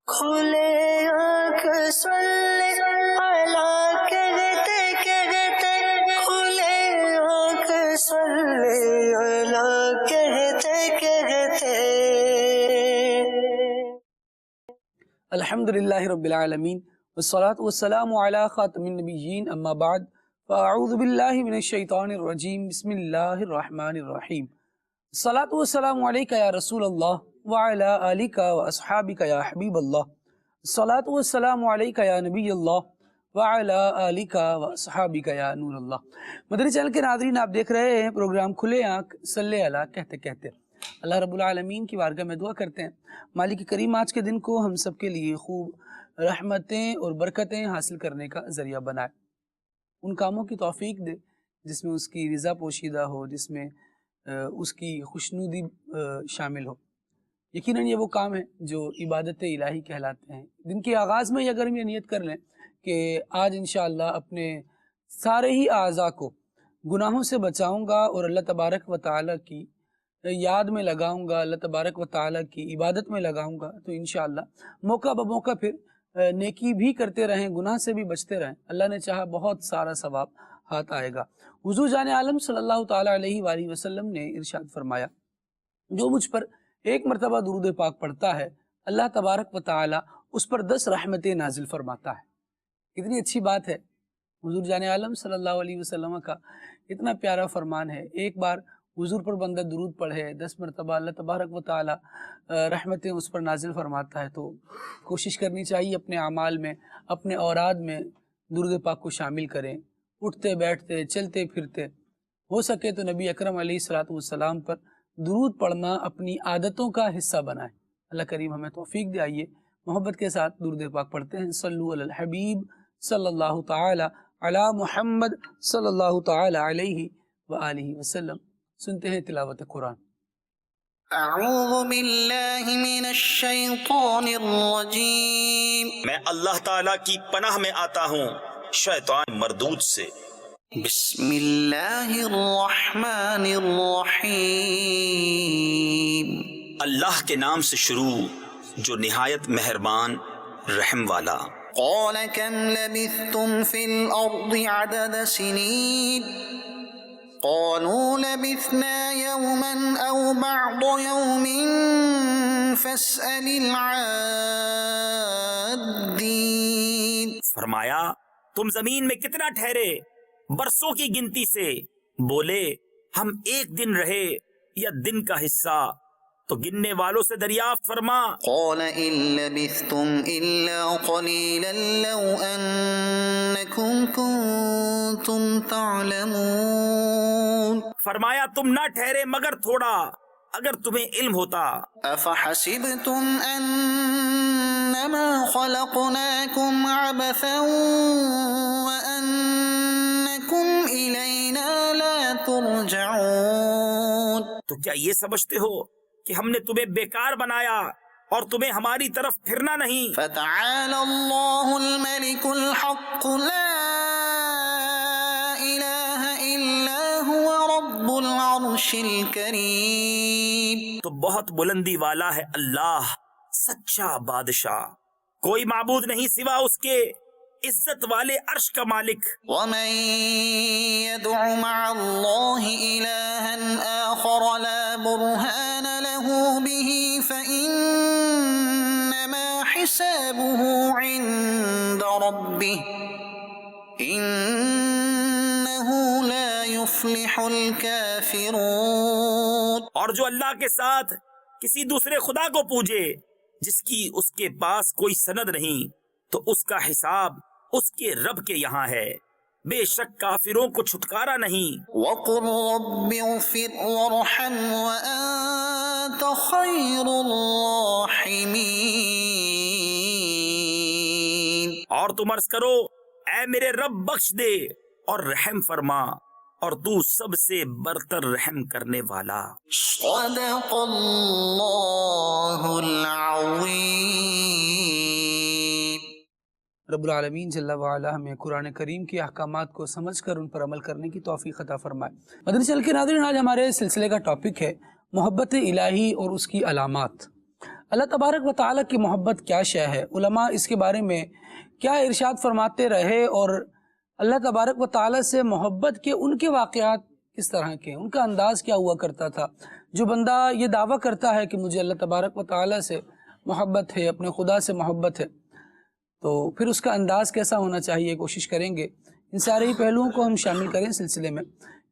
کھلے آنکھ صلی علی کہتے کہتے، کھلے آنکھ صلی علی کہتے کہتے۔ الحمدللہ رب العالمین والصلاة والسلام علی خاتم النبیین، اما بعد فاعوذ باللہ من الشیطان الرجیم، بسم اللہ الرحمن الرحیم۔ الصلاة والسلام علیکہ یا رسول اللہ وعلی آلکہ واصحابکہ یا حبیب اللہ۔ الصلاة والسلام علیکہ یا نبی اللہ وعلی آلکہ واصحابکہ یا نور اللہ۔ مدنی چینل کے ناظرین، آپ دیکھ رہے ہیں پروگرام کھلے آنکھ صلی علی کہتے کہتے۔ اللہ رب العالمین کی بارگاہ میں دعا کرتے ہیں مالک کریم آج کے دن کو ہم سب کے لیے خوب رحمتیں اور برکتیں حاصل کرنے کا ذریعہ بنائے، ان کاموں کی توفیق دے جس میں اس کی رضا پوشیدہ ہو، جس میں اس کی خوشنودی شامل ہو۔ یقیناً یہ وہ کام ہے جو عبادت الہی کہلاتے ہیں۔ دن کے آغاز میں اگر ہم یہ نیت کر لیں کہ آج انشاءاللہ اپنے سارے ہی اعضاء کو گناہوں سے بچاؤں گا اور اللہ تبارک و تعالیٰ کی یاد میں لگاؤں گا، اللہ تبارک و تعالیٰ کی عبادت میں لگاؤں گا، تو انشاءاللہ موقع بموقع پھر نیکی بھی کرتے رہیں، گناہ سے بھی بچتے رہیں، اللہ نے چاہا بہت سارا ثواب ہاتھ آئے گا۔ حضور جان عالم صلی اللہ تعالیٰ علیہ وآلہ وسلم نے ارشاد فرمایا، جو مجھ پر ایک مرتبہ درود پاک پڑھتا ہے اللہ تبارک و تعالیٰ اس پر 10 رحمتیں نازل فرماتا ہے۔ کتنی اچھی بات ہے، حضور جان عالم صلی اللہ علیہ وسلم کا اتنا پیارا فرمان ہے، ایک بار حضور پر بندہ درود پڑھے 10 مرتبہ اللہ تبارک و تعالی رحمتیں اس پر نازل فرماتا ہے۔ تو کوشش کرنی چاہیے اپنے اعمال میں، اپنے اوراد میں درود پاک کو شامل کریں، اٹھتے بیٹھتے چلتے پھرتے، ہو سکے تو نبی اکرم علیہ السلام پر درود پڑھنا اپنی عادتوں کا حصہ بنائیں۔ اللہ کریم ہمیں توفیق دے۔ آئیے محبت کے ساتھ درود پاک پڑھتے ہیں۔ صلو علی الحبیب صلی اللہ تعالی علی محمد صلی اللہ تعالی علیہ وآلہ وسلم۔ سنتے ہیں تلاوت قرآن۔ اعوذ باللہ من الشیطان الرجیم، میں اللہ تعالیٰ کی پناہ میں آتا ہوں شیطان مردود سے۔ بسم اللہ الرحمن الرحیم، اللہ کے نام سے شروع جو نہایت مہربان رحم والا۔ قال کم لبثتم فی الارض عدد سنین، قالوا لبثنا يوما أو بعض يوم فاسأل العادين۔ فرمایا تم زمین میں کتنا ٹھہرے؟ برسوں کی گنتی سے۔ بولے ہم ایک دن رہے یا دن کا حصہ، تو گننے والوں سے دریافت فرما۔ قال إن لبثتم إلا قليلا لو أنكم كنتم تعلمون۔ فرمایا تم نہ ٹھہرے مگر تھوڑا، اگر تمہیں علم ہوتا۔ أفحسبتم أنما خلقناكم عبثا وأنكم إلينا لا ترجعون۔ تو کیا یہ سمجھتے ہو کہ ہم نے تمہیں بیکار بنایا اور تمہیں ہماری طرف پھرنا نہیں؟ فتعالى الله الملك الحق لا إله إلا هو رب العرش الكريم۔ تو بہت بلندی والا ہے اللہ، سچا بادشاہ، کوئی معبود نہیں سوا اس کے، عزت والے عرش کا مالک۔ ومن يدع مع الله إلها آخر لا برهان له به فإنما حسابه عند ربه إنه لا يفلح الكافرون۔ اور جو اللہ کے ساتھ کسی دوسرے خدا کو پوجے جس کی اس کے پاس کوئی سند نہیں، تو اس کا حساب اس کے رب کے یہاں ہے، بے شک کافروں کو چھٹکارا نہیں۔ وقل رب اغفر وارحم وأنت خير الراحمين۔ اور تم عرض کرو اے میرے رب بخش دے اور رحم فرما، اور تو سب سے برتر رحم کرنے والا۔ صدق اللہ العظیم۔ رب العالمین جل وعلا ہمیں قرآن کریم کی احکامات کو سمجھ کر ان پر عمل کرنے کی توفیق عطا فرمائے۔ مدنی چینل کے ناظرین، آج ہمارے سلسلے کا ٹاپک ہے محبت الہی اور اس کی علامات۔ اللہ تبارک و تعالیٰ کی محبت کیا شے ہے، علماء اس کے بارے میں کیا ارشاد فرماتے رہے، اور اللہ تبارک و تعالیٰ سے محبت کے ان کے واقعات کس طرح کے، ان کا انداز کیا ہوا کرتا تھا۔ جو بندہ یہ دعویٰ کرتا ہے کہ مجھے اللہ تبارک و تعالیٰ سے محبت ہے، اپنے خدا سے محبت ہے، تو پھر اس کا انداز کیسا ہونا چاہیے، کوشش کریں گے ان سارے ہی پہلوؤں کو ہم شامل کریں سلسلے میں۔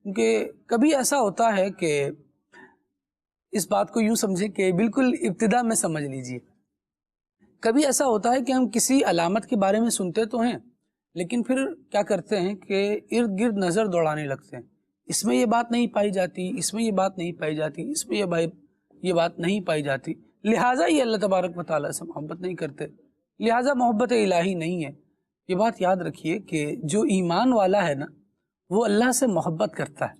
کیونکہ کبھی ایسا ہوتا ہے کہ اس بات کو یوں سمجھیں کہ بالکل ابتدا میں سمجھ لیجئے، کبھی ایسا ہوتا ہے کہ ہم کسی علامت کے بارے میں سنتے تو ہیں، لیکن پھر کیا کرتے ہیں کہ ارد گرد نظر دوڑانے لگتے ہیں، اس میں یہ بات نہیں پائی جاتی، اس میں یہ بات نہیں پائی جاتی، اس میں یہ بات نہیں پائی جاتی، لہٰذا یہ اللہ تبارک و تعالیٰ سے محبت نہیں کرتے، لہٰذا محبت الہی نہیں ہے۔ یہ بات یاد رکھیے کہ جو ایمان والا ہے نا وہ اللہ سے محبت کرتا ہے،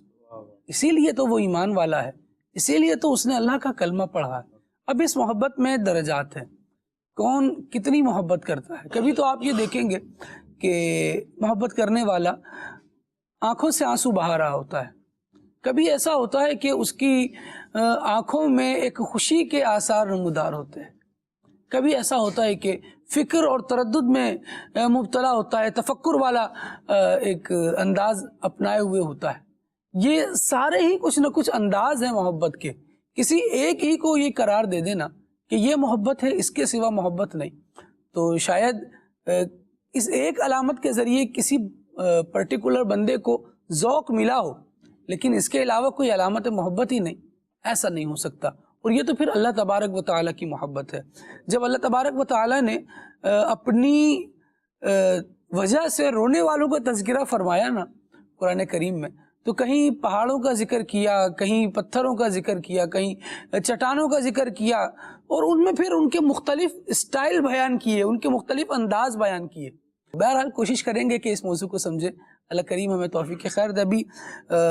اسی لیے تو وہ ایمان والا ہے، اسی لیے تو اس نے اللہ کا کلمہ پڑھا ہے۔ اب اس محبت میں درجات ہیں، کون کتنی محبت کرتا ہے۔ کبھی تو آپ یہ دیکھیں گے کہ محبت کرنے والا آنکھوں سے آنسو بہا رہا ہوتا ہے، کبھی ایسا ہوتا ہے کہ اس کی آنکھوں میں ایک خوشی کے آثار نمودار ہوتے ہیں، کبھی ایسا ہوتا ہے کہ فکر اور تردد میں مبتلا ہوتا ہے، تفکر والا ایک انداز اپنائے ہوئے ہوتا ہے۔ یہ سارے ہی کچھ نہ کچھ انداز ہیں محبت کے، کسی ایک ہی کو یہ قرار دے دینا کہ یہ محبت ہے، اس کے سوا محبت نہیں، تو شاید اس ایک علامت کے ذریعے کسی پرٹیکولر بندے کو ذوق ملا ہو، لیکن اس کے علاوہ کوئی علامت محبت ہی نہیں، ایسا نہیں ہو سکتا۔ اور یہ تو پھر اللہ تبارک و تعالیٰ کی محبت ہے۔ جب اللہ تبارک و تعالیٰ نے اپنی وجہ سے رونے والوں کا تذکرہ فرمایا نا قرآن کریم میں، تو کہیں پہاڑوں کا ذکر کیا، کہیں پتھروں کا ذکر کیا، کہیں چٹانوں کا ذکر کیا، اور ان میں پھر ان کے مختلف اسٹائل بیان کیے، ان کے مختلف انداز بیان کیے۔ بہرحال کوشش کریں گے کہ اس موضوع کو سمجھیں، اللہ کریم ہمیں توفیق خیر دے۔ ابھی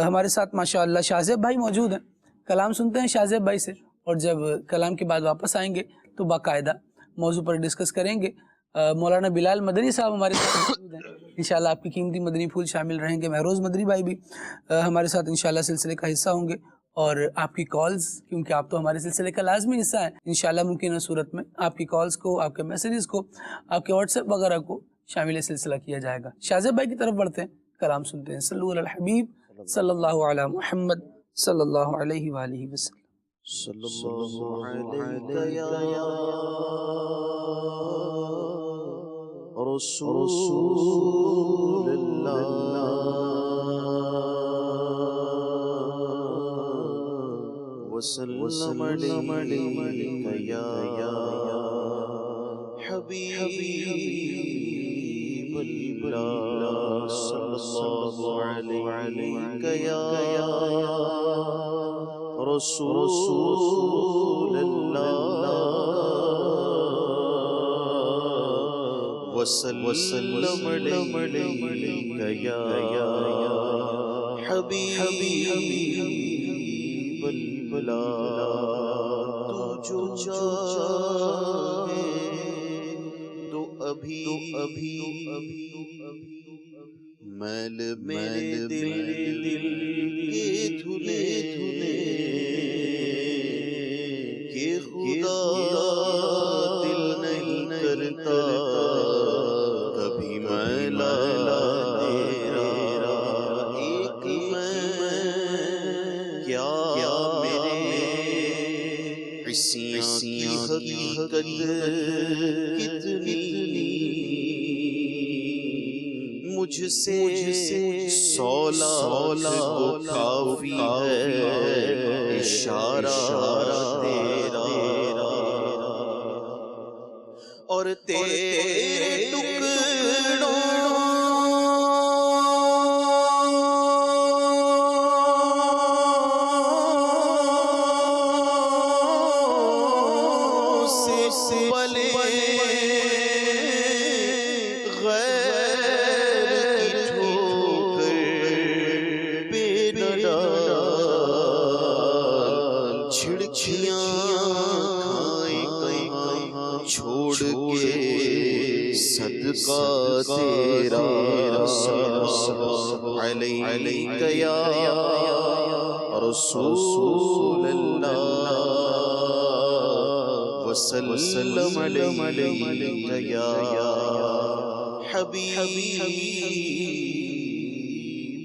ہمارے ساتھ ماشاءاللہ شاہزیب بھائی موجود ہیں، کلام سنتے ہیں شاہزیب بھائی سے، اور جب کلام کے بعد واپس آئیں گے تو باقاعدہ موضوع پر ڈسکس کریں گے۔ مولانا بلال مدنی صاحب ہمارے ساتھ موجود ہیں، انشاءاللہ آپ کی قیمتی مدنی پھول شامل رہیں گے۔ مہروز مدنی بھائی بھی ہمارے ساتھ انشاءاللہ سلسلے کا حصہ ہوں گے، اور آپ کی کالز، کیونکہ آپ تو ہمارے سلسلے کا لازمی حصہ ہیں، انشاءاللہ ممکنہ صورت میں آپ کی کالز کو، آپ کے میسیجز کو، آپ کے واٹس ایپ وغیرہ کو شامل سلسلہ کیا جائے گا۔ شاہزیب بھائی کی طرف بڑھتے ہیں، کلام سنتے ہیں۔ صلو علی الحبیب صلی اللہ علی محمد صلی اللہ علیہ وآلہ وسلم۔ صلی اللہ علیہ یا رسول اللہ وسلم علیہ یا حبیب اللہ صلی اللہ علیہ یا رسول اللہ وسلم علیہ یا حبیب اللہ تو جو چاہے تو ابھی میل میرے دل کے دھلے کہ خدا دل نہیں کرتا کبھی میلا تیرا ایک میں کیا میرے عصیاں کی حقیقت کتنی مجھ سے سولہ کو کافی ہے اشارہ تیرا اور تیرے ٹکڑوں سے پلے چھوڑ کے صدقہ تیرا علیہ یا رسول اللہ وسلم علیک یا حبیب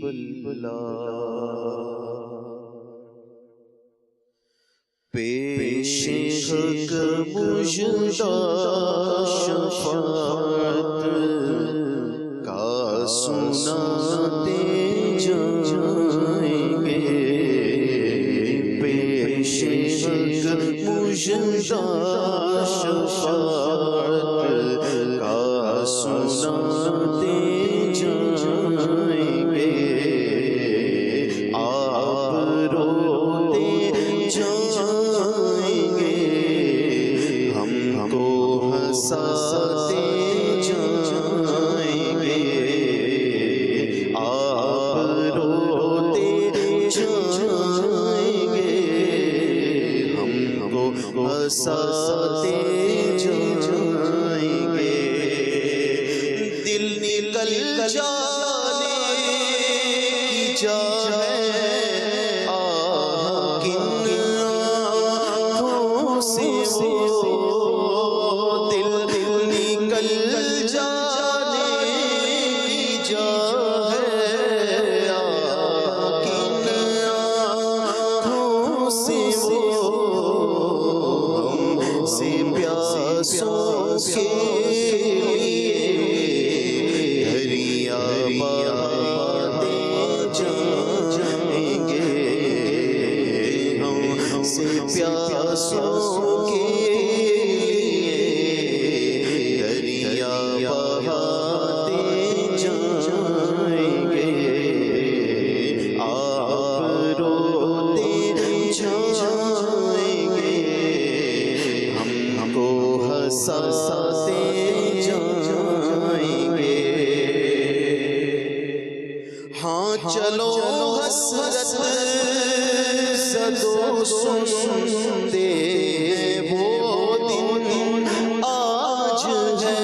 اللہ پیش حق مجدہ شفاعت کا سناتے جائیں گے پیش حق مجدہ شفاعت کا سناتے جائیں گے آپ روتے جائیں گے ہم کو ہنساتے جائیں گے آپ روتے جائیں گے ہم کو ہنساتے جائیں گے دل نکل جانے کی جا ہے دل نکل جانے کی جا ہے کن آنکھوں سے ہم سے پیاسوں کے دریا بہاتے جائیں گے ہم سے پیاسوں کے دریا بہاتے جائیں گے آپ روتے جائیں گے ہم کو ہنساتے جائیں گے ہاں چلو حسرت زدو سنتے وہ دن آج ہے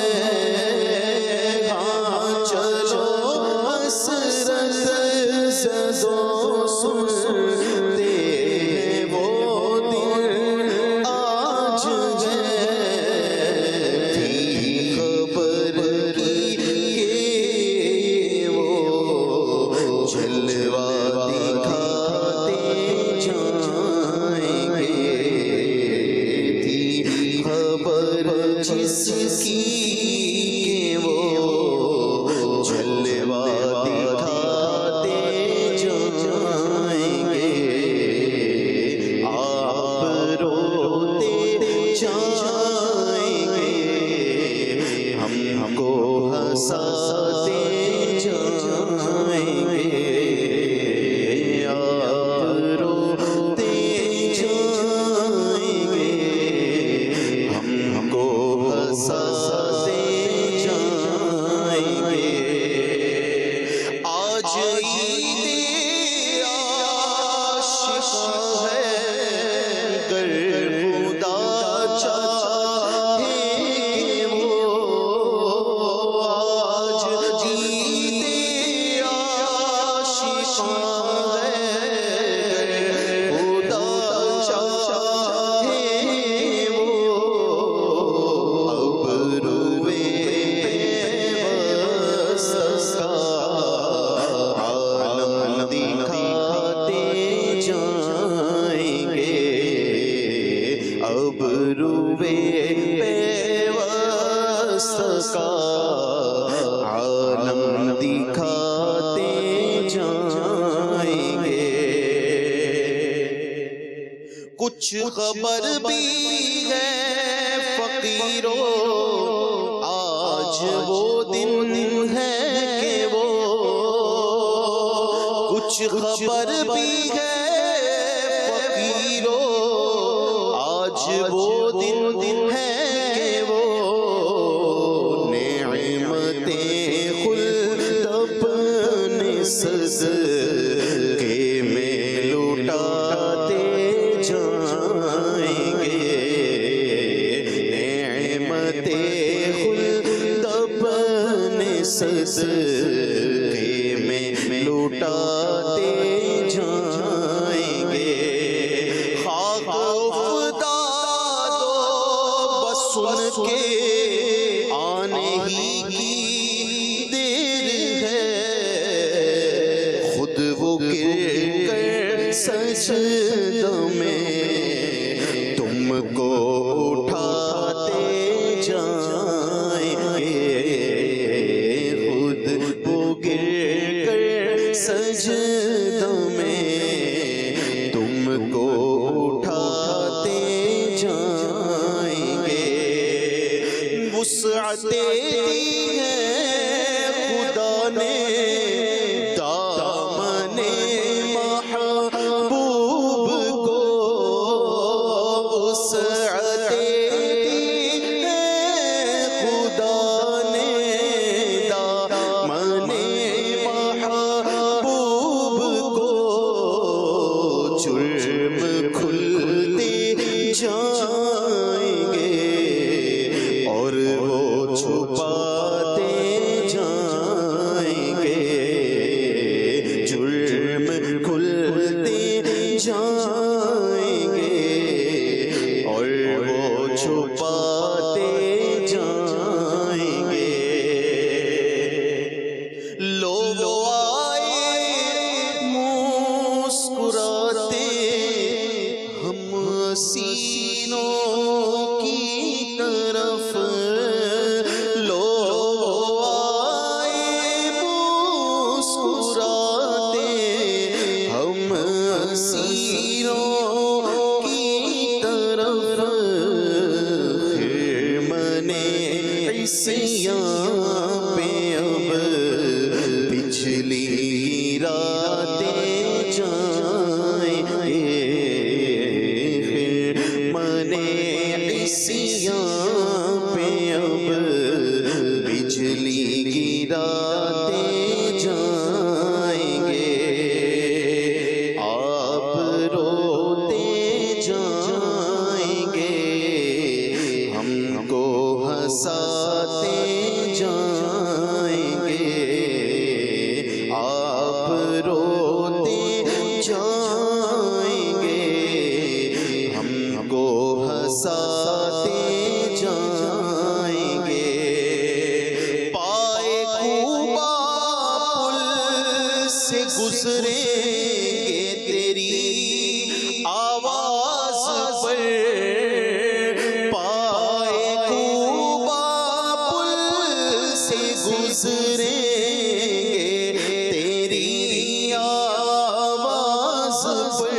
ہاں چلو حسرت زدو سنتے وہ دن آج ہے تھی خبر کی کہ وہ جلوہ دکھاتے جائیں گے تھی خبر جس کی کہ وہ جلوہ دکھاتے جائیں گے آپ روتے جائیں گے ہم کو ہنساتے جائیں گے آپ روتے جائیں گے ہم کو ہنساتے جائیں گے آج عید عاشقاں ہے گر خدا چاہے کہ وہ آج عید عاشقاں ہے گر خدا چاہے وہ اب روئے پیوست کا عالم دکھاتے جائیں گے اب روئے پیوست کا عالم دکھاتے جائیں گے کچھ خبر بھی ہے فقیروں آج وہ دن ہے کہ وہ کچھ خبر بھی ہے فقیروں آج وہ دن ہے کہ وہ نعمتیں خلد اپنے صدقے میں لوٹاتے جائیں گے نعمتیں خلد اپنے صدقے میں لوٹاتے جائیں گے خاک افتاد و جائیں گے، خود وہ گر کر سجدوں میں تم کو اٹھاتے جائیں گے۔ وسعت دی ہے خدا نے دامن محبوب کو، وسعت دی ہے خدا نے دامن محبوب کو، جرم کھلتے جائیں گے اور وہ چھپاتے جائیں گے، جرم کھلتے جائیں گے اور وہ چھپاتے جائیں گے۔ لوگ آئے مسکراتے ہم سینوں کی طرف، لوگ آئے مسکراتے ہم سینوں کی طرف، خرمن عصیاں پہ اب بجلی گراتے جائیں گے، خرمن عصیاں پہ اب بجلی گراتے جائیں گے، آپ روتے جائیں گے، ہم کو ہنساتے جائیں گے، آپ روتے جائیں گے، ہم کو ہنساتے جائیں گے۔ پائے کوبا پل سے گزریں گے تیری آواز پر، پائے کوبا پل سے گزریں گے تیری آواز پر،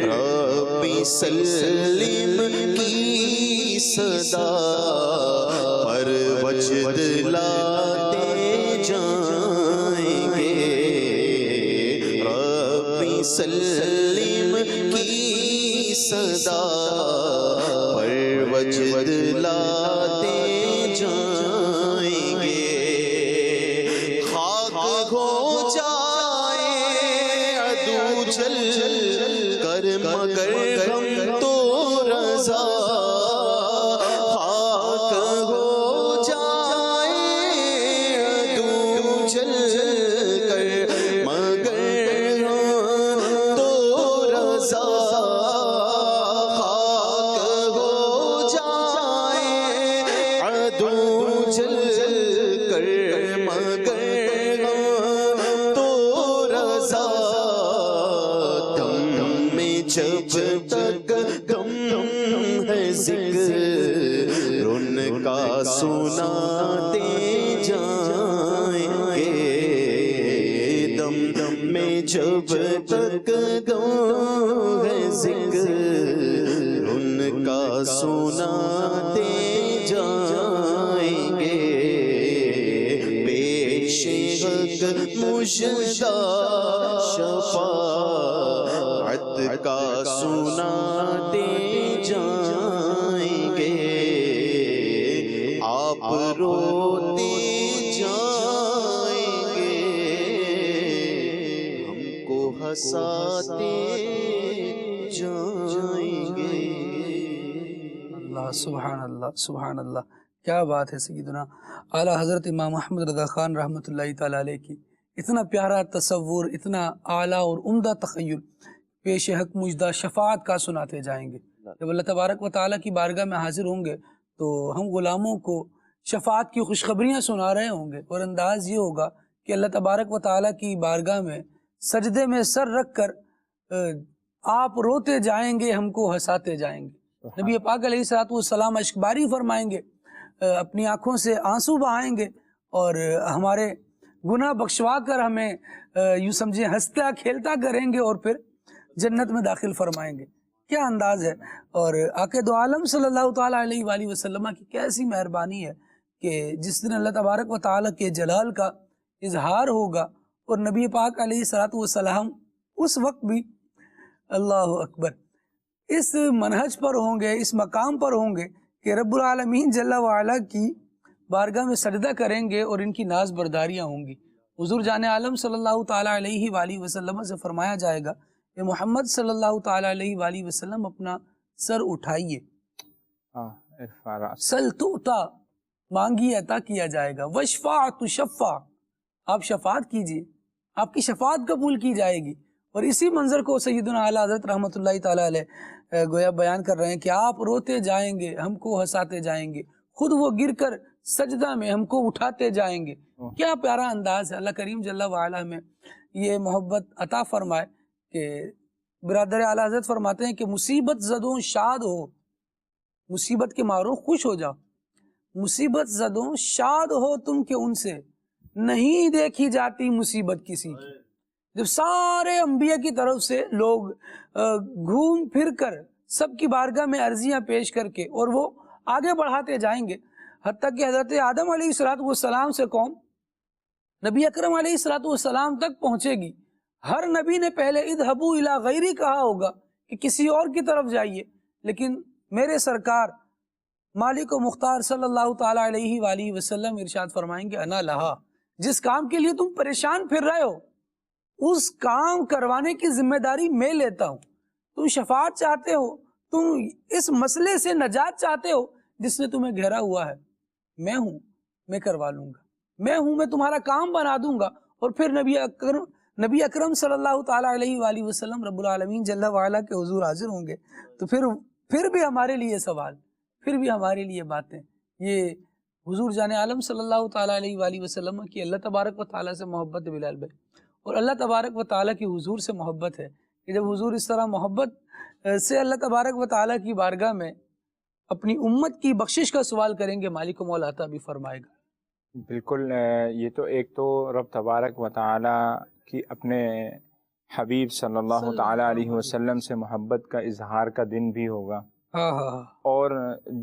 ربی سلم کی صدا پر وجد لاتے جائیں گے، ربی سلم کی صدا پر وجد لاتے جائیں گے، خاک ہو جائے عدو جل کر مگر ہم تو رضا، خاک ہو جائے عدو جل کر مگر ہم تو رضا، خاک ہو جائے عدو جل کر مگر ہم تو رضا، دم میں جب تک دم ہے ذکر ان کا سناتے جائیں گے، دم میں جب تک دم ہے ذکر ان کا سناتے جائیں گے، پیش حق مژدہ شفاعت کا سناتے جائیں گے، آپ روتے جائیں گے، ہم کو ہنساتے جائیں گے۔ اللہ سبحان اللہ سبحان اللہ، کیا بات ہے سیدنا اعلیٰ حضرت امام محمد رضا خان رحمۃ اللہ تعالیٰ علیہ کی، اتنا پیارا تصور، اتنا اعلیٰ اور عمدہ تخیل، پیش حق مژدہ شفاعت کا سناتے جائیں گے۔ جب اللہ تبارک و تعالیٰ کی بارگاہ میں حاضر ہوں گے تو ہم غلاموں کو شفاعت کی خوشخبریاں سنا رہے ہوں گے، اور انداز یہ ہوگا کہ اللہ تبارک و تعالیٰ کی بارگاہ میں سجدے میں سر رکھ کر آپ روتے جائیں گے، ہم کو ہنساتے جائیں گے۔ نبی پاک علیہ الصلوۃ والسلام اشکباری فرمائیں گے، اپنی آنکھوں سے آنسو بہائیں گے اور ہمارے گناہ بخشوا کر ہمیں یوں سمجھیں ہنستا کھیلتا کریں گے اور پھر جنت میں داخل فرمائیں گے۔ کیا انداز ہے! اور آقا دو عالم صلی اللہ تعالیٰ علیہ وآلہ وسلم کی کیسی مہربانی ہے کہ جس دن اللہ تبارک و تعالیٰ کے جلال کا اظہار ہوگا اور نبی پاک علیہ الصلوۃ والسلام اس وقت بھی اللہ اکبر اس منہج پر ہوں گے، اس مقام پر ہوں گے کہ رب العالمین جل وعلا کی بارگاہ میں سجدہ کریں گے اور ان کی ناز برداریاں ہوں گی۔ حضور جان عالم صلی اللہ تعالیٰ علیہ وآلہ وسلم سے فرمایا جائے گا کہ محمد صلی اللہ تعالیٰ علیہ وآلہ وسلم اپنا سر اٹھائیے، سل تؤتا، مانگیے عطا کیا جائے گا، وشفاع تشفع، آپ شفاعت کیجئے، آپ کی شفاعت قبول کی جائے گی۔ اور اسی منظر کو سیدنا اعلیٰ حضرت رحمۃ اللہ تعالیٰ علیہ گویا بیان کر رہے ہیں کہ آپ روتے جائیں گے، ہم کو ہنساتے جائیں گے، خود وہ گر کر سجدہ میں ہم کو اٹھاتے جائیں گے۔ کیا پیارا انداز ہے! اللہ کریم جل وعلا میں یہ محبت عطا فرمائے کہ برادر اعلیٰ حضرت فرماتے ہیں کہ مصیبت زدوں شاد ہو، مصیبت کے ماروں خوش ہو جاؤ، مصیبت زدوں شاد ہو تم کہ ان سے نہیں دیکھی جاتی مصیبت کسی کی۔ جب سارے انبیاء کی طرف سے لوگ گھوم پھر کر سب کی بارگاہ میں عرضیاں پیش کر کے اور وہ آگے بڑھاتے جائیں گے، حتیٰ کہ حضرت آدم علیہ السلام سے قوم نبی اکرم علیہ السلام تک پہنچے گی۔ ہر نبی نے پہلے اذهبوا الی غیری کہا ہوگا کہ کسی اور کی طرف جائیے، لیکن میرے سرکار مالک و مختار صلی اللہ تعالیٰ علیہ وآلہ وسلم ارشاد فرمائیں گے انا لہا، جس کام کے لیے تم پریشان پھر رہے ہو اس کام کروانے کی ذمہ داری میں لیتا ہوں۔ تم شفاعت چاہتے ہو، تم اس مسئلے سے نجات چاہتے ہو جس نے تمہیں گھیرا ہوا ہے، میں ہوں، میں کروا لوں گا، میں ہوں، میں تمہارا کام بنا دوں گا۔ اور پھر نبی اکرم صلی اللہ تعالیٰ علیہ وآلہ وسلم رب العالمین جل وعلا کے حضور حاضر ہوں گے، تو پھر بھی ہمارے لیے سوال، پھر بھی ہمارے لیے باتیں۔ یہ حضور جان عالم صلی اللہ تعالیٰ علیہ وآلہ وسلم کی اللہ تبارک و تعالیٰ سے محبت بلال بھائی، اور اللہ تبارک و تعالیٰ کی حضور سے محبت ہے کہ جب حضور اس طرح محبت سے اللہ تبارک و تعالیٰ کی بارگاہ میں اپنی امت کی بخشش کا سوال کریں گے، مالک و مولا عطا بھی فرمائے گا۔ بالکل، یہ تو ایک تو رب تبارک و تعالیٰ کی اپنے حبیب صلی اللہ تعالیٰ علیہ وسلم سے محبت کا اظہار کا دن بھی ہوگا، اور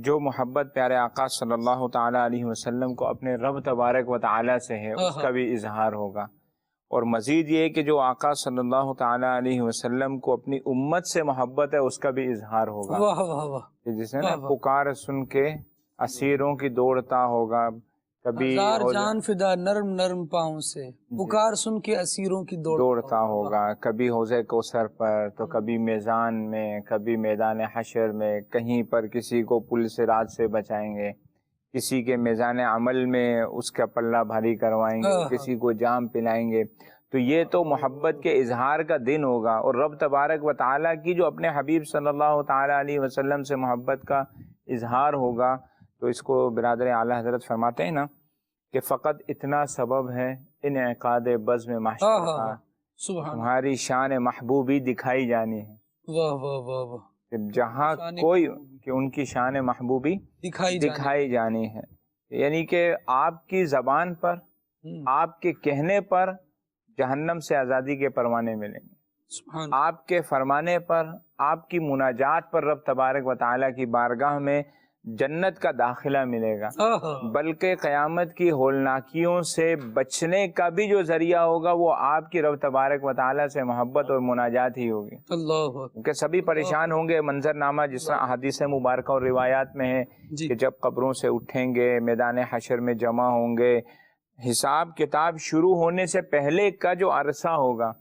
جو محبت پیارے آقا صلی اللہ تعالیٰ علیہ وسلم کو اپنے رب تبارک و تعالیٰ سے ہے اس کا بھی اظہار ہوگا، اور مزید یہ کہ جو آقا صلی اللہ تعالیٰ علیہ وسلم کو اپنی امت سے محبت ہے اس کا بھی اظہار ہوگا، جسے نا پکار سن کے اسیروں کی دوڑتا ہوگا، کبھی جان فدا نرم نرم پاؤں سے پکار سن کے اسیروں کی دوڑتا ہوگا، کبھی حوض کوثر پر، تو کبھی میزان میں، کبھی میدان حشر میں، کہیں پر کسی کو پل سے رات سے بچائیں گے، کسی کے میزان عمل میں اس کا پلہ بھاری کروائیں گے، کسی کو جام پلائیں گے۔ تو یہ تو محبت کے اظہار کا دن ہوگا، اور رب تبارک و تعالیٰ کی جو اپنے حبیب صلی اللہ تعالیٰ علیہ وسلم سے محبت کا اظہار ہوگا، تو اس کو برادر اعلیٰ حضرت فرماتے ہیں نا کہ فقط اتنا سبب ہے انعقاد بزم محشر کا، تمہاری شان محبوبی دکھائی جانی ہے۔ واہ واہ واہ واہ، جہاں کوئی کہ ان کی شان محبوبی دکھائی جانی ہے، یعنی کہ آپ کی زبان پر، آپ کے کہنے پر جہنم سے آزادی کے پروانے ملیں گے، آپ کے فرمانے پر، آپ کی مناجات پر رب تبارک و تعالیٰ کی بارگاہ میں جنت کا داخلہ ملے گا، بلکہ قیامت کی ہولناکیوں سے بچنے کا بھی جو ذریعہ ہوگا وہ آپ کی رب تبارک و تعالیٰ سے محبت اور مناجات ہی ہوگی، کیونکہ سبھی پریشان ہوں گے۔ منظر نامہ جس طرح احادیث مبارکہ اور روایات میں ہے کہ جب قبروں سے اٹھیں گے، میدان حشر میں جمع ہوں گے، حساب کتاب شروع ہونے سے پہلے کا جو عرصہ ہوگا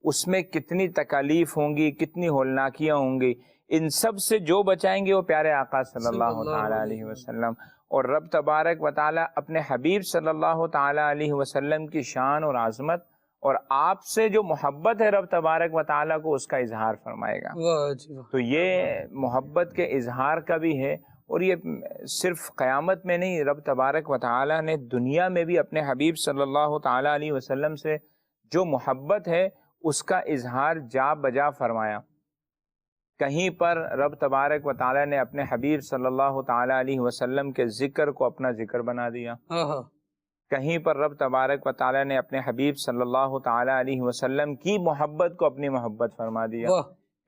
اس میں کتنی تکالیف ہوں گی، کتنی ہولناکیاں ہوں گی، ان سب سے جو بچائیں گے وہ پیارے آقا صلی اللہ تعالیٰ علیہ وسلم، اور رب تبارک و تعالیٰ اپنے حبیب صلی اللہ تعالیٰ علیہ وسلم کی شان اور عظمت اور آپ سے جو محبت ہے رب تبارک و تعالیٰ کو اس کا اظہار فرمائے گا۔ تو یہ محبت کے اظہار کا بھی ہے، اور یہ صرف قیامت میں نہیں، رب تبارک و تعالیٰ نے دنیا میں بھی اپنے حبیب صلی اللہ تعالیٰ علیہ وسلم سے جو محبت ہے اس کا اظہار جا بجا فرمایا۔ کہیں پر رب تبارک و تعالیٰ نے اپنے حبیب صلی اللہ تعالیٰ علیہ وسلم کے ذکر کو اپنا ذکر بنا دیا، کہیں پر رب تبارک و تعالیٰ نے اپنے حبیب صلی اللہ تعالیٰ علیہ وسلم کی محبت کو اپنی محبت فرما دیا،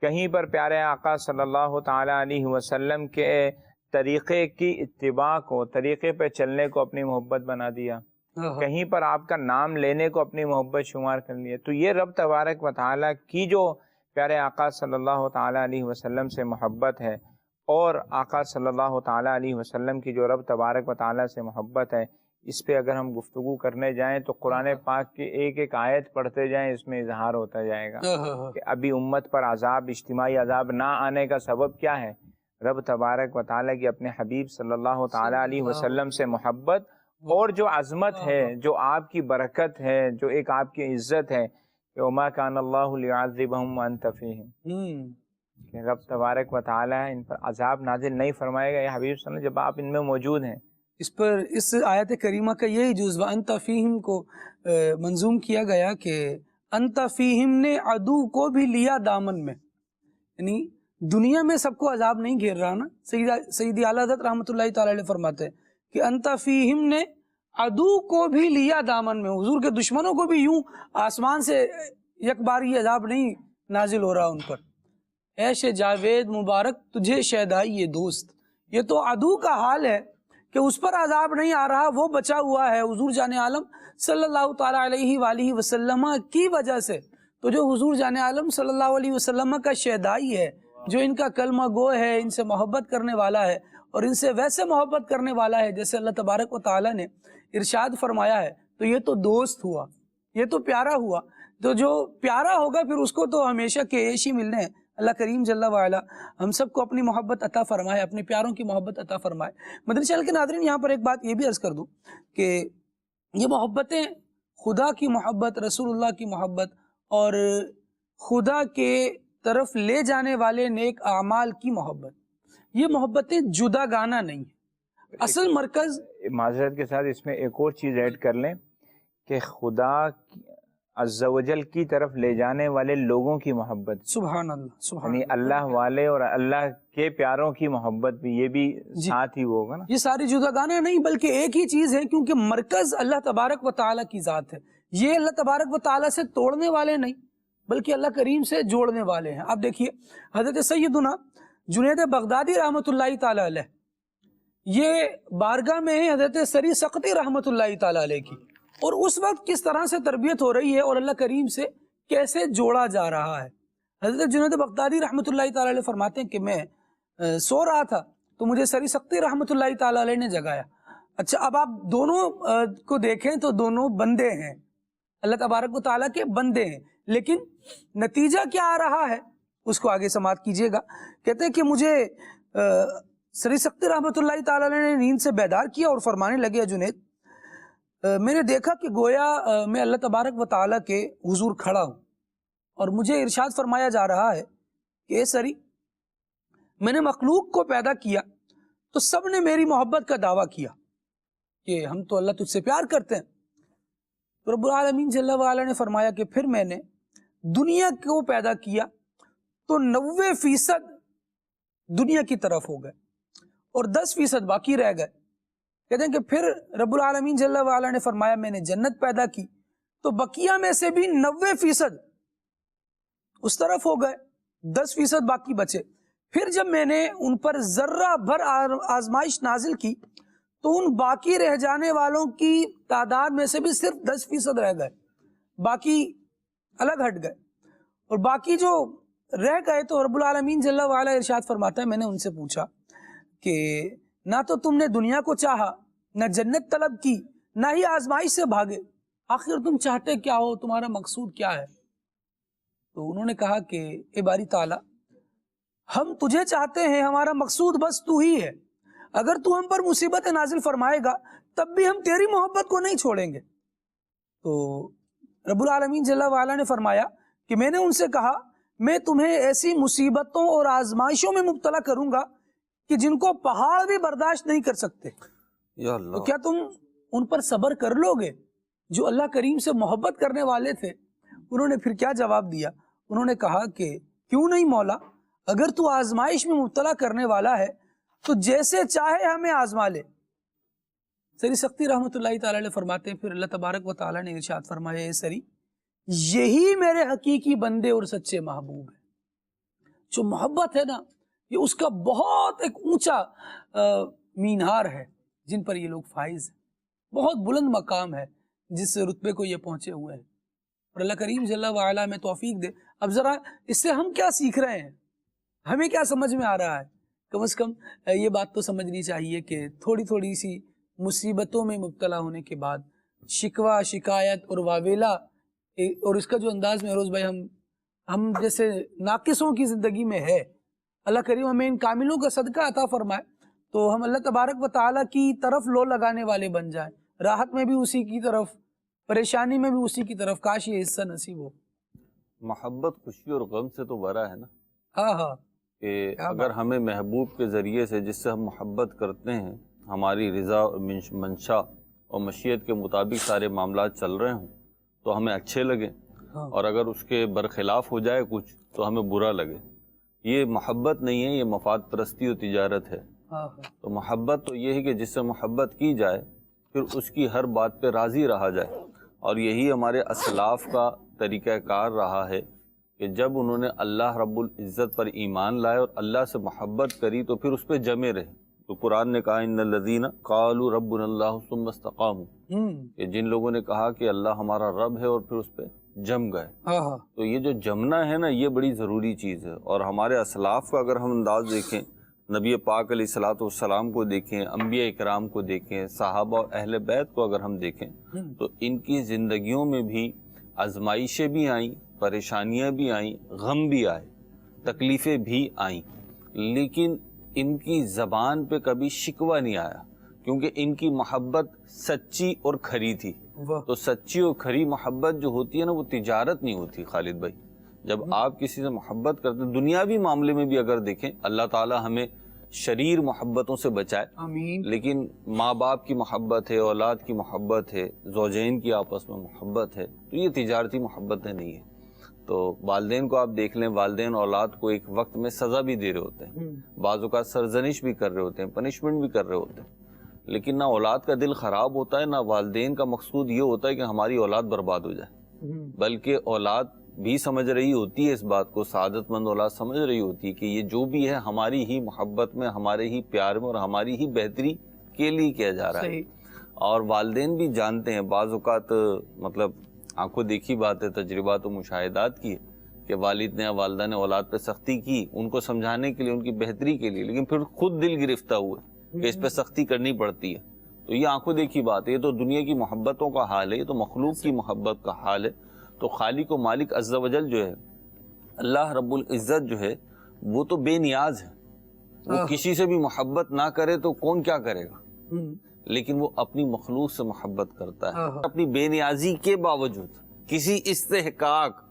کہیں پر پیارے آقا صلی اللہ تعالیٰ علیہ وسلم کے طریقے کی اتباع کو، طریقے پہ چلنے کو اپنی محبت بنا دیا، کہیں پر آپ کا نام لینے کو اپنی محبت شمار کر لیا۔ تو یہ رب تبارک و تعالیٰ کی جو پیارے آقا صلی اللہ تعالیٰ علیہ وسلم سے محبت ہے، اور آقا صلی اللہ تعالیٰ علیہ وسلم کی جو رب تبارک و تعالیٰ سے محبت ہے، اس پہ اگر ہم گفتگو کرنے جائیں تو قرآن پاک کی ایک ایک آیت پڑھتے جائیں، اس میں اظہار ہوتا جائے گا کہ ابھی امت پر عذاب، اجتماعی عذاب نہ آنے کا سبب کیا ہے؟ رب تبارک و تعالیٰ کی اپنے حبیب صلی اللہ تعالیٰ علیہ وسلم سے محبت، اور جو عظمت ہے، جو آپ کی برکت ہے، جو ایک آپ کی عزت ہے کہ وَمَا كَانَ اللَّهُ لِيُعَذِّبَهُمْ وَأَنْتَ فِيهِمْ، کہ رب تبارک و تعالیٰ ان پر عذاب نازل نہیں فرمائے گا، یا حبیب صلی اللہ علیہ وسلم، جب آپ ان میں موجود ہیں۔ اس پر اس آیت کریمہ کا یہی جز وَأَنْتَ فِيهِمْ کو منظوم کیا گیا کہ انت فیہم نے عدو کو بھی لیا دامن میں، یعنی دنیا میں سب کو عذاب نہیں گھیر رہا نا۔ سیدی اعلیٰ حضرت رحمۃ اللہ تعالی علیہ فرماتے ہیں کہ انت فیہم نے عدو کو بھی لیا دامن میں، حضور کے دشمنوں کو بھی یوں آسمان سے یک بار یہ عذاب نہیں نازل ہو رہا ان پر۔ عیش جاوید مبارک تجھے شیدائی یہ دوست، یہ تو عدو کا حال ہے کہ اس پر عذاب نہیں آ رہا، وہ بچا ہوا ہے حضور جان عالم صلی اللہ تعالیٰ علیہ وآلہ وسلم کی وجہ سے۔ تو جو حضور جان عالم صلی اللہ علیہ وسلم کا شیدائی ہے، جو ان کا کلمہ گو ہے، ان سے محبت کرنے والا ہے، اور ان سے ویسے محبت کرنے والا ہے جیسے اللہ تبارک و تعالیٰ نے ارشاد فرمایا ہے، تو یہ تو دوست ہوا، یہ تو پیارا ہوا۔ تو جو پیارا ہوگا پھر اس کو تو ہمیشہ کے عیش ہی ملنے ہیں۔ اللہ کریم جل وعلا ہم سب کو اپنی محبت عطا فرمائے، اپنے پیاروں کی محبت عطا فرمائے۔ مدنی چینل کے ناظرین، یہاں پر ایک بات یہ بھی عرض کر دوں کہ یہ محبتیں، خدا کی محبت، رسول اللہ کی محبت، اور خدا کے طرف لے جانے والے نیک اعمال کی محبت، یہ محبتیں جدا گانا نہیں ہیں۔ اصل مرکز، معذرت کے ساتھ اس میں ایک اور چیز ایڈ کر لیں کہ خدا عز و جل کی طرف لے جانے والے لوگوں کی محبت، سبحان اللہ، سبحان یعنی اللہ والے اور اللہ کے پیاروں کی محبت بھی، یہ بھی ساتھ ہی وہ ہوگا نا۔ یہ ساری جدا گانا نہیں بلکہ ایک ہی چیز ہے، کیونکہ مرکز اللہ تبارک و تعالیٰ کی ذات ہے۔ یہ اللہ تبارک و تعالیٰ سے توڑنے والے نہیں بلکہ اللہ کریم سے جوڑنے والے ہیں۔ آپ دیکھیے حضرت سیدنا جنید بغدادی رحمۃ اللہ تعالیٰ علیہ، یہ بارگاہ میں ہے حضرت سری سقطی رحمۃ اللہ تعالیٰ علیہ کی، اور اس وقت کس طرح سے تربیت ہو رہی ہے اور اللہ کریم سے کیسے جوڑا جا رہا ہے۔ حضرت جنید بغدادی رحمۃ اللہ تعالیٰ علیہ فرماتے ہیں کہ میں سو رہا تھا تو مجھے سری سقطی رحمۃ اللہ تعالیٰ علیہ نے جگایا۔ اچھا، اب آپ دونوں کو دیکھیں تو دونوں بندے ہیں، اللہ تبارک و تعالیٰ کے بندے ہیں، لیکن نتیجہ کیا آ رہا ہے اس کو آگے سماعت کیجئے گا۔ کہتے ہیں کہ مجھے سری سقطی رحمۃ اللہ تعالیٰ علیہ نے نیند سے بیدار کیا اور فرمانے لگے، جنید میں نے دیکھا کہ گویا میں اللہ تبارک و تعالیٰ کے حضور کھڑا ہوں، اور مجھے ارشاد فرمایا جا رہا ہے کہ اے سری، میں نے مخلوق کو پیدا کیا تو سب نے میری محبت کا دعویٰ کیا کہ ہم تو اللہ تجھ سے پیار کرتے ہیں۔ تو رب العالمین جل وعلا نے فرمایا کہ پھر میں نے دنیا کو پیدا کیا تو 90% دنیا کی طرف ہو گئے اور 10% باقی رہ گئے۔ کہتے ہیں کہ پھر رب العالمین جل وعلا نے فرمایا میں نے جنت پیدا کی تو بقیہ میں سے بھی 90% اس طرف ہو گئے، 10% باقی بچے۔ پھر جب میں نے ان پر ذرہ بھر آزمائش نازل کی تو ان باقی رہ جانے والوں کی تعداد میں سے بھی صرف 10% رہ گئے، باقی الگ ہٹ گئے، اور باقی جو رہ گئے تو رب العالمین جل وعلا ارشاد فرماتا ہے میں نے ان سے پوچھا کہ نہ تو تم نے دنیا کو چاہا، نہ جنت طلب کی، نہ ہی آزمائش سے بھاگے، آخر تم چاہتے کیا ہو، تمہارا مقصود کیا ہے؟ تو انہوں نے کہا کہ اے باری تعالیٰ، ہم تجھے چاہتے ہیں، ہمارا مقصود بس تو ہی ہے، اگر تو ہم پر مصیبت نازل فرمائے گا تب بھی ہم تیری محبت کو نہیں چھوڑیں گے۔ تو رب العالمین جل وعلا نے فرمایا کہ میں نے ان سے کہا میں تمہیں ایسی مصیبتوں اور آزمائشوں میں مبتلا کروں گا کہ جن کو پہاڑ بھی برداشت نہیں کر سکتے، یا اللہ، تو کیا تم ان پر صبر کر لو گے؟ جو اللہ کریم سے محبت کرنے والے تھے انہوں نے پھر کیا جواب دیا؟ انہوں نے کہا کہ کیوں نہیں مولا، اگر تو آزمائش میں مبتلا کرنے والا ہے تو جیسے چاہے ہمیں آزما لے۔ سری سختی رحمۃ اللہ تعالی علیہ فرماتے ہیں پھر اللہ تبارک و تعالی نے ارشاد فرمایا اے سری یہی میرے حقیقی بندے اور سچے محبوب ہیں۔ جو محبت ہے نا یہ اس کا بہت ایک اونچا مینار ہے جن پر یہ لوگ فائز ہیں، بہت بلند مقام ہے جس رتبے کو یہ پہنچے ہوئے ہیں، اور اللہ کریم جل وعلا میں توفیق دے۔ اب ذرا اس سے ہم کیا سیکھ رہے ہیں، ہمیں کیا سمجھ میں آ رہا ہے؟ کم از کم یہ بات تو سمجھنی چاہیے کہ تھوڑی تھوڑی سی مصیبتوں میں مبتلا ہونے کے بعد شکوہ شکایت اور واویلا اور اس کا جو انداز میں روز بھائی ہم جیسے ناقصوں کی زندگی میں ہے، اللہ کریم ہمیں ان کاملوں کا صدقہ عطا فرمائے تو ہم اللہ تبارک و تعالیٰ کی طرف لو لگانے والے بن جائیں، راحت میں بھی اسی کی طرف، پریشانی میں بھی اسی کی طرف، کاش یہ حصہ نصیب ہو۔ محبت خوشی اور غم سے تو بھرا ہے نا، ہاں کہ اگر ہمیں محبوب کے ذریعے سے جس سے ہم محبت کرتے ہیں ہماری رضا اور منشا اور مشیت کے مطابق سارے معاملات چل رہے ہوں تو ہمیں اچھے لگیں، اور اگر اس کے برخلاف ہو جائے کچھ تو ہمیں برا لگے۔ یہ محبت نہیں ہے، یہ مفاد پرستی و تجارت ہے۔ تو محبت تو یہ ہے کہ جس سے محبت کی جائے پھر اس کی ہر بات پہ راضی رہا جائے، اور یہی ہمارے اسلاف کا طریقہ کار رہا ہے کہ جب انہوں نے اللہ رب العزت پر ایمان لائے اور اللہ سے محبت کری تو پھر اس پہ جمے رہے۔ تو قرآن نے کہا ان الذین قالوا ربنا اللہ ثم استقاموا، کہ جن لوگوں نے کہا کہ اللہ ہمارا رب ہے اور پھر اس پہ جم گئے۔ تو یہ جو جمنا ہے نا یہ بڑی ضروری چیز ہے، اور ہمارے اسلاف کا اگر ہم انداز دیکھیں، نبی پاک علیہ الصلوۃ والسلام کو دیکھیں، انبیاء اکرام کو دیکھیں، صحابہ اور اہل بیت کو اگر ہم دیکھیں تو ان کی زندگیوں میں بھی آزمائشیں بھی آئیں، پریشانیاں بھی آئیں، غم بھی آئے، تکلیفیں بھی آئیں، لیکن ان کی زبان پہ کبھی شکوہ نہیں آیا، کیونکہ ان کی محبت سچی اور کھری تھی۔ تو سچی اور کھری محبت جو ہوتی ہے نا وہ تجارت نہیں ہوتی خالد بھائی۔ جب آپ کسی سے محبت کرتے ہیں، دنیاوی معاملے میں بھی اگر دیکھیں، اللہ تعالی ہمیں شریر محبتوں سے بچائے، آمین، لیکن ماں باپ کی محبت ہے، اولاد کی محبت ہے، زوجین کی آپس میں محبت ہے، تو یہ تجارتی محبتیں نہیں ہیں۔ تو والدین کو آپ دیکھ لیں، والدین اولاد کو ایک وقت میں سزا بھی دے رہے ہوتے ہیں، بعض اوقات سرزنش بھی کر رہے ہوتے ہیں، پنشمنٹ بھی کر رہے ہوتے ہیں، لیکن نہ اولاد کا دل خراب ہوتا ہے، نہ والدین کا مقصود یہ ہوتا ہے کہ ہماری اولاد برباد ہو جائے، بلکہ اولاد بھی سمجھ رہی ہوتی ہے اس بات کو، سعادت مند اولاد سمجھ رہی ہوتی ہے کہ یہ جو بھی ہے ہماری ہی محبت میں، ہمارے ہی پیار میں اور ہماری ہی بہتری کے لیے کیا جا رہا ہے۔ اور والدین بھی جانتے ہیں، بعض اوقات مطلب آنکھوں دیکھی بات ہے، تجربات و مشاہدات کی ہے کہ والد نے یا والدہ نے اولاد پہ سختی کی ان کو سمجھانے کے لیے، ان کی بہتری کے لیے، لیکن پھر خود دل گرفتہ ہوئے کہ اس پہ سختی کرنی پڑتی ہے۔ تو یہ آنکھوں دیکھی بات ہے، یہ تو دنیا کی محبتوں کا حال ہے، یہ تو مخلوق کی محبت کا حال ہے۔ تو خالق و مالک عز و جل جو ہے، اللہ رب العزت جو ہے، وہ تو بے نیاز ہے، وہ کسی سے بھی محبت نہ کرے تو کون کیا کرے گا، لیکن وہ اپنی مخلوق سے محبت کرتا ہے، اپنی بے نیازی کے باوجود، کسی استحقاق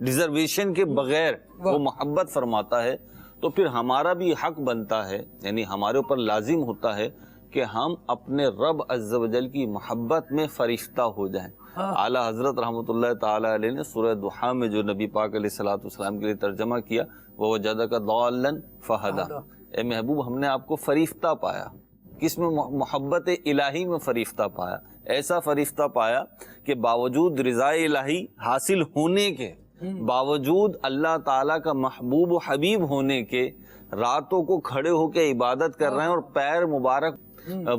ریزرویشن کے بغیر وہ محبت فرماتا ہے۔ تو پھر ہمارا بھی حق بنتا ہے، یعنی ہمارے اوپر لازم ہوتا ہے کہ ہم اپنے رب عز و جل کی محبت میں فریفتہ ہو جائیں۔ اعلیٰ حضرت رحمۃ اللہ تعالی علیہ نے سورہ ضحیٰ میں جو نبی پاک علیہ الصلوۃ والسلام کے لیے ترجمہ کیا، وَوَجَدَكَ ضَالًّا فَهَدَىٰ، اے محبوب ہم نے آپ کو فریفتہ پایا، کس میں؟ محبت الہی میں فریفتہ پایا، ایسا فریفتہ پایا کہ باوجود رضا الہی حاصل ہونے کے باوجود، اللہ تعالیٰ کا محبوب و حبیب ہونے کے، راتوں کو کھڑے ہو کے عبادت کر رہے ہیں اور پیر مبارک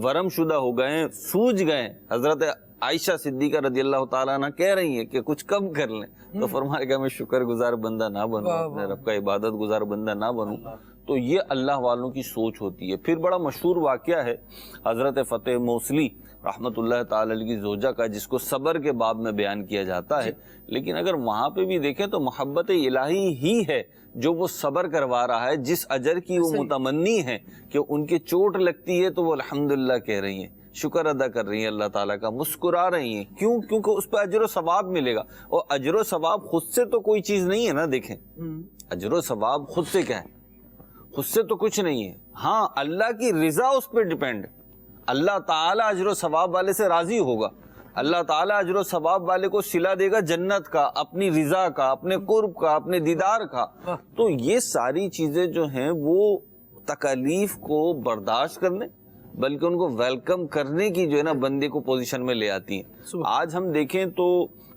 ورم شدہ ہو گئے، سوج گئے۔ حضرت عائشہ صدیقہ رضی اللہ تعالیٰ عنہ کہہ رہی ہیں کہ کچھ کم کر لیں، تو فرمایا کہ میں شکر گزار بندہ نہ بنوں، اپنے رب کا عبادت گزار بندہ نہ بنوں۔ تو یہ اللہ والوں کی سوچ ہوتی ہے۔ پھر بڑا مشہور واقعہ ہے حضرت فتح موصلی رحمت اللہ تعالی علیہ کی زوجہ کا، جس کو صبر کے باب میں بیان کیا جاتا ہے، لیکن اگر وہاں پہ بھی دیکھیں تو محبت الہی ہی ہے جو وہ صبر کروا رہا ہے، جس اجر کی وہ متمنی ہے کہ ان کے چوٹ لگتی ہے تو وہ الحمدللہ کہہ رہی ہیں، شکر ادا کر رہی ہیں اللہ تعالیٰ کا، مسکرا رہی ہیں۔ کیوں؟ کیونکہ اس پہ اجر و ثواب ملے گا، اور اجر و ثواب خود سے تو کوئی چیز نہیں ہے نا۔ دیکھیں اجر و ثواب خود سے کیا ہے؟ خود سے تو کچھ نہیں ہے، ہاں اللہ کی رضا اس پہ ڈیپینڈ ہے، اللہ تعالیٰ اجر و ثواب والے سے راضی ہوگا اللہ تعالیٰ اجر و ثواب والے کو صلہ دے گا جنت کا، اپنی رضا کا، اپنے قرب کا، اپنے دیدار کا. تو یہ ساری چیزیں جو ہیں وہ تکالیف کو برداشت کرنے بلکہ ان کو ویلکم کرنے کی جو ہے نا بندے کو پوزیشن میں لے آتی ہیں. آج ہم دیکھیں تو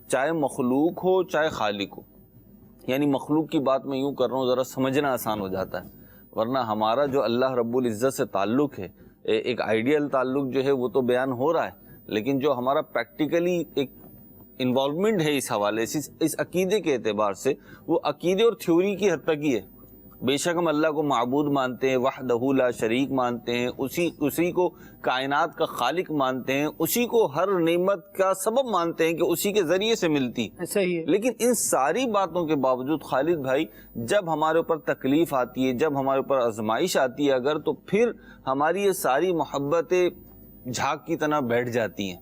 چاہے مخلوق ہو چاہے خالق ہو، یعنی مخلوق کی بات میں یوں کر رہا ہوں ذرا سمجھنا آسان ہو جاتا ہے، ورنہ ہمارا جو اللہ رب العزت سے تعلق ہے، ایک آئیڈیل تعلق جو ہے وہ تو بیان ہو رہا ہے، لیکن جو ہمارا پریکٹیکلی ایک انوالومنٹ ہے اس حوالے سے، اس عقیدے کے اعتبار سے، وہ عقیدے اور تھیوری کی حد تک ہی ہے. بے شک ہم اللہ کو معبود مانتے ہیں، وحدہ لا شریک مانتے ہیں، اسی کو کائنات کا خالق مانتے ہیں، اسی کو ہر نعمت کا سبب مانتے ہیں کہ اسی کے ذریعے سے ملتی. صحیح ہے. لیکن ان ساری باتوں کے باوجود خالد بھائی جب ہمارے اوپر تکلیف آتی ہے، جب ہمارے اوپر آزمائش آتی ہے اگر، تو پھر ہماری یہ ساری محبتیں جھاگ کی طرح بیٹھ جاتی ہیں.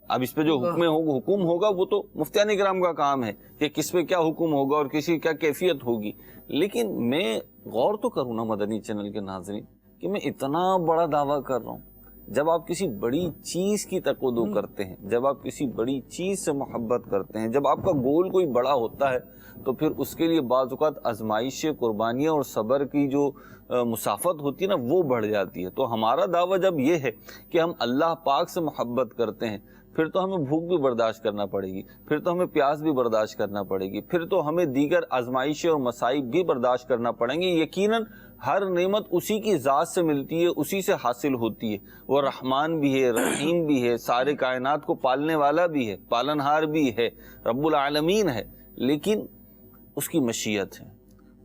اب اس پہ جو حکم ہوگا وہ تو مفتیان کرام کا کام ہے کہ کس پہ کیا حکم ہوگا اور کسی کی کیا کیفیت ہوگی. لیکن میں غور تو کروں نا مدنی چینل کے ناظرین کہ میں اتنا بڑا دعویٰ کر رہا ہوں. جب آپ کسی بڑی چیز کی تقویٰ کرتے ہیں، جب آپ کسی بڑی چیز سے محبت کرتے ہیں، جب آپ کا گول کوئی بڑا ہوتا ہے تو پھر اس کے لیے بعض اوقات آزمائش، قربانیاں اور صبر کی جو مسافت ہوتی ہے نا وہ بڑھ جاتی ہے. تو ہمارا دعویٰ جب یہ ہے کہ ہم اللہ پاک سے محبت کرتے ہیں، پھر تو ہمیں بھوک بھی برداشت کرنا پڑے گی، پھر تو ہمیں پیاس بھی برداشت کرنا پڑے گی، پھر تو ہمیں دیگر آزمائشیں اور مصائب بھی برداشت کرنا پڑیں گے. یقیناً ہر نعمت اسی کی ذات سے ملتی ہے، اسی سے حاصل ہوتی ہے. وہ رحمان بھی ہے، رحیم بھی ہے، سارے کائنات کو پالنے والا بھی ہے، پالنہار بھی ہے، رب العالمین ہے. لیکن اس کی مشیت ہے،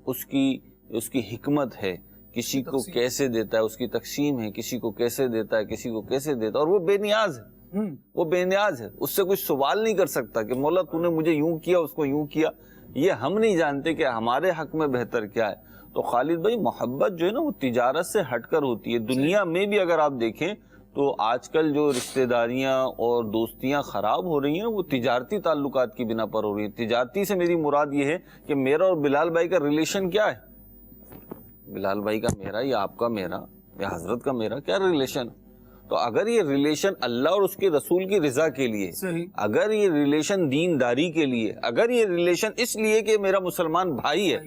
اس کی حکمت ہے، کسی کو کیسے دیتا ہے اس کی تقسیم ہے، کسی کو کیسے دیتا ہے، کسی کو کیسے دیتا ہے. اور وہ بے نیاز ہے، وہ بے نیاز ہے، اس سے کوئی سوال نہیں کر سکتا کہ مولا تو نے مجھے یوں کیا، اس کو یوں کیا. یہ ہم نہیں جانتے کہ ہمارے حق میں بہتر کیا ہے. تو خالد بھائی محبت جو ہے نا وہ تجارت سے ہٹ کر ہوتی ہے. دنیا میں بھی اگر آپ دیکھیں تو آج کل جو رشتہ داریاں اور دوستیاں خراب ہو رہی ہیں وہ تجارتی تعلقات کی بنا پر ہو رہی ہیں. تجارتی سے میری مراد یہ ہے کہ میرا اور بلال بھائی کا ریلیشن کیا ہے، بلال بھائی کا میرا یا آپ کا میرا یا حضرت کا میرا کیا ریلیشن. تو اگر یہ ریلیشن اللہ اور اس کے رسول کی رضا کے لیے، اگر یہ ریلیشن دین داری کے لیے، اگر یہ ریلیشن اس لیے کہ میرا مسلمان بھائی ہے،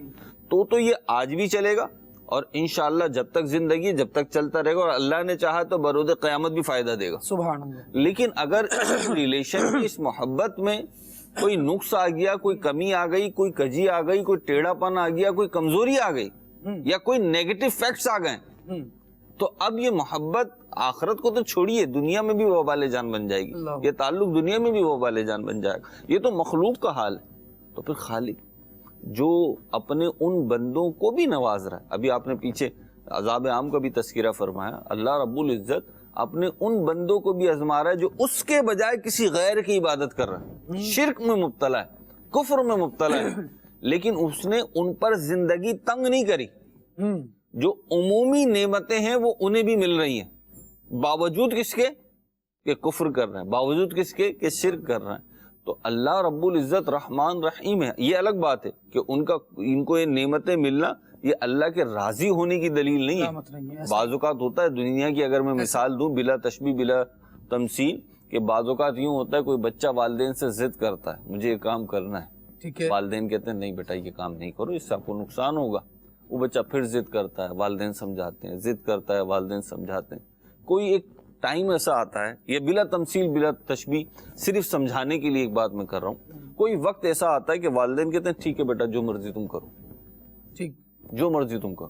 تو یہ آج بھی چلے گا اور انشاءاللہ جب تک زندگی جب تک چلتا رہے گا، اور اللہ نے چاہا تو برود قیامت بھی فائدہ دے گا. سبحان اللہ. لیکن اگر اس ریلیشن کی اس محبت میں کوئی نقص آ گیا، کوئی کمی آ گئی، کوئی کجی آ گئی، کوئی ٹیڑھا پن آ گیا، کوئی کمزوری آ گئی یا کوئی نیگیٹو فیکٹس آ گئے، تو اب یہ محبت آخرت کو تو چھوڑیے، دنیا میں بھی وبال جان بن جائے گی. یہ تعلق دنیا میں بھی وبال جان بن جائے گا. یہ تو مخلوق کا حال ہے. تو پھر خالق جو اپنے ان بندوں کو بھی نواز رہا ہے، ابھی آپ نے پیچھے عذاب عام کا بھی تذکرہ فرمایا، اللہ رب العزت اپنے ان بندوں کو بھی آزما رہا ہے جو اس کے بجائے کسی غیر کی عبادت کر رہا ہے، شرک میں مبتلا ہے، کفر میں مبتلا ہے، لیکن اس نے ان پر زندگی تنگ نہیں کری. جو عمومی نعمتیں ہیں وہ انہیں بھی مل رہی ہیں، باوجود کس کے کہ کفر کر رہے ہیں، باوجود کس کے کہ شرک کر رہے ہیں. تو اللہ رب العزت رحمان رحیم ہے. یہ الگ بات ہے کہ ان کو یہ نعمتیں ملنا یہ اللہ کے راضی ہونے کی دلیل نہیں ہے. بعض اوقات ہوتا ہے دنیا کی، اگر میں مثال دوں بلا تشبیہ بلا تمثیل، کہ بعض اوقات یوں ہوتا ہے کوئی بچہ والدین سے ضد کرتا ہے مجھے یہ کام کرنا ہے، والدین کہتے ہیں نہیں بیٹا یہ کام نہیں کرو، اس سے آپ کو نقصان ہوگا. وہ بچہ پھر ضد کرتا ہے، والدین سمجھاتے ہیں، ضد کرتا ہے، والدین سمجھاتے ہیں. کوئی ایک ٹائم ایسا آتا ہے، یہ بلا تمثیل بلا تشبیہ صرف سمجھانے کے لیے ایک بات میں کر رہا ہوں، کوئی وقت ایسا آتا ہے کہ والدین کہتے ہیں ٹھیک ہے بیٹا جو مرضی تم کرو، ٹھیک جو مرضی تم کرو.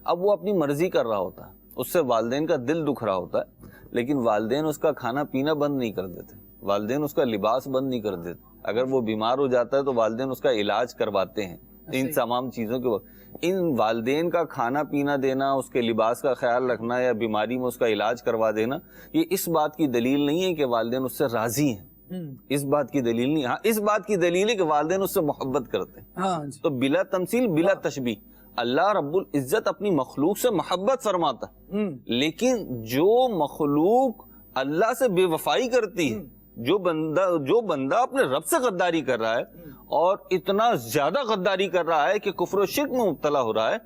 اب وہ اپنی مرضی کر رہا ہوتا ہے، اس سے والدین کا دل دکھ رہا ہوتا ہے، لیکن والدین اس کا کھانا پینا بند نہیں کر دیتے، والدین اس کا لباس بند نہیں کر دیتے. اگر وہ بیمار ہو جاتا ہے تو والدین اس کا علاج کرواتے ہیں. ان تمام چیزوں کے وقت ان والدین کا کھانا پینا دینا، اس کے لباس کا خیال رکھنا یا بیماری میں اس کا علاج کروا دینا، یہ اس بات کی دلیل نہیں ہے کہ والدین اس سے راضی ہیں، اس بات کی دلیل نہیں. ہاں اس بات کی دلیل ہے کہ والدین اس سے محبت کرتے ہیں. تو بلا تمثیل بلا تشبیہ اللہ رب العزت اپنی مخلوق سے محبت فرماتا ہے، لیکن جو مخلوق اللہ سے بے وفائی کرتی ہے، جو بندہ اپنے رب سے غداری کر رہا ہے اور اتنا زیادہ غداری کر رہا ہے کہ کفر و شرک میں مبتلا ہو رہا ہے،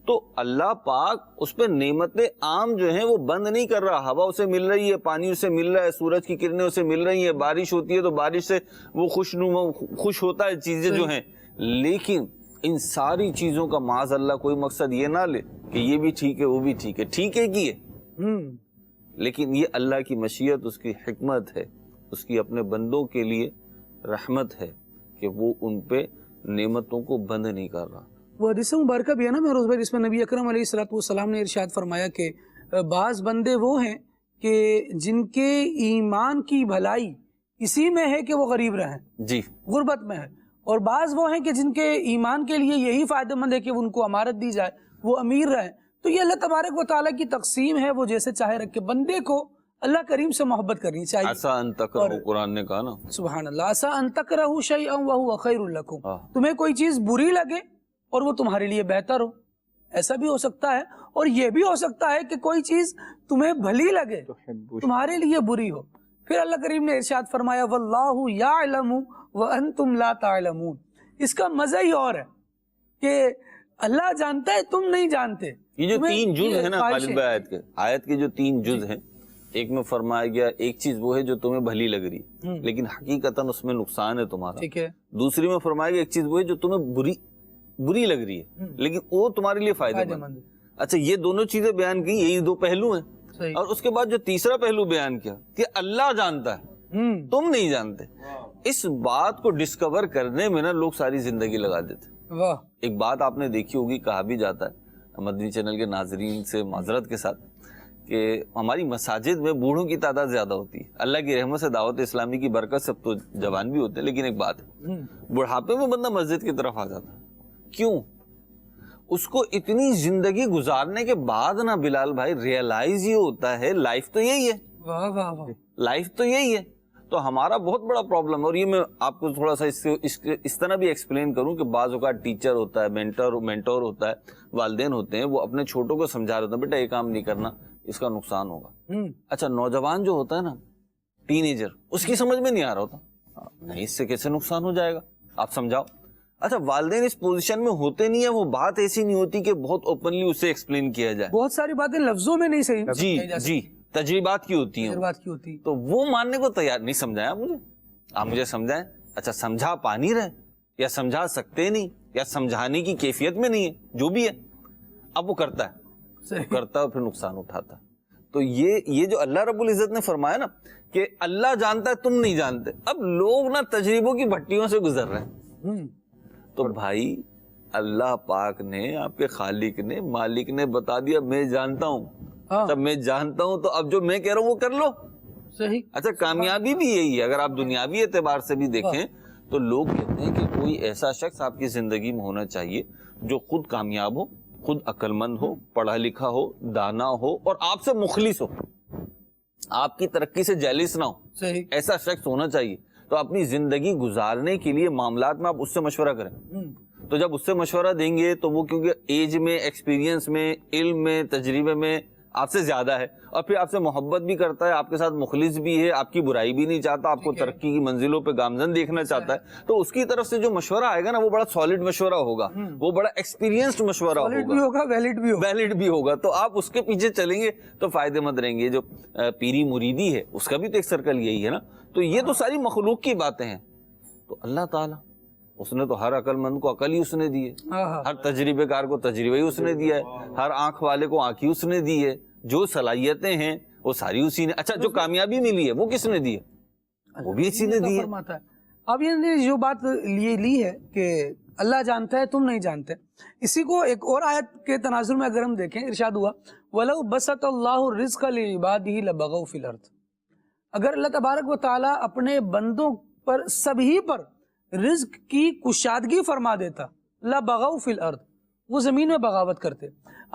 تو اللہ پاک اس پہ نعمتیں عام جو ہیں وہ بند نہیں کر رہا. ہوا اسے مل رہی ہے, پانی اسے مل رہا ہے, سورج کی کرنیں اسے مل رہی ہیں, بارش ہوتی ہے تو بارش سے وہ خوش ہوتا ہے, چیزیں جو ہیں. لیکن ان ساری چیزوں کا معاذ اللہ کوئی مقصد یہ نہ لے کہ یہ بھی ٹھیک ہے وہ بھی ٹھیک ہے. ٹھیک ہے کی ہے, لیکن یہ اللہ کی مشیت, اس کی حکمت ہے, اس کی اپنے بندوں کے لیے رحمت ہے کہ وہ ان پہ نعمتوں کو بند نہیں کر رہا. وہ حدیث مبارکہ بھی ہے نا مہروز بھائی, جس میں نبی اکرم علیہ الصلوۃ والسلام نے ارشاد فرمایا کہ بعض بندے وہ ہیں کہ جن کے ایمان کی بھلائی اسی میں ہے کہ وہ غریب رہیں, جی غربت میں ہے, اور بعض وہ ہیں کہ جن کے ایمان کے لیے یہی فائدہ مند ہے کہ ان کو امارت دی جائے, وہ امیر رہیں. تو یہ اللہ تبارک و تعالیٰ کی تقسیم ہے, وہ جیسے چاہے رکھے. بندے کو اللہ کریم سے محبت کرنی چاہیے. ایسا ان تکرہوا, قرآن نے کہا نا, سبحان اللہ, ایسا ان تکرہوا شیئا وہو خیر لکم, تمہیں کوئی چیز بری لگے اور وہ تمہارے لیے بہتر ہو, ایسا بھی ہو سکتا ہے. اور یہ بھی ہو سکتا ہے کہ کوئی چیز تمہیں بھلی لگے تمہارے لیے بری ہو. پھر اللہ کریم نے ارشاد فرمایا واللہ یعلم وانتم لا تعلمون. اس کا مزہ ہی اور ہے کہ اللہ جانتا ہے, تم نہیں جانتے. یہ جو 3 جز ہیں نا خالد بھائی, آیت کے جو 3 جز ہیں, ایک میں فرمایا گیا ایک چیز وہ ہے جو تمہیں بھلی لگ رہی ہے لیکن حقیقتاً اس میں نقصان ہے تمہارا. ٹھیک ہے. دوسری میں فرمایا گیا ایک چیز وہ ہے جو تمہیں بری لگ رہی ہے لیکن وہ تمہارے لیے فائدہ مند. اچھا, یہ دونوں چیزیں بیان کی, یہی 2 پہلو ہیں. اور اس کے بعد جو تیسرا پہلو بیان کیا کہ اللہ جانتا ہے تم نہیں جانتے. اس بات کو ڈسکور کرنے میں نا لوگ ساری زندگی لگا دیتے. ایک بات آپ نے دیکھی ہوگی, کہا بھی جاتا ہے مدنی چینل کے ناظرین سے معذرت کے ساتھ, کہ ہماری مساجد میں بوڑھوں کی تعداد زیادہ ہوتی ہے. اللہ کی رحمت سے دعوت اسلامی کی برکت سے تو جوان بھی ہوتے ہیں, لیکن ایک بات ہے, بڑھاپے میں بندہ مسجد کی طرف آ جاتا ہے. کیوں؟ اس کو اتنی زندگی گزارنے کے بعد نا بلال بھائی ریئلائز یہ ہوتا ہے لائف تو یہی ہے. واہ واہ واہ, لائف تو یہی ہے. تو ہمارا بہت بڑا پرابلم ہے, اور یہ میں آپ کو تھوڑا سا اس طرح بھی ایکسپلین کروں کہ بعض اوقات ٹیچر ہوتا ہے, مینٹور ہوتا ہے, والدین ہوتے ہیں, وہ اپنے چھوٹوں کو سمجھا رہے ہوتے ہیں بیٹا یہ کام نہیں کرنا, اس کا نقصان ہوگا. اچھا, نوجوان جو ہوتا ہے نا, ٹین ایجر, اس کی سمجھ میں نہیں آ رہا ہوتا, نہیں اس سے کیسے نقصان ہو جائے گا, آپ سمجھاؤ. اچھا, والدین اس پوزیشن میں ہوتے نہیں ہیں, وہ بات ایسی نہیں ہوتی کہ بہت اوپنلی اسے ایکسپلین کیا جائے. بہت ساری باتیں لفظوں میں نہیں صحیح, جی تجربات کی ہوتی ہیں, تو وہ ماننے کو تیار نہیں. سمجھائیں آپ مجھے سمجھائیں. اچھا, سمجھا پا نہیں رہے, یا سمجھا سکتے نہیں, یا سمجھانے کی کیفیت میں نہیں ہے, جو بھی ہے, اب وہ کرتا ہے پھر نقصان اٹھاتا ہے. تو یہ جو اللہ رب العزت نے فرمایا نا کہ اللہ جانتا ہے تم نہیں جانتے, اب لوگ نا تجربوں کی بھٹیوں سے گزر رہے ہیں. تو بھائی اللہ پاک نے, آپ کے خالق نے, مالک نے بتا دیا میں جانتا ہوں, تب میں جانتا ہوں تو اب جو میں کہہ رہا ہوں وہ کر لو. صحیح. اچھا, کامیابی بھی یہی ہے. اگر آپ دنیاوی اعتبار سے بھی دیکھیں تو لوگ کہتے ہیں کہ کوئی ایسا شخص آپ کی زندگی میں ہونا چاہیے جو خود کامیاب ہو, خود عقل مند ہو, پڑھا لکھا ہو, دانا ہو, اور آپ سے مخلص ہو, آپ کی ترقی سے جیلس نہ ہو. صحیح. ایسا شخص ہونا چاہیے. تو اپنی زندگی گزارنے کے لیے معاملات میں آپ اس سے مشورہ کریں. تو جب اس سے مشورہ دیں گے تو وہ کیونکہ ایج میں, ایکسپیرینس میں, علم میں, تجربے میں آپ سے زیادہ ہے, اور پھر آپ سے محبت بھی کرتا ہے, آپ کے ساتھ مخلص بھی ہے, آپ کی برائی بھی نہیں چاہتا, آپ کو ترقی کی منزلوں پہ گامزن دیکھنا چاہتا ہے, تو اس کی طرف سے جو مشورہ آئے گا نا وہ بڑا سالڈ مشورہ ہوگا, وہ بڑا ایکسپیرینسڈ مشورہ ہوگا, ویلڈ بھی ہوگا. تو آپ اس کے پیچھے چلیں گے تو فائدے مند رہیں گے. جو پیری مریدی ہے اس کا بھی تو ایک سرکل یہی ہے نا. تو یہ تو ساری مخلوق کی باتیں ہیں. تو اللہ تعالیٰ اس نے تو ہر عقل مند کو عقل ہی اس نے دی ہے, ہر تجربے کار کو تجربہ ہی اس نے دیا ہے, ہر آنکھ والے کو آنکھ ہی اس نے دی ہے, جو صلاحیتیں ہیں وہ ساری اسی نے. اچھا, جو کامیابی ملی ہے وہ کس نے دی ہے؟ وہ بھی اسی نے دی ہے. اب یہ جو بات لی ہے کہ اللہ جانتا ہے تم نہیں جانتے, اسی کو ایک اور آیت کے تناظر میں اگر ہم دیکھیں, ارشاد ہوا وَلَوْ بَسَطَ اللَّهُ الرِّزْقَ لِعِبَادِهِ لَبَغَوْا فِي الْأَرْضِ. اگر اللہ تبارک و تعالیٰ اپنے بندوں پر, سبھی پر رزق کی کشادگی فرما دیتا, لَبَغَوْا فِي الْأَرْضِ, وہ زمین میں بغاوت کرتے.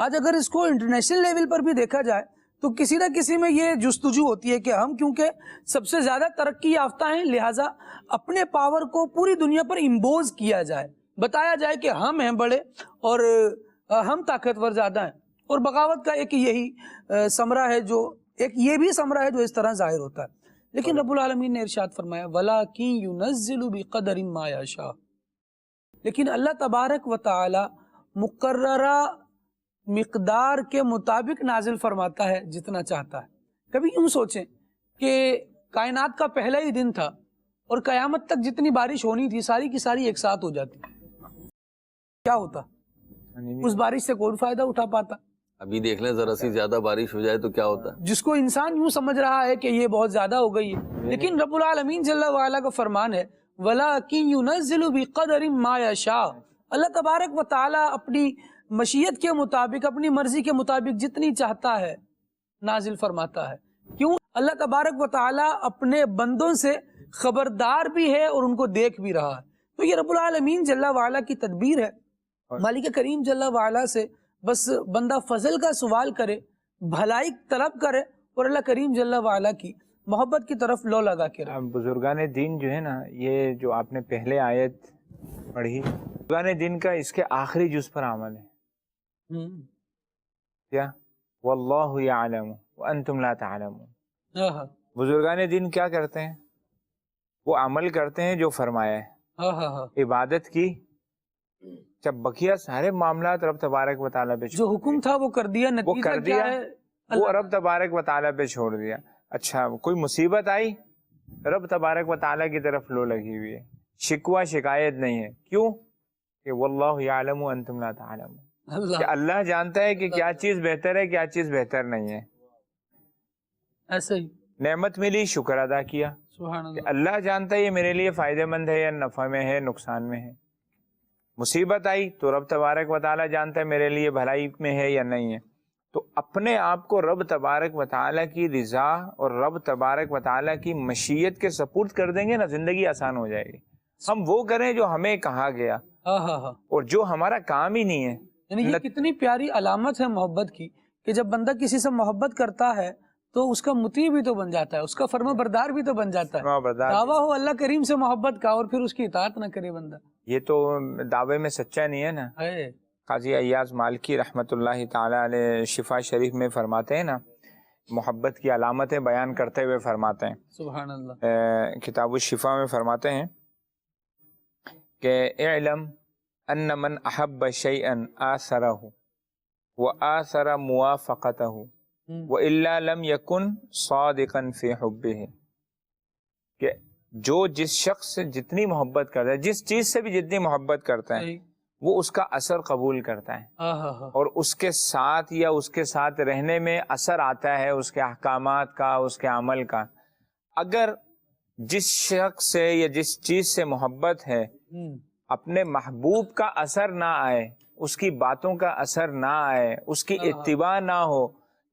آج اگر اس کو انٹرنیشنل لیول پر بھی دیکھا جائے تو کسی نہ کسی میں یہ جستجو ہوتی ہے کہ ہم کیونکہ سب سے زیادہ ترقی یافتہ ہیں, لہٰذا اپنے پاور کو پوری دنیا پر امبوز کیا جائے, بتایا جائے کہ ہم ہیں بڑے اور ہم طاقتور زیادہ ہیں. اور بغاوت کا ایک یہی ثمرہ ہے, جو ایک یہ بھی ثمرہ ہے جو اس طرح ظاہر ہوتا ہے. لیکن رب العالمین نے ارشاد فرمایا وَلَٰكِن يُنَزِّلُ بِقَدَرٍ مَا يَشَاءُ, لیکن اللہ تبارک و تعالی مقررہ مقدار کے مطابق نازل فرماتا ہے جتنا چاہتا ہے. کبھی یوں سوچیں کہ کائنات کا پہلا ہی دن تھا اور قیامت تک جتنی بارش ہونی تھی ساری کی ساری ایک ساتھ ہو جاتی, کیا ہوتا؟ اس بارش سے کون فائدہ اٹھا پاتا؟ ابھی دیکھ لیں ذرا سی زیادہ بارش ہو جائے تو کیا ہوتا ہے. جس کو انسان یوں سمجھ رہا ہے کہ یہ بہت زیادہ ہو گئی ہے, لیکن رب العالمین جل وعلا کا فرمان ہے وَلَٰكِن يُنَزِّلُ بِقَدَرٍ مَا يَشَاءُ. اللہ تبارک و تعالیٰ اپنی مشیت کے مطابق, اپنی مرضی کے مطابق جتنی چاہتا ہے نازل فرماتا ہے. کیوں؟ اللہ تبارک و تعالیٰ اپنے بندوں سے خبردار بھی ہے اور ان کو دیکھ بھی رہا ہے. تو یہ رب العالمین جل وعلا کی تدبیر ہے. مالک کریم جل وعلا سے بس بندہ فضل کا سوال کرے, بھلائی طلب کرے اور اللہ کریم جل وعلا کی محبت کی طرف لو لگا کے رہے. بزرگان دین جو ہے نا, یہ جو آپ نے پہلے آیت پڑھی, بزرگان دین کا اس کے آخری جز پر عمل ہے. کیا؟ واللہ یعلم وانتم لا تعلمون. بزرگان دین کیا کرتے ہیں؟ وہ عمل کرتے ہیں جو فرمایا ہے, عبادت کی, جب بقیہ سارے معاملات رب تبارک و تعالیٰ پہ جو حکم تھا وہ کر دیا, وہ کر نتیجہ کیا دیا, ہے وہ رب تبارک و تعالیٰ پہ چھوڑ دیا. اچھا کوئی مصیبت آئی, رب تبارک و تعالیٰ کی طرف لو لگی ہوئی ہے, شکوہ شکایت نہیں ہے. کیوں؟ کہ واللہ یعلم وانتم لا تعلمون, کہ اللہ جانتا ہے کہ کیا چیز بہتر ہے, کیا چیز بہتر نہیں ہے. ایسے ہی نعمت ملی, شکر ادا کیا. سبحان کہ اللہ. اللہ جانتا ہے یہ میرے لیے فائدہ مند ہے یا نفع میں ہے, نقصان میں ہے. مصیبت آئی تو رب تبارک و تعالیٰ جانتا ہے میرے لیے بھلائی میں ہے یا نہیں ہے. تو اپنے آپ کو رب تبارک و تعالیٰ کی رضا اور رب تبارک و تعالیٰ کی مشیت کے سپرد کر دیں گے نا, زندگی آسان ہو جائے گی. ہم وہ کریں جو ہمیں کہا گیا اور جو ہمارا کام ہی نہیں ہے. یعنی یہ کتنی پیاری علامت ہے محبت کی کہ جب بندہ کسی سے محبت کرتا ہے تو اس کا مطیع بھی تو بن جاتا ہے, اس کا فرما بردار بھی تو بن جاتا ہے. دعویٰ ہو اللہ کریم سے محبت کا اور پھر اس کی اطاعت نہ کرے بندہ, یہ تو دعوے میں سچا نہیں ہے نا. قاضی ایاز مالکی رحمۃ اللہ تعالی علیہ شفا شریف میں فرماتے ہیں نا, محبت کی علامتیں بیان کرتے ہوئے فرماتے ہیں, سبحان اللہ, کتاب الشفا میں فرماتے ہیں کہ اعلم ان من احب شیئا آثرہ وآثر موافقتہ وإلا لم يكن صادقا فی حبہ. کہ جو جس شخص سے جتنی محبت کرتا ہے, جس چیز سے بھی جتنی محبت کرتا ہے, وہ اس کا اثر قبول کرتا ہے اور اس کے ساتھ یا اس کے ساتھ رہنے میں اثر آتا ہے اس کے احکامات کا, اس کے عمل کا. اگر جس شخص سے یا جس چیز سے محبت ہے اپنے محبوب کا اثر نہ آئے, اس کی باتوں کا اثر نہ آئے, اس کی اتباع نہ ہو,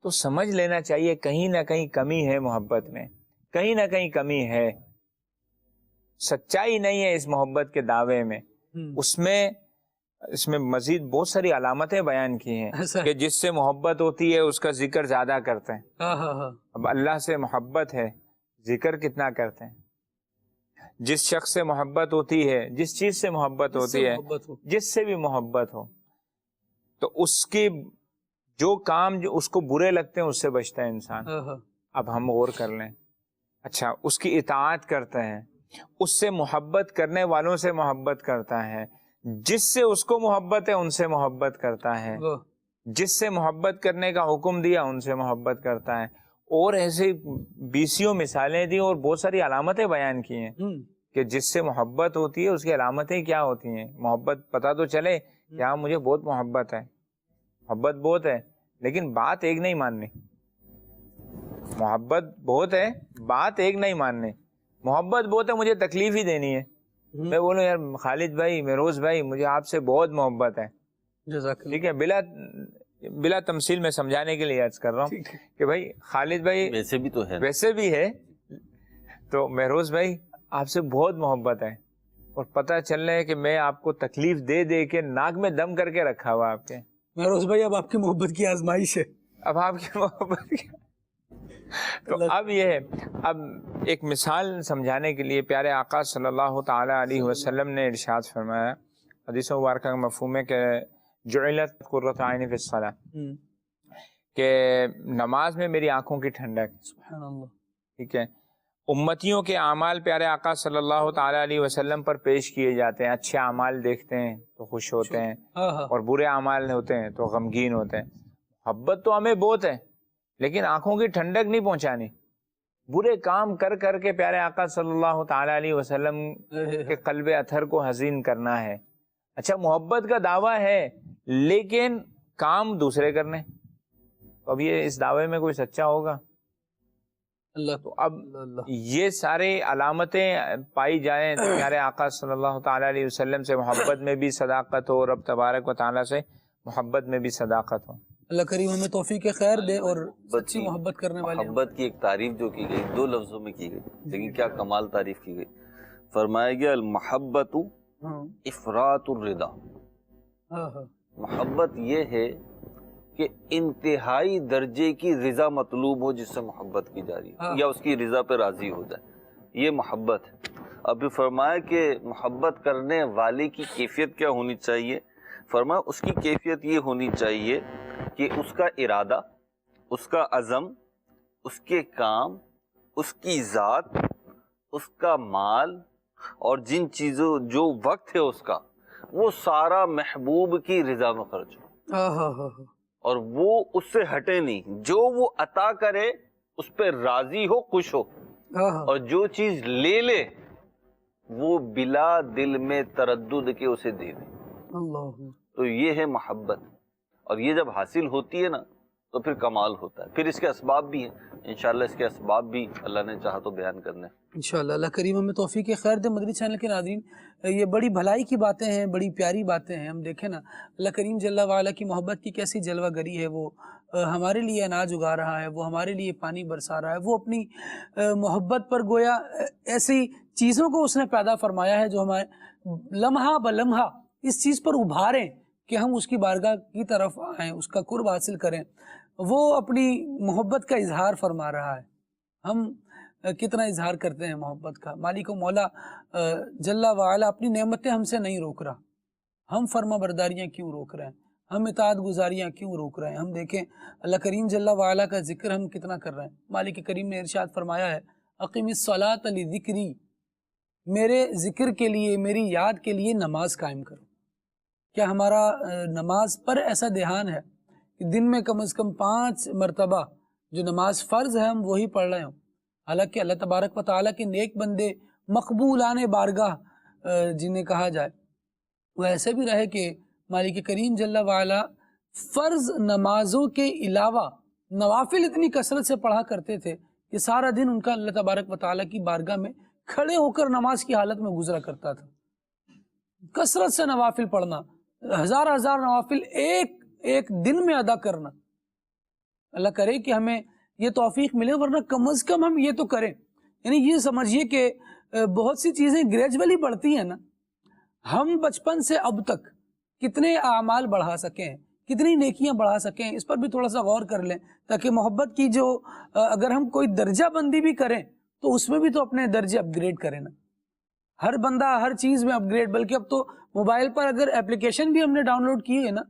تو سمجھ لینا چاہیے کہیں نہ کہیں کمی ہے محبت میں, کہیں نہ کہیں کمی ہے, سچائی نہیں ہے اس محبت کے دعوے میں. اس میں مزید بہت ساری علامتیں بیان کی ہیں کہ جس سے محبت ہوتی ہے اس کا ذکر زیادہ کرتے ہیں. اب اللہ سے محبت ہے, ذکر کتنا کرتے ہیں. جس شخص سے محبت ہوتی ہے, جس چیز سے محبت ہوتی ہے, جس سے بھی محبت ہو, تو اس کی جو کام جو اس کو برے لگتے ہیں اس سے بچتا ہے انسان. اب ہم غور کر لیں, اچھا اس کی اطاعت کرتے ہیں, اس سے محبت کرنے والوں سے محبت کرتا ہے, جس سے اس کو محبت ہے ان سے محبت کرتا ہے, جس سے محبت کرنے کا حکم دیا ان سے محبت کرتا ہے, اور ایسے بیسیوں مثالیں دی اور بہت ساری علامتیں بیان کی ہیں کہ جس سے محبت ہوتی ہے اس کی علامتیں کیا ہوتی ہیں. محبت پتہ تو چلے کہ ہاں مجھے بہت محبت ہے, محبت بہت ہے, لیکن بات ایک نہیں ماننی. محبت بہت ہے, بات ایک نہیں ماننی. محبت بہت ہے, مجھے تکلیف ہی دینی ہے. میں بولوں یار خالد بھائی, مہروز بھائی, مجھے آپ سے بہت محبت ہے, ٹھیک ہے, بلا تمثیل میں سمجھانے کے لیے عرض کر رہا ہوں کہ بھائی خالد بھائی ویسے بھی تو ہے, ویسے بھی ہے, تو مہروز بھائی آپ سے بہت محبت ہے, اور پتہ چل رہا ہے کہ میں آپ کو تکلیف دے دے کے ناک میں دم کر کے رکھا ہوا آپ کے. مہروز بھائی اب آپ کی محبت کی آزمائش ہے, اب آپ کی محبت کی. تو اب یہ ہے, اب ایک مثال سمجھانے کے لیے پیارے آقا صلی اللہ تعالی علیہ وسلم نے ارشاد فرمایا, حدیث مبارکہ کا مفہوم ہے کہ جعلت قرۃ عین فی الصلاۃ, کہ نماز میں میری آنکھوں کی ٹھنڈک. سبحان اللہ. ٹھیک ہے, امتیوں کے اعمال پیارے آقا صلی اللہ تعالیٰ علیہ وسلم پر پیش کیے جاتے ہیں. اچھے اعمال دیکھتے ہیں تو خوش ہوتے ہیں اور برے اعمال ہوتے ہیں تو غمگین ہوتے ہیں. محبت تو ہمیں بہت ہے لیکن آنکھوں کی ٹھنڈک نہیں پہنچانی. برے کام کر کر کے پیارے آقا صلی اللہ تعالیٰ علیہ وسلم کے قلب اطہر کو حزین کرنا ہے. اچھا محبت کا دعویٰ ہے لیکن کام دوسرے کرنے, تو اب یہ اس دعوے میں کوئی سچا ہوگا؟ اللہ. تو اب یہ سارے علامتیں پائی جائیں تو پیارے آقا صلی اللہ تعالیٰ علیہ وسلم سے محبت میں بھی صداقت ہو, رب تبارک و تعالیٰ سے محبت میں بھی صداقت ہو. اللہ کریم ہمیں توفیق خیر دے اور سچی محبت کرنے والے. محبت کی ایک تعریف جو کی گئی 2 لفظوں میں کی گئی, لیکن کیا کمال تعریف کی گئی. فرمایا گیا المحبت افراط الرضا. محبت یہ ہے کہ انتہائی درجے کی رضا مطلوب ہو جس سے محبت کی جا رہی ہے, یا اس کی رضا پہ راضی ہو جائے, یہ محبت ہے. ابھی فرمایا کہ محبت کرنے والے کی کیفیت کیا ہونی چاہیے. فرمایا اس کی کیفیت یہ ہونی چاہیے کہ اس کا ارادہ, اس کا عزم, اس کے کام, اس کی ذات, اس کا مال اور جن چیزوں جو وقت ہے اس کا, وہ سارا محبوب کی رضا میں خرچ ہو, اور وہ اس سے ہٹے نہیں. جو وہ عطا کرے اس پہ راضی ہو, خوش ہو, اور جو چیز لے لے وہ بلا دل میں تردد کے اسے دے دے. تو یہ ہے محبت, اور یہ جب حاصل ہوتی ہے نا تو پھر کمال ہوتا ہے. پھر اس کے اسباب بھی ہیں, انشاءاللہ اس کے اسباب بھی اللہ نے چاہا تو بیان کرنے انشاءاللہ. اللہ کریم ہمیں توفیق خیر دے. مدنی چینل کے ناظرین, یہ بڑی بھلائی کی باتیں ہیں, بڑی پیاری باتیں ہیں. ہم دیکھیں نا اللہ کریم جل وعلا کی محبت کی کیسی جلوہ گری ہے. وہ ہمارے لیے اناج اگا رہا ہے, وہ ہمارے لیے پانی برسا رہا ہے, وہ اپنی محبت پر گویا ایسی چیزوں کو اس نے پیدا فرمایا ہے جو ہمارے لمحہ بلمحہ اس چیز پر ابھاریں کہ ہم اس کی بارگاہ کی طرف آئیں, اس کا قرب حاصل کریں. وہ اپنی محبت کا اظہار فرما رہا ہے. ہم کتنا اظہار کرتے ہیں محبت کا. مالک و مولا جل وعلا اپنی نعمتیں ہم سے نہیں روک رہا, ہم فرما برداریاں کیوں روک رہے ہیں, ہم اطاعت گزاریاں کیوں روک رہے ہیں. ہم دیکھیں اللہ کریم جل وعلا کا ذکر ہم کتنا کر رہے ہیں. مالک کریم نے ارشاد فرمایا ہے اقیم الصلاۃ لذکری, میرے ذکر کے لیے, میری یاد کے لیے نماز قائم کرو. کیا ہمارا نماز پر ایسا دھیان ہے کہ دن میں کم از کم 5 مرتبہ جو نماز فرض ہے ہم وہی پڑھ رہے ہوں؟ حالانکہ اللہ تبارک و تعالیٰ کے نیک بندے مقبولان بارگاہ جنہیں کہا جائے, وہ ایسے بھی رہے کہ مالک کریم جل وعلا فرض نمازوں کے علاوہ نوافل اتنی کثرت سے پڑھا کرتے تھے کہ سارا دن ان کا اللہ تبارک و تعالیٰ کی بارگاہ میں کھڑے ہو کر نماز کی حالت میں گزرا کرتا تھا. کثرت سے نوافل پڑھنا, ہزار نوافل ایک دن میں ادا کرنا. اللہ کرے کہ ہمیں یہ توفیق ملے, ورنہ کم از کم ہم یہ تو کریں. یعنی یہ سمجھیے کہ بہت سی چیزیں گریجولی بڑھتی ہیں نا, ہم بچپن سے اب تک کتنے اعمال بڑھا سکیں, کتنی نیکیاں بڑھا سکیں, اس پر بھی تھوڑا سا غور کر لیں, تاکہ محبت کی جو اگر ہم کوئی درجہ بندی بھی کریں تو اس میں بھی تو اپنے درجے اپ گریڈ کریں نا. ہر بندہ ہر چیز میں اپ گریڈ, بلکہ اب تو موبائل پر اگر اپلیکیشن بھی ہم نے ڈاؤن لوڈ کی ہے نا,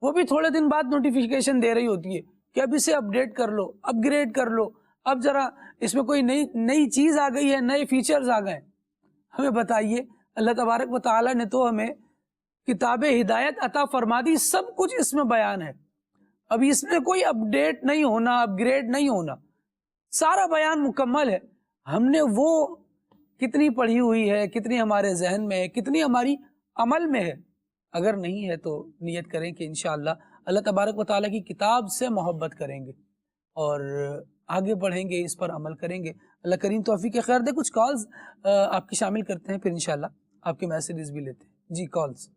وہ بھی تھوڑے دن بعد نوٹیفیکیشن دے رہی ہوتی ہے کہ اب اسے اپڈیٹ کر لو, اپ گریڈ کر لو, اب ذرا اس میں کوئی نئی چیز آ گئی ہے, نئے فیچرز آ گئے. ہمیں بتائیے, اللہ تبارک و تعالیٰ نے تو ہمیں کتاب ہدایت عطا فرما دی, سب کچھ اس میں بیان ہے. اب اس میں کوئی اپڈیٹ نہیں ہونا, اپ گریڈ نہیں ہونا, سارا بیان مکمل ہے. ہم نے وہ کتنی پڑھی ہوئی ہے, کتنی ہمارے ذہن میں ہے, کتنی ہماری عمل میں ہے. اگر نہیں ہے تو نیت کریں کہ انشاءاللہ اللہ تبارک و تعالیٰ کی کتاب سے محبت کریں گے اور آگے بڑھیں گے, اس پر عمل کریں گے. اللہ کریم توفیق خیر دے. کچھ کالز آپ کی شامل کرتے ہیں, پھر انشاءاللہ آپ کے میسیجز بھی لیتے ہیں. جی کالز.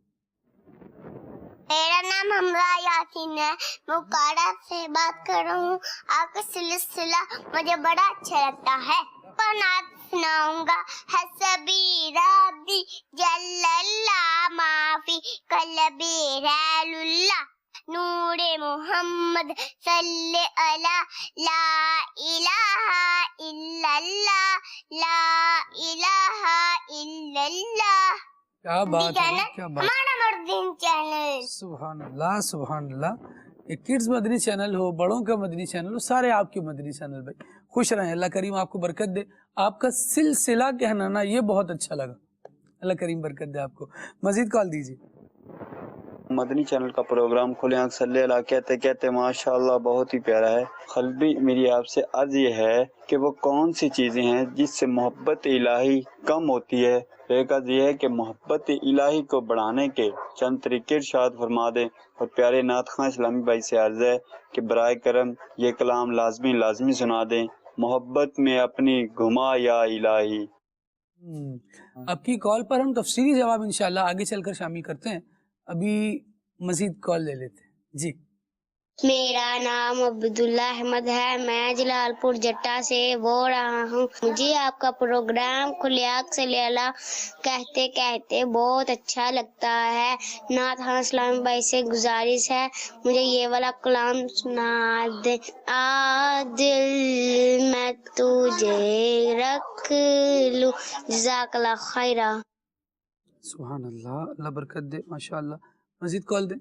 میرا نام حمزہ یاسین ہے, میں اکاڑا سے بات کر رہا ہوں. آپ کا سلسلہ مجھے بڑا اچھا لگتا ہے. نعت سناؤں گا. حسبی ربی جل اللہ معافی قلبی رحل اللہ نور محمد صلی علی لا الہ الا اللہ لا الہ الا اللہ. کیا بات ہے, کیا بات. ہمارا مردین چینل. سبحان اللہ, سبحان اللہ. ایک کڈز مدنی چینل ہو، بڑوں کا مدنی چینل ہو، سارے آپ کے مدنی چینل بھائی خوش رہیں، اللہ کریم آپ کو برکت دے. آپ کا سلسلہ کہنا نا یہ بہت اچھا لگا، اللہ کریم برکت دے آپ کو. مزید کال دیجیے. مدنی چینل کا پروگرام کھلے آنکھ صلی اللہ کہتے کہتے ماشاءاللہ بہت ہی پیارا ہے. قلبی میری آپ سے عرض یہ ہے کہ وہ کون سی چیزیں ہیں جس سے محبت الہی کم ہوتی ہے. ایک عرض یہ ہے کہ محبت الہی کو بڑھانے کے چند طریقے ارشاد فرما دیں. اور پیارے نعت خواں اسلامی بھائی سے عرض ہے کہ برائے کرم یہ کلام لازمی سنا دیں. محبت میں اپنی گھما یا الہی. آپ کی کال پر ہم تفصیلی جواب انشاءاللہ آگے چل کر شامل کرتے ہیں. ابھی مزید کال لے لیتے ہیں جی. میرا نام عبداللہ احمد ہے، میں جلال پور جٹا سے بول رہا ہوں. مجھے آپ کا پروگرام کھلے آنکھ صلی اللہ کہتے کہتے بہت اچھا لگتا ہے. نعت خواں اسلامی بھائی سے گزارش ہے مجھے یہ والا کلام سنا دے. دل میں تجھے رکھ لوں. جزاک اللہ خیرہ. سبحان اللہ، اللہ برکت دے، ماشاءاللہ. مزید کال دیں.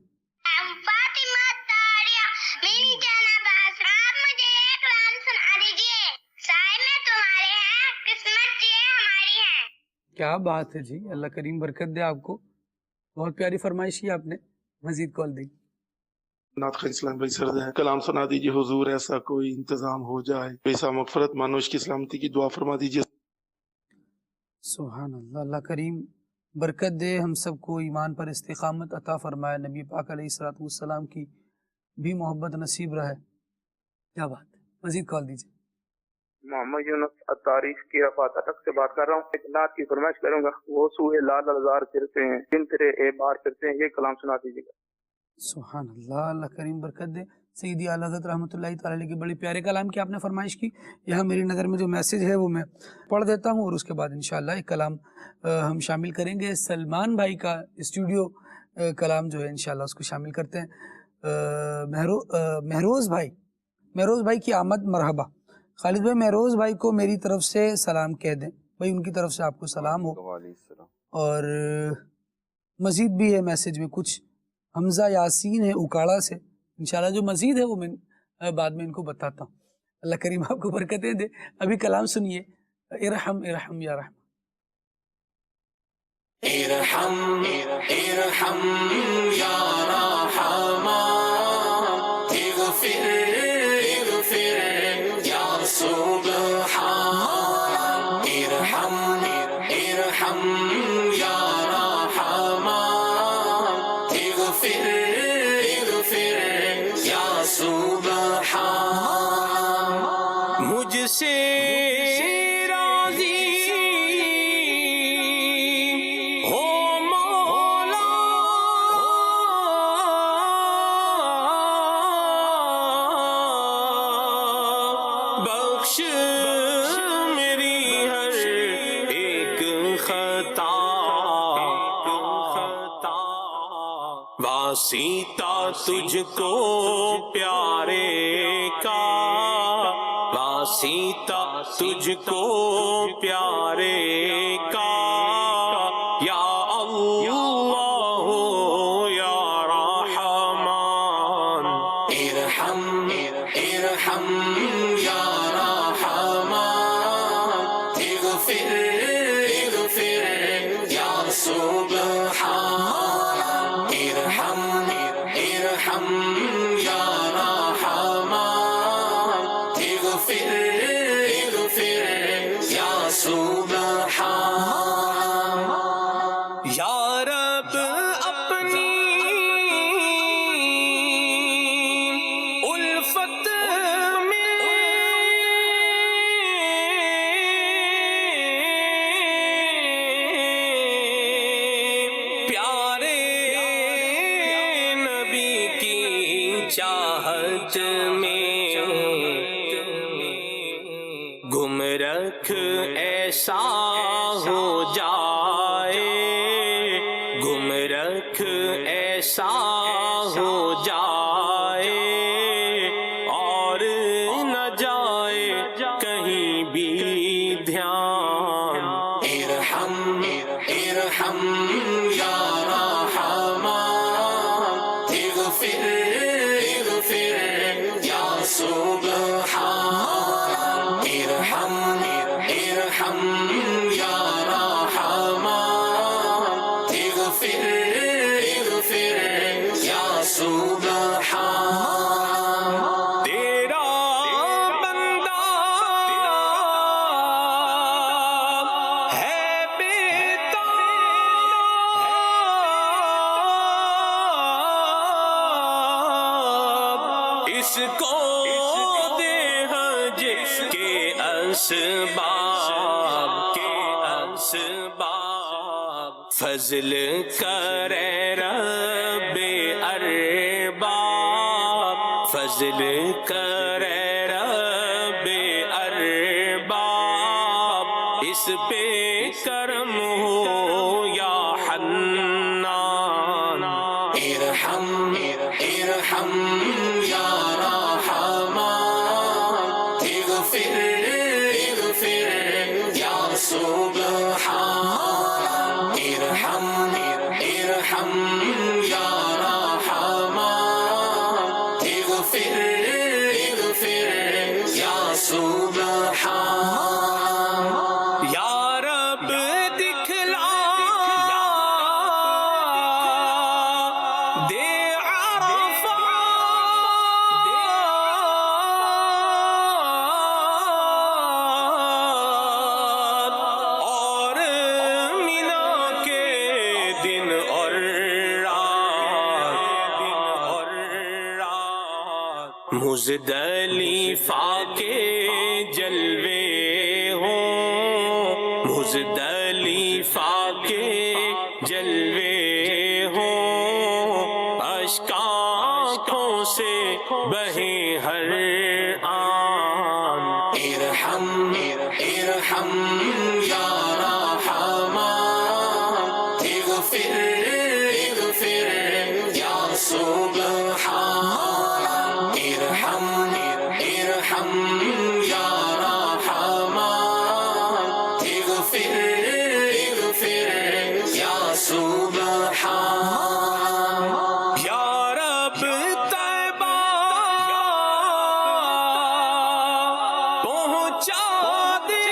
فاطمہ تاریہ من جنباس. آپ مجھے ایک کلام سنا دیجیے. سائے میں تمہارے ہیں، قسمت یہ ہماری ہے. کیا بات ہے جی، اللہ کریم برکت دے آپ کو. بہت پیاری فرمائش کی آپ نے. مزید کال دی. نعت خواں اسلام بھائی سرد ہے، کلام سنا دیجیے حضور ایسا کوئی انتظام ہو جائے. پیسہ مغفرت مانوش کی سلامتی کی دعا فرما دیجیے. سبحان اللہ، اللہ کریم برکت دے، ہم سب کو ایمان پر استقامت عطا فرمائے، نبی پاک علیہ الصلوۃ والسلام کی بھی محبت نصیب رہے. کیا بات ہے. مزید کال دیجیے. محمد یونس التاریخ کی رفعت اٹک سے بات کر رہا ہوں. ایک نعت کی فرمائش کروں گا. وہ سوئے لال ہزار پھرتے ہیں، دن تیرے اے بار پھرتے ہیں. یہ کلام سنا دیجیے گا. سبحان اللہ، اللہ کریم برکت دے. سیدی اعلیٰ حضرت رحمۃ اللہ تعالیٰ علیہ کے بڑے پیارے کلام کی آپ نے فرمائش کی. یہاں میری نظر میں جو میسج ہے وہ میں پڑھ دیتا ہوں اور اس کے بعد انشاءاللہ ایک کلام ہم شامل کریں گے. سلمان بھائی کا اسٹوڈیو کلام جو ہے انشاءاللہ اس کو شامل کرتے ہیں. مہروز بھائی کی آمد مرحبا. خالد بھائی مہروز بھائی کو میری طرف سے سلام کہہ دیں بھائی، ان کی طرف سے آپ کو سلام ہو. اور مزید بھی ہے میسج میں کچھ. حمزہ یاسین ہے اکاڑا سے. انشاءاللہ جو مزید ہے وہ میں بعد میں ان کو بتاتا ہوں. اللہ کریم آپ کو برکتیں دے. ابھی کلام سنیے. ارحم ارحم یا رحم. ارحم ارحم یا رحمان، اغفر اغفر یا سبحان. ارحم ارحم یا رحمان، اغفر اغفر یا سبحان. مجھ سے واسطہ تجھ کو پیارے کا، واسطہ تجھ کو پیارے کا. یا اللہ یا رحمان، ارحم ارحم یا رحمان، اغفر اغفر یا سبحان. ارحم ارحم یا رحمان، اغفر اغفر یا سبحان. یا رب اپنی الفت میں پیارے چاہت میں گم رکھ ایسا ہو جائے، گم رکھ ایسا ہو جائے اور نہ جائے کہیں بھی دھیان. ارحم ارحم یا رحمان، اغفر یا رحمان اغفر اغفر یا سبحان تیرا بندہ ہے بیتاب اس کو دے حج کے اسباب فضل کرے رب ارباب فضل کرے رب ارباب اس پہ کرم ہو یا حنان ارحم ارحم یا رحمان اغفر اغفر یا سبحان ارحم ارحم یا رحمان اغفر اغفر یا سبحان یا رب دکھلا دے عرفات اور مینا کے دن اور رات مزدلفہ کے جلوے ہوں مزدلفہ کے جلوے ہوں اشک آنکھوں سے بہے ہر آن ارحم ارحم یا رحمان اغفر اغفر یا سبحان ارحم ارحم یا رحمان اغفر اغفر یا سبحان یا رب طیبہ پہنچا دے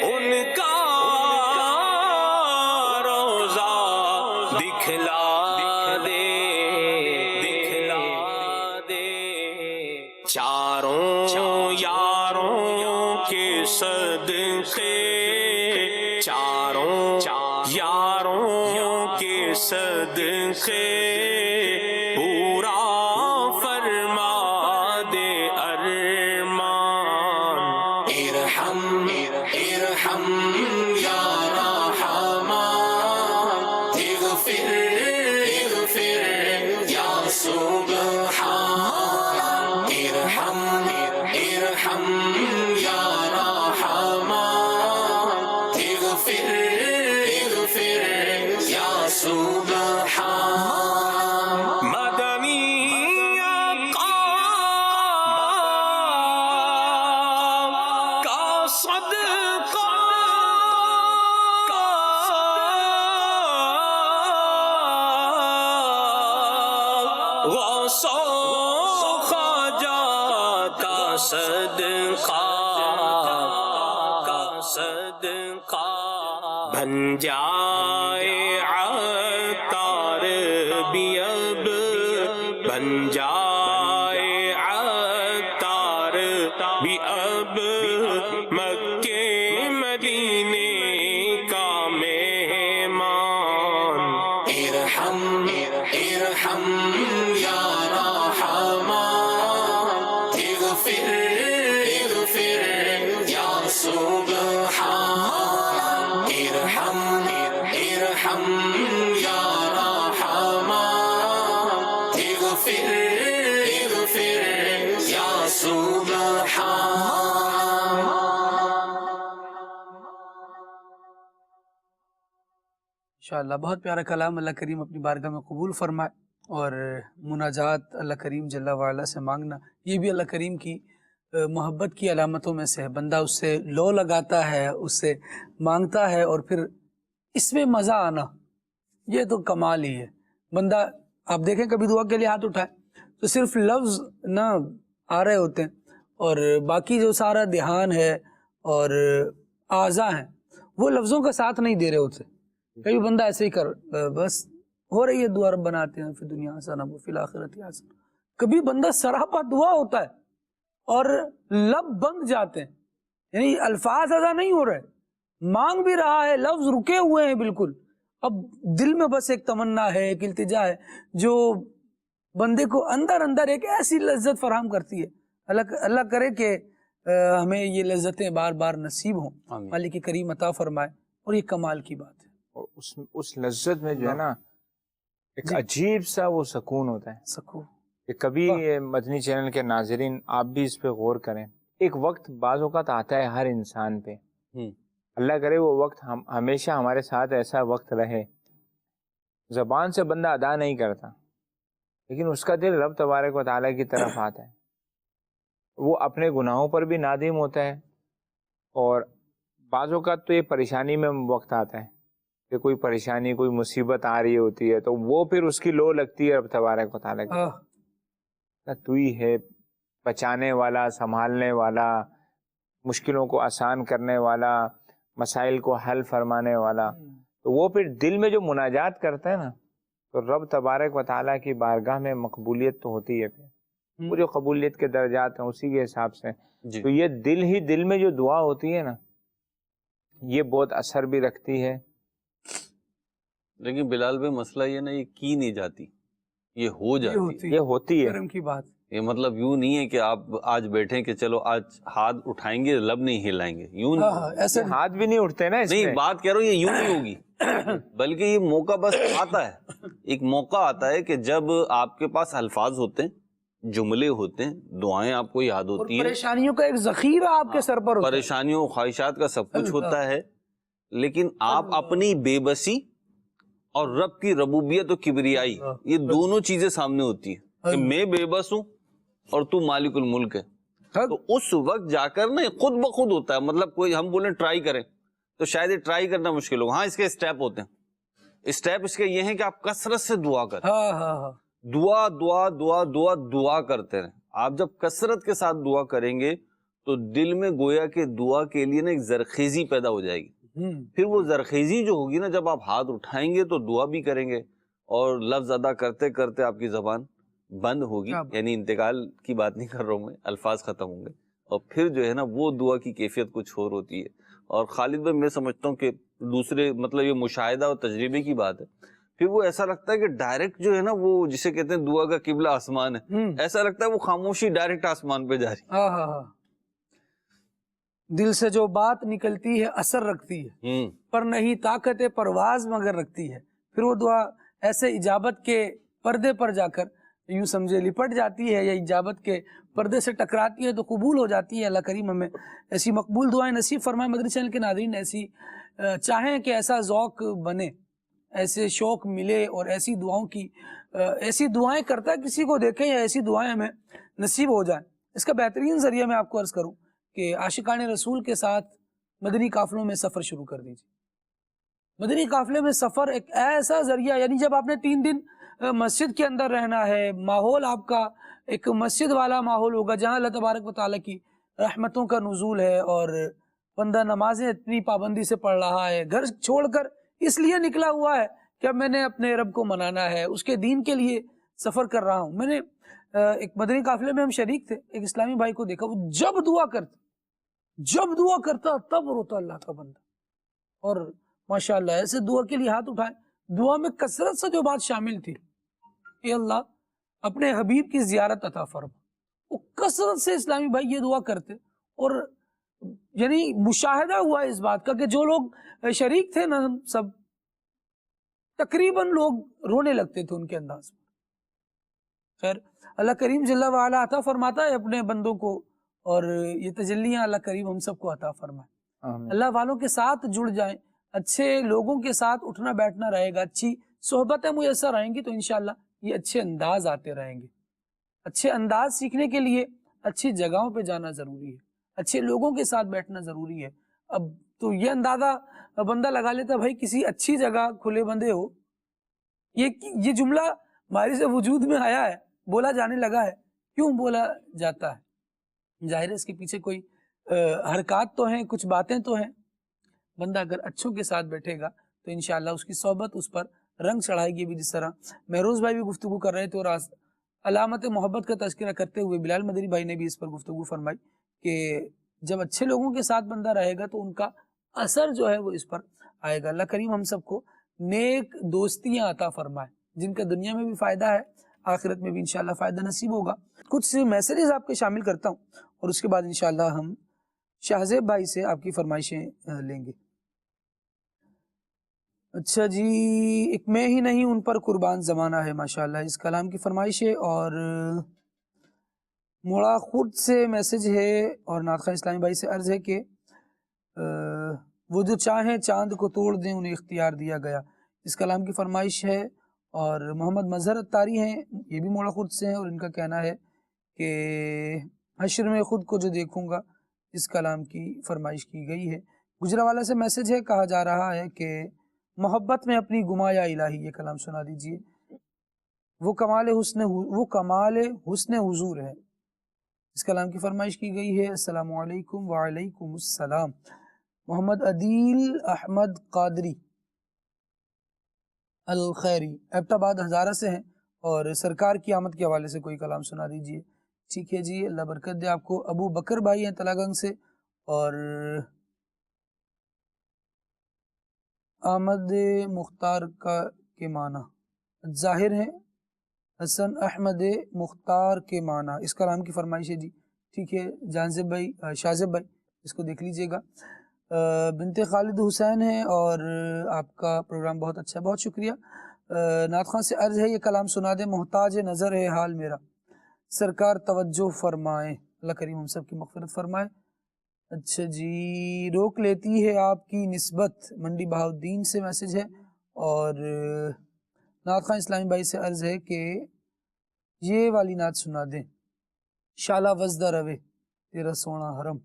ان کا روضہ دکھلا دے چاروں یاروں کے صدقے چاروں یاروں کے صدقے پورا فرما دے ارمان ارحم ارحم یا رحمان اغفر اغفر یا سبحان ارحم ارحم یا رحمان اغفر اغفر یا سبحان مدنی آقا کا صدقہ غوث و خواجہ کا صدقہ بن جائے عطار بھی اب بن جائے عطار بھی اب مکے مدینے کا مہمان ارحم ارحم یا رحمان اغفر اغفر یا سبحان ارحم ارحم یا رحمان اغفر اغفر یا سبحان انشاءاللہ بہت پیارا کلام اللہ کریم اپنی بارگاہ میں قبول فرمائے، اور مناجات اللہ کریم جل وعلا سے مانگنا یہ بھی اللہ کریم کی محبت کی علامتوں میں سے ہے۔ بندہ اس سے لو لگاتا ہے، اس سے مانگتا ہے، اور پھر اس میں مزہ آنا، یہ تو کمال ہی ہے۔ بندہ آپ دیکھیں کبھی دعا کے لیے ہاتھ اٹھائے، تو صرف لفظ نہ آ رہے ہوتے ہیں اور باقی جو سارا دھیان ہے اور اعضاء ہیں وہ لفظوں کا ساتھ نہیں دے رہے ہوتے. کئی بندہ ایسے ہی کر بس ہو رہی ہے دعا رب بناتے ہیں فی دنیا حسنہ و فی الآخرۃ حسنہ. کبھی بندہ سراپا دعا ہوتا ہے اور لب بند جاتے ہیں, یعنی الفاظ ادا نہیں ہو رہے, مانگ بھی رہا ہے لفظ رکے ہوئے ہیں بالکل. اب دل میں بس ایک تمنا ہے, ایک التجا ہے جو بندے کو اندر اندر ایک ایسی لذت فراہم کرتی ہے. اللہ کرے کہ ہمیں یہ لذتیں بار بار نصیب ہوں, مالک کریم عطا فرمائے. اور یہ کمال کی بات ہے. اور اس لذت میں جو ہے نا ایک عجیب سا وہ سکون ہوتا ہے. سکون کہ کبھی مدنی چینل کے ناظرین آپ بھی اس پہ غور کریں. ایک وقت بعض اوقات آتا ہے ہر انسان پہ, اللہ کرے وہ وقت ہمیشہ ہمارے ساتھ ایسا وقت رہے, زبان سے بندہ ادا نہیں کرتا لیکن اس کا دل رب تبارک و تعالیٰ کی طرف آتا ہے. وہ اپنے گناہوں پر بھی نادم ہوتا ہے اور بعض اوقات تو یہ پریشانی میں وقت آتا ہے کہ کوئی پریشانی کوئی مصیبت آ رہی ہوتی ہے تو وہ پھر اس کی لو لگتی ہے رب تبارک و تعالیٰ کی. تو ہی ہے بچانے والا, سنبھالنے والا, مشکلوں کو آسان کرنے والا, مسائل کو حل فرمانے والا. تو وہ پھر دل میں جو مناجات کرتا ہے نا تو رب تبارک و تعالیٰ کی بارگاہ میں مقبولیت تو ہوتی ہے. پھر وہ جو قبولیت کے درجات ہیں اسی کے حساب سے تو یہ دل ہی دل میں جو دعا ہوتی ہے نا یہ بہت اثر بھی رکھتی ہے. لیکن بلال بھائی مسئلہ یہ نا یہ کی نہیں جاتی, یہ ہو جاتی, یہ ہوتی ہے. کرم کی بات. یہ مطلب یوں نہیں ہے کہ آپ آج بیٹھیں کہ چلو آج ہاتھ اٹھائیں گے لب نہیں ہلائیں گے, یوں نہیں, ایسے ہاتھ بھی نہیں اٹھتے نا. نہیں بات کہہ رہا ہوں یہ یوں نہیں ہوگی بلکہ یہ موقع بس آتا ہے, ایک موقع آتا ہے کہ جب آپ کے پاس الفاظ ہوتے ہیں, جملے ہوتے ہیں, دعائیں آپ کو یاد ہوتی ہیں, پریشانیوں کا ایک ذخیرہ آپ کے سر پر ہوتا ہے, پریشانیوں خواہشات کا سب کچھ ہوتا ہے, لیکن آپ اپنی بے بسی اور رب کی ربوبیت و کبریائی یہ دونوں چیزیں سامنے ہوتی ہیں کہ میں بے بس ہوں اور تو مالک الملک ہے. تو اس وقت جا کر نا خود بخود ہوتا ہے. مطلب کوئی ہم بولیں ٹرائی کریں تو شاید یہ ٹرائی کرنا مشکل ہوگا. ہاں اس کے اسٹیپ ہوتے ہیں. اسٹیپ اس کے یہ ہیں کہ آپ کثرت سے دعا کریں, دعا دعا دعا دعا دعا کرتے رہیں. آپ جب کثرت کے ساتھ دعا کریں گے تو دل میں گویا کہ دعا کے لیے نا ایک زرخیزی پیدا ہو جائے گی. پھر وہ زرخیزی جو ہوگی نا جب آپ ہاتھ اٹھائیں گے تو دعا بھی کریں گے اور لفظ ادا کرتے کرتے آپ کی زبان بند ہوگی, یعنی انتقال کی بات نہیں کر رہا ہوں میں, الفاظ ختم ہوں گے اور پھر جو ہے نا وہ دعا کی کیفیت کچھ اور ہوتی ہے. اور خالد بھائی میں سمجھتا ہوں کہ دوسرے مطلب یہ مشاہدہ اور تجربے کی بات ہے, پھر وہ ایسا لگتا ہے کہ ڈائریکٹ جو ہے نا وہ جسے کہتے ہیں دعا کا قبلہ آسمان ہے, ایسا لگتا ہے وہ خاموشی ڈائریکٹ آسمان پہ جا رہی. دل سے جو بات نکلتی ہے اثر رکھتی ہے پر نہیں طاقت پرواز مگر رکھتی ہے. پھر وہ دعا ایسے اجابت کے پردے پر جا کر یوں سمجھے لپٹ جاتی ہے یا اجابت کے پردے سے ٹکراتی ہے تو قبول ہو جاتی ہے. اللہ کریم ہمیں ایسی مقبول دعائیں نصیب فرمائے. مدنی چینل کے ناظرین ایسی چاہیں کہ ایسا ذوق بنے, ایسے شوق ملے اور ایسی دعاؤں کی ایسی دعائیں کرتا ہے کسی کو دیکھیں یا ایسی دعائیں ہمیں نصیب ہو جائیں. اس کا بہترین ذریعہ میں آپ کو عرض کروں کہ عاشقان رسول کے ساتھ مدنی قافلوں میں سفر شروع کر دیجیے. مدنی قافلے میں سفر ایک ایسا ذریعہ, یعنی جب آپ نے 3 دن مسجد کے اندر رہنا ہے, ماحول آپ کا ایک مسجد والا ماحول ہوگا جہاں اللہ تبارک و تعالیٰ کی رحمتوں کا نزول ہے اور بندہ نمازیں اتنی پابندی سے پڑھ رہا ہے, گھر چھوڑ کر اس لیے نکلا ہوا ہے کہ اب میں نے اپنے رب کو منانا ہے, اس کے دین کے لیے سفر کر رہا ہوں. میں نے ایک مدنی قافلے میں ہم شریک تھے, ایک اسلامی بھائی کو دیکھا وہ جب دعا کرتا تب روتا اللہ کا بندہ, اور ماشاءاللہ ایسے دعا کے لیے ہاتھ اٹھائے. دعا میں کثرت سے جو بات شامل تھی, اے اللہ اپنے حبیب کی زیارت عطا فرما. وہ کثرت سے اسلامی بھائی یہ دعا کرتے اور یعنی مشاہدہ ہوا اس بات کا کہ جو لوگ شریک تھے نا ہم سب تقریباً لوگ رونے لگتے تھے ان کے انداز میں. خیر اللہ کریم جل وعلا عطا فرماتا ہے اپنے بندوں کو, اور یہ تجلیاں اللہ کریم ہم سب کو عطا فرمائے. اللہ والوں کے ساتھ جڑ جائیں, اچھے لوگوں کے ساتھ اٹھنا بیٹھنا رہے گا, اچھی صحبتیں میسر آئیں گی تو انشاءاللہ یہ اچھے انداز آتے رہیں گے. اچھے انداز سیکھنے کے لیے اچھی جگہوں پہ جانا ضروری ہے, اچھے لوگوں کے ساتھ بیٹھنا ضروری ہے. اب تو یہ اندازہ بندہ لگا لیتا بھائی کسی اچھی جگہ کھلے بندے ہو, یہ جملہ ہمارے سے وجود میں آیا ہے بولا جانے لگا ہے. کیوں بولا جاتا ہے؟ ظاہر ہے اس کے پیچھے کوئی حرکات تو ہیں, کچھ باتیں تو ہیں. بندہ اگر اچھوں کے ساتھ بیٹھے گا تو انشاءاللہ اس کی صحبت اس پر رنگ چڑھائے گی. بھی جس طرح مہروز بھائی بھی گفتگو کر رہے تھے اور علامت محبت کا تذکرہ کرتے ہوئے بلال مدنی بھائی نے بھی اس پر گفتگو فرمائی کہ جب اچھے لوگوں کے ساتھ بندہ رہے گا تو ان کا اثر جو ہے وہ اس پر آئے گا. اللہ کریم ہم سب کو نیک دوستیاں عطا فرمائے جن کا دنیا میں بھی فائدہ ہے, آخرت میں بھی انشاءاللہ فائدہ نصیب ہوگا. کچھ میسیجز آپ کے شامل کرتا ہوں اور اس کے بعد انشاءاللہ ہم شاہزیب بھائی سے آپ کی فرمائشیں لیں گے. اچھا جی, ایک میں ہی نہیں ان پر قربان زمانہ ہے, ماشاءاللہ اس کلام کی فرمائش ہے. اور موڑا خود سے میسج ہے اور نعت خواہ اسلامی بھائی سے عرض ہے کہ وہ جو چاہیں چاند کو توڑ دیں انہیں اختیار دیا گیا, اس کلام کی فرمائش ہے. اور محمد مظہر اتاری ہیں, یہ بھی موڑا خود سے ہیں اور ان کا کہنا ہے کہ حشر میں خود کو جو دیکھوں گا, اس کلام کی فرمائش کی گئی ہے. گجرانوالہ سے میسج ہے, کہا جا رہا ہے کہ محبت میں اپنی گمایا الہی, یہ کلام سنا دیجئے. وہ کمال حسن حضور ہے, اس کلام کی فرمائش کی گئی ہے. السلام علیکم وعلیکم السلام. محمد عدیل احمد قادری الخیری ایبٹ آباد ہزارہ سے ہیں اور سرکار کی آمد کے حوالے سے کوئی کلام سنا دیجئے. ٹھیک ہے جی, اللہ برکت دے آپ کو. ابو بکر بھائی ہیں تلا گنگ سے اور آمد مختار کے معنی ظاہر ہیں, حسن احمد مختار کے معنی, اس کلام کی فرمائش ہے جی. ٹھیک ہے جانزب بھائی, شاہزب بھائی اس کو دیکھ لیجئے گا. بنت خالد حسین ہیں اور آپ کا پروگرام بہت اچھا ہے, بہت شکریہ. نعت خواہ سے عرض ہے یہ کلام سنا دیں, محتاج نظر ہے حال میرا, سرکار توجہ فرمائیں, اللہ کریم ہم سب کی مغفرت فرمائے. اچھا جی, روک لیتی ہے آپ کی نسبت, منڈی بہاؤدین سے میسج ہے. اور نعت خواہ اسلامی بھائی سے عرض ہے کہ یہ والی نعت سنا دیں, شالا وزدہ روے تیرا سونا حرم.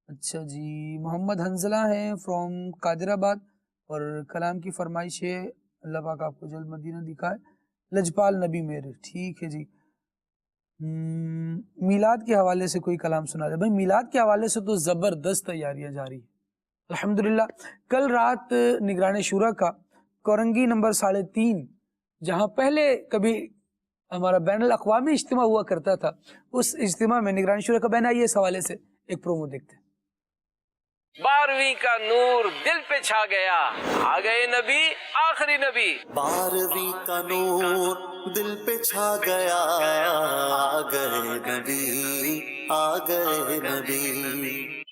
اچھا جی, محمد حنزلہ ہیں فرام قادر آباد اور کلام کی فرمائش ہے, اللہ پاک آپ کو جلد مدینہ دکھائے, لجپال نبی میرے. ٹھیک ہے جی, میلاد کے حوالے سے کوئی کلام سنا دے. بھائی میلاد کے حوالے سے تو زبردست تیاریاں جاری ہیں الحمدللہ. کل رات نگران شورا کا کورنگی نمبر 3.5 جہاں پہلے کبھی ہمارا بین الاقوامی اجتماع ہوا کرتا تھا, اس اجتماع میں نگران شورا کا بین آئیے اس حوالے سے ایک پرومو دیکھتے ہیں. 12ویں کا نور دل پہ چھا گیا, آ گئے نبی آخری نبی. 12ویں کا نور دل پہ چھا گیا, آ گئے نبی, آ گئے نبی.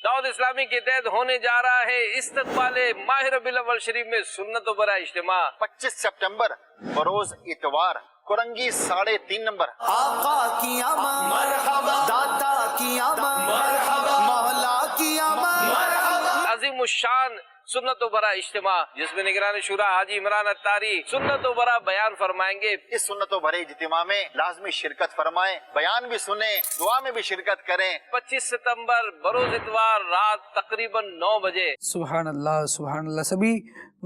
دعوت اسلامی کے تحت ہونے جا رہا ہے استقبال ماہ ربیع الاول شریف میں سنت و برا اجتماع 25 سپٹمبر بروز اتوار, کورنگی 3.5 نمبر. آقا کی آمد مرحبا, داتا کی آمد مرحبا, مولا کی آمد مرحبا. عظیم الشان سنت و برا اجتماع جس میں نگران شورا حاجی عمران اتاری سنت و برا بیان فرمائیں گے. اس سنت و برے اجتماع میں لازمی شرکت فرمائیں, بیان بھی سنیں, دعا میں بھی شرکت کریں. 25 ستمبر بروز اتوار رات تقریباً 9 بجے. سبحان اللہ سبحان اللہ. سبھی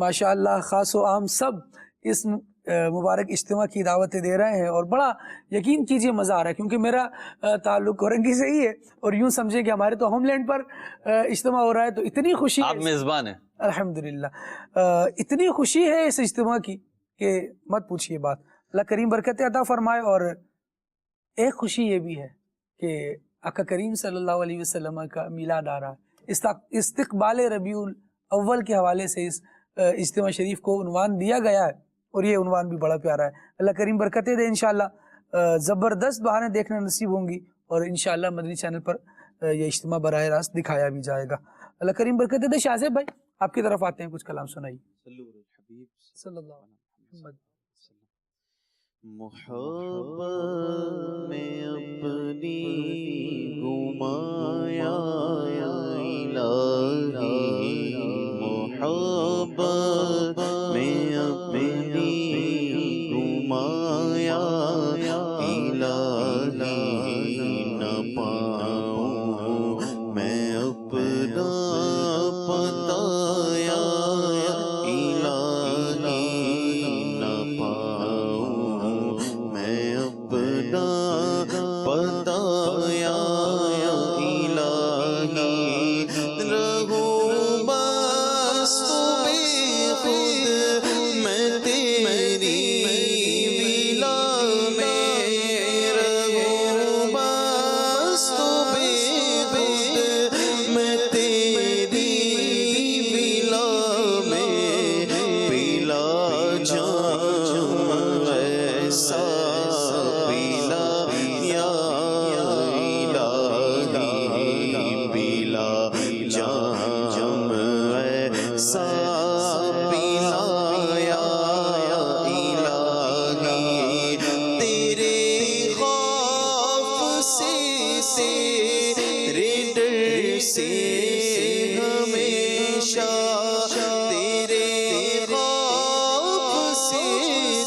ماشاءاللہ خاص و عام سب اس مبارک اجتماع کی دعوتیں دے رہے ہیں اور بڑا یقین کیجئے مزہ آ رہا ہے کیونکہ میرا تعلق کورنگی سے ہی ہے اور یوں سمجھیں کہ ہمارے تو ہوم لینڈ پر اجتماع ہو رہا ہے, تو اتنی خوشی, آپ میزبان ہیں الحمدللہ, اتنی خوشی ہے اس اجتماع کی کہ مت پوچھئے بات. اللہ کریم برکت عطا فرمائے. اور ایک خوشی یہ بھی ہے کہ آقا کریم صلی اللہ علیہ وسلم کا میلاد آ رہا ہے. استقبال ربیع الاول کے حوالے سے اس اجتماع شریف کو عنوان دیا گیا ہے اور یہ عنوان بھی بڑا پیارا ہے. اللہ کریم برکتیں دے, انشاءاللہ زبردست بہانیں دیکھنا نصیب ہوں گی اور انشاءاللہ مدنی چینل پر یہ اجتماع براہ راست دکھایا بھی جائے گا. اللہ کریم برکتیں دے. شاہزیب بھائی آپ کی طرف آتے ہیں, کچھ کلام سنائیے. صلی اللہ علیہ وسلم. محبت میں اپنی گمایا الہی, محبت میں اپنی گمایا الہی, نہ پاؤں میں اپنا پتایا الہی, نہ پاؤں میں اپنا تیرے ڈر سے ہمیشہ، تیرے خوف سے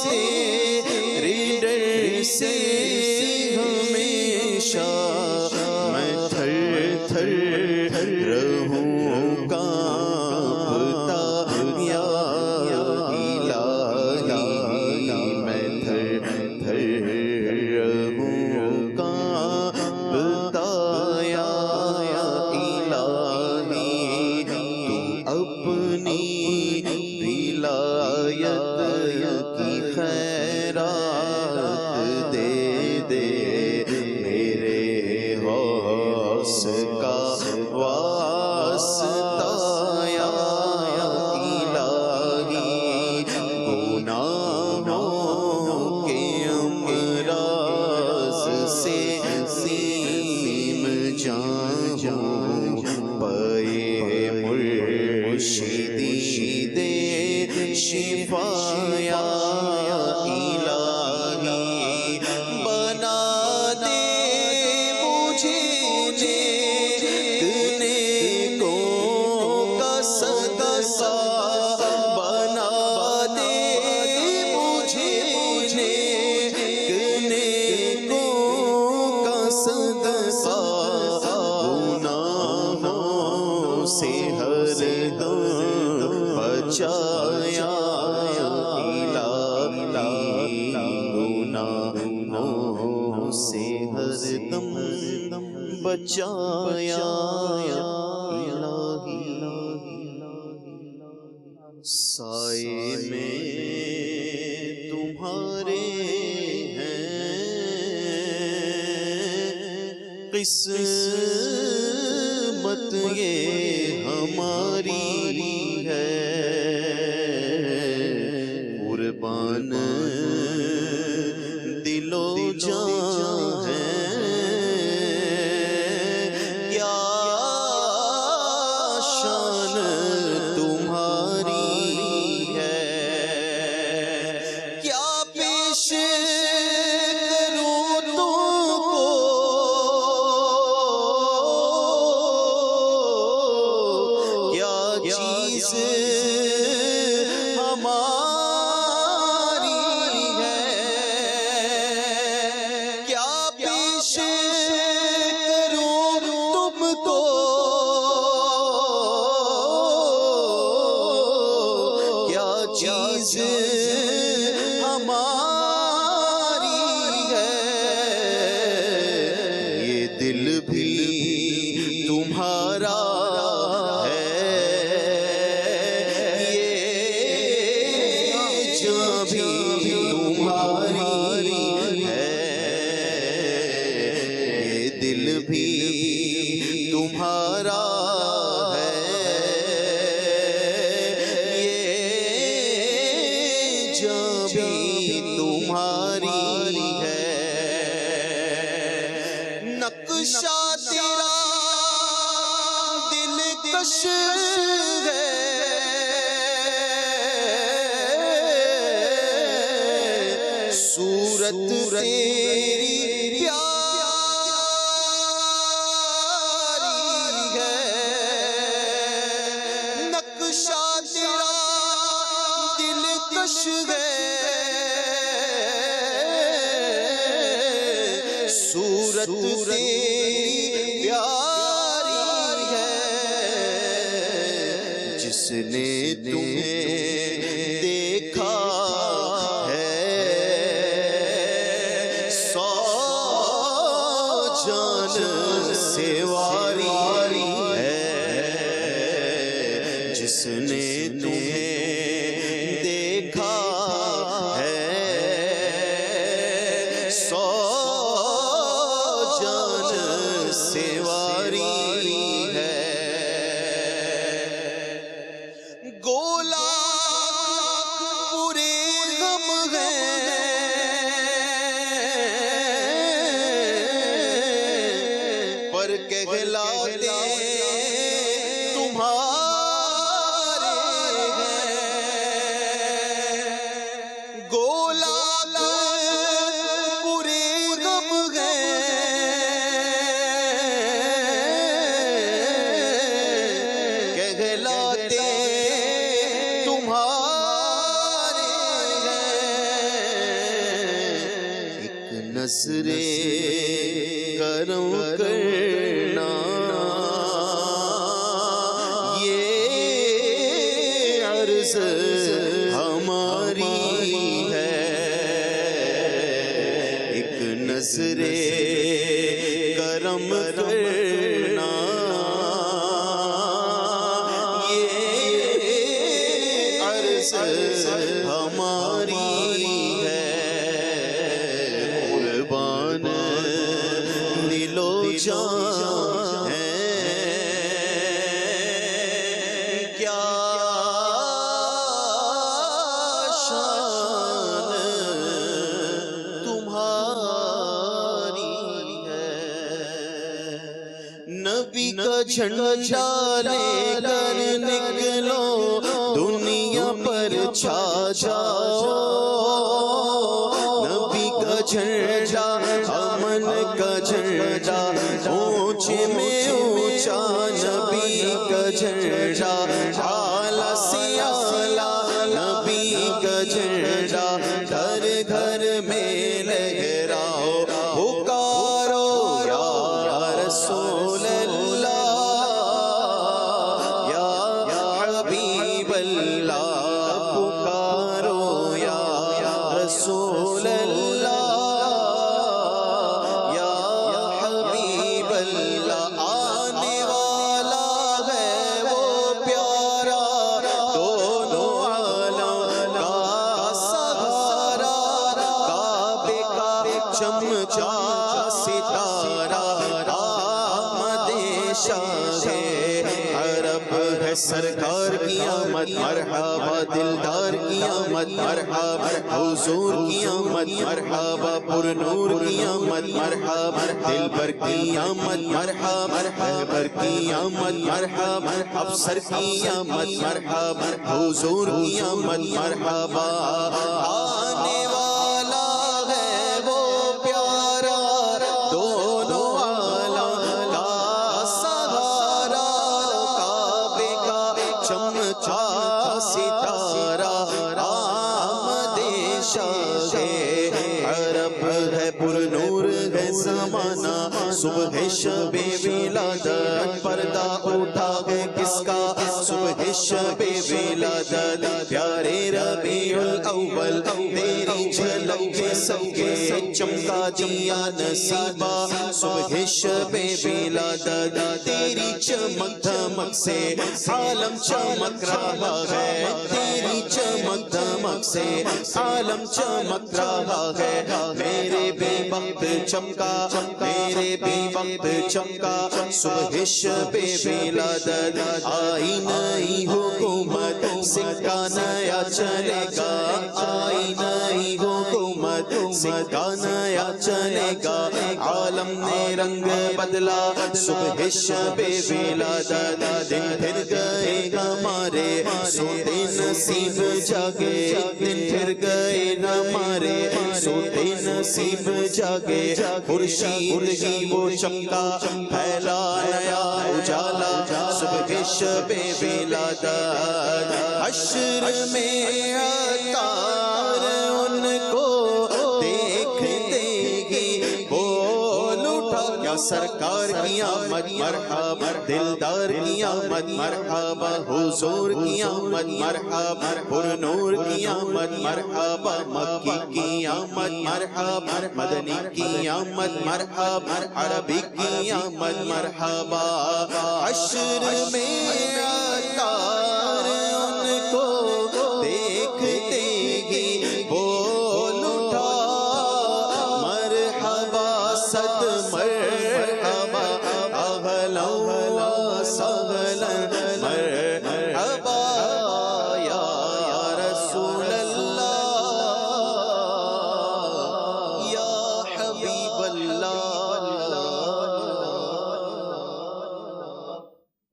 تیرے ڈر سے ہمیشہ میں تھر تھر رہوں کانپتا یا الہی، میں تھر تھر رہوں کانپتا یا الہی، تو اپنی ولایت کی خیرات دے دے، میرے غوث کا واسطہ یا الہی، گناہوں کے امراض سے سیم جاؤں، پائے مرشدی دے شفا یا الہی، بنا دے مجھے نیکوں کا صدقہ، بنا دے مجھے نیکوں کا صدقہ، گناہوں سے ہر دم بچایا الہی، گناہوں سے ہر دم بچایا الہی، سائے میں تمہارے ہیں قسمت یہ ہماری ہے، قربان دل و جان ہے، کیا شان تمہاری ہے، کیا پیش کروں تم کو، کیا چیز ہماری ہے، کیا پیش کروں تم کو، کیا چیز ہماری ہے، یہ دل بھی تمہارا ہے، یہ جاں بھی تمہاری ہے، یہ دل بھی تمہارا ہے، یہ جاں بھی تمہاری ہے، نقشہ تیرا دلکش ہے، صورت تیری پیاری ہے، نقشہ تیرا دلکش ہے، صورت تیری پیاری ہے، جس نے تمہیں دیکھا ہے سو جان سے واری ہے، جس نے تمہیں دیکھا ہے سو جان سے واری ہے، گولا پورے غم ہیں، پر کہلاتے تمہارے ہیں، گولا پورے غم ہیں، نظر کرم کرنا یہ عرض ہماری ہے، ایک نظر کرم کرنا یہ عرض ہماری ہے، قربان دل و جان ہے کیا شان تمہاری ہے، نبی کا جھنڈا لے کر نکلو دنیا پر چھا جاؤ، نبی کا جھنڈا امن کا جھنڈا اونچے میں اونچا، نبی کا جھنڈا اعلیٰ سے اعلیٰ، نبی کا جھنڈا گھر گھر میں لہراؤ، پکارو یا رسول اللہ یا حبیب اللہ، پکارو یا رسول اللہ یا حبیب اللہ، آنے والا ہے وہ پیارا دونوں عالم کا سہارا، کعبے کا چمچا ستارہ، آمد شاہ عرب ہے سرکار کی آمد، مرحبا دلدار کی آمد، مرحبا حضور کی آمد، مرحبا پر نور کی آمد، مرحبا دلبر کی آمد، مرحبا رہبر کی آمد، مرحبا افسر کی آمد، مرحبا حضور کی آمد، مرحبا آنے والا ہے وہ پیارا دونوں عالم کا سہارا، کعبے کا چمچا ستارہ، آمد شاہ عرب ہے پر نور ہے زمانہ، صبح شب ولادت پردہ اٹھا ہے کس کا، صبح شب ولادت پیارے ربیع الاول، تیری جھلک کے سب کے چمکا دیا نصیبہ، صبح شب ولادت تیری چمک دھمک سے عالم چمک رہا ہے، تیری چمک دھمک سے عالم چمک رہا ہے، میرے بھی وقت چمکا، میرے بھی وقت چمکا، صبح شب ولادت آئی نئی حکومت، سکہ نیا چلے گا، آئی نئی حکومت، سکہ نیا چلے گا، عالم نے رنگ بدلا، صبح شب ولادت دن پھر گئے ہمارے، سوتے نصیب جاگے، دن پھر گئے ہمارے، سوتے نصیب جاگے، خورشید ہی وہ چمکا، پھیلا نیا اجالا، صبح شب ولادت، حشر میں عطار ان کو دیکھتے ہی بول اٹھا، کیا سرکار کی آمد، مرحبا دلدار کی آمد، مرحبا حضور کی آمد، مرحبا پر نور کی آمد، مرحبا مکی کی آمد، مرحبا مدنی کی آمد، مرحبا عربی کی آمد، مرحبا حشر میں عطار ان کو دیکھتے ہی بول اٹھا، مرحبا صد مرحبا اہلا و سہلا، مرحبا یا رسول اللہ یا حبیب اللہ۔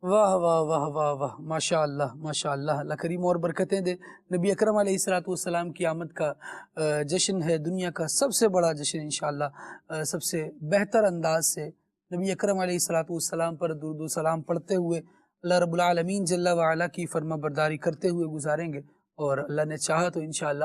واہ واہ واہ واہ واہ، ماشاء اللہ ماشاء اللہ، اللہ کریم اور برکتیں دے۔ نبی اکرم علیہ السلام کی آمد کا جشن ہے دنیا کا سب سے بڑا جشن، انشاءاللہ سب سے بہتر انداز سے نبی اکرم علیہ السلام پر درود و سلام پڑھتے ہوئے اللہ رب العالمین جل وعلا کی فرما برداری کرتے ہوئے گزاریں گے، اور اللہ نے چاہا تو انشاءاللہ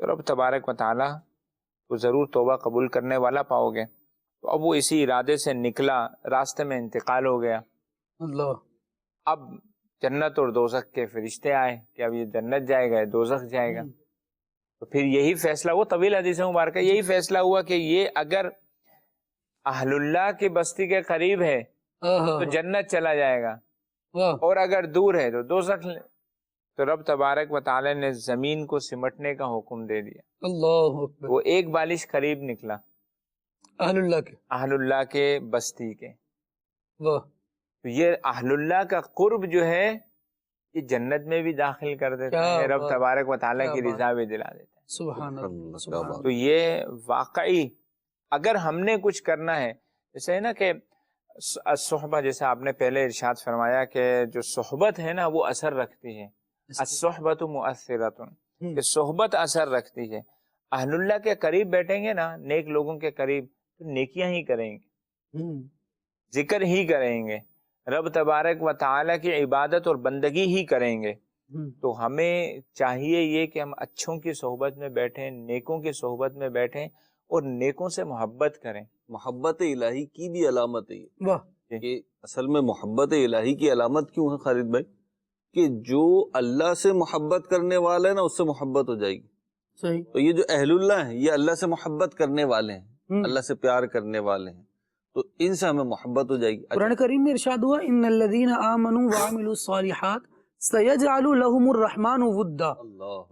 تو رب تبارک و تعالیٰ تو ضرور توبہ قبول کرنے والا پاؤ گے. تو اب وہ اسی ارادے سے نکلا، راستے میں انتقال ہو گیا. اللہ. اب جنت اور دوزخ کے فرشتے آئے کہ اب یہ جنت جائے گا، دوزخ جائے گا. تو پھر یہی فیصلہ، وہ طویل حدیث مبارکہ، یہی فیصلہ ہوا کہ یہ اگر اہل اللہ کی بستی کے قریب ہے تو جنت چلا جائے گا، اور اگر دور ہے تو دوزخ. تو رب تبارک و تعالی نے زمین کو سمٹنے کا حکم دے دیا. اللہ اکبر. وہ ایک بالش قریب نکلا اہل اللہ کے بستی کے. تو یہ اہل اللہ کا قرب جو ہے یہ جنت میں بھی داخل کر دیتا ہے، رب تبارک و تعالیٰ کی رضا بھی دلا دیتا ہے. سبحان اللہ. تو یہ واقعی اگر ہم نے کچھ کرنا ہے، جیسے ہے نا کہ صحبہ، جیسے آپ نے پہلے ارشاد فرمایا کہ جو صحبت ہے نا وہ اثر رکھتی ہے. الصحبت مؤثرۃ، کہ صحبت اثر رکھتی ہے. اہل اللہ کے قریب بیٹھیں گے نا، نیک لوگوں کے قریب، تو نیکیاں ہی کریں گے، ذکر ہی کریں گے، رب تبارک و تعالیٰ کی عبادت اور بندگی ہی کریں گے. تو ہمیں چاہیے یہ کہ ہم اچھوں کی صحبت میں بیٹھیں، نیکوں کی صحبت میں بیٹھیں اور نیکوں سے محبت کریں. محبت الہی کی بھی علامت ہے یہ، کہ اصل میں محبت الہی کی علامت کیوں ہے خالد بھائی؟ کہ جو اللہ سے محبت کرنے والا ہے نا اس سے محبت ہو جائے گی. صحیح. تو یہ جو اہل اللہ ہیں یہ اللہ سے محبت کرنے والے ہیں، اللہ سے پیار کرنے والے ہیں، تو ان سے ہمیں محبت ہو جائے گی. قرآن کریم میں ارشاد ہوا ان الذین آمنوا وعملوا الصالحات سیجعل لهم الرحمن ودا.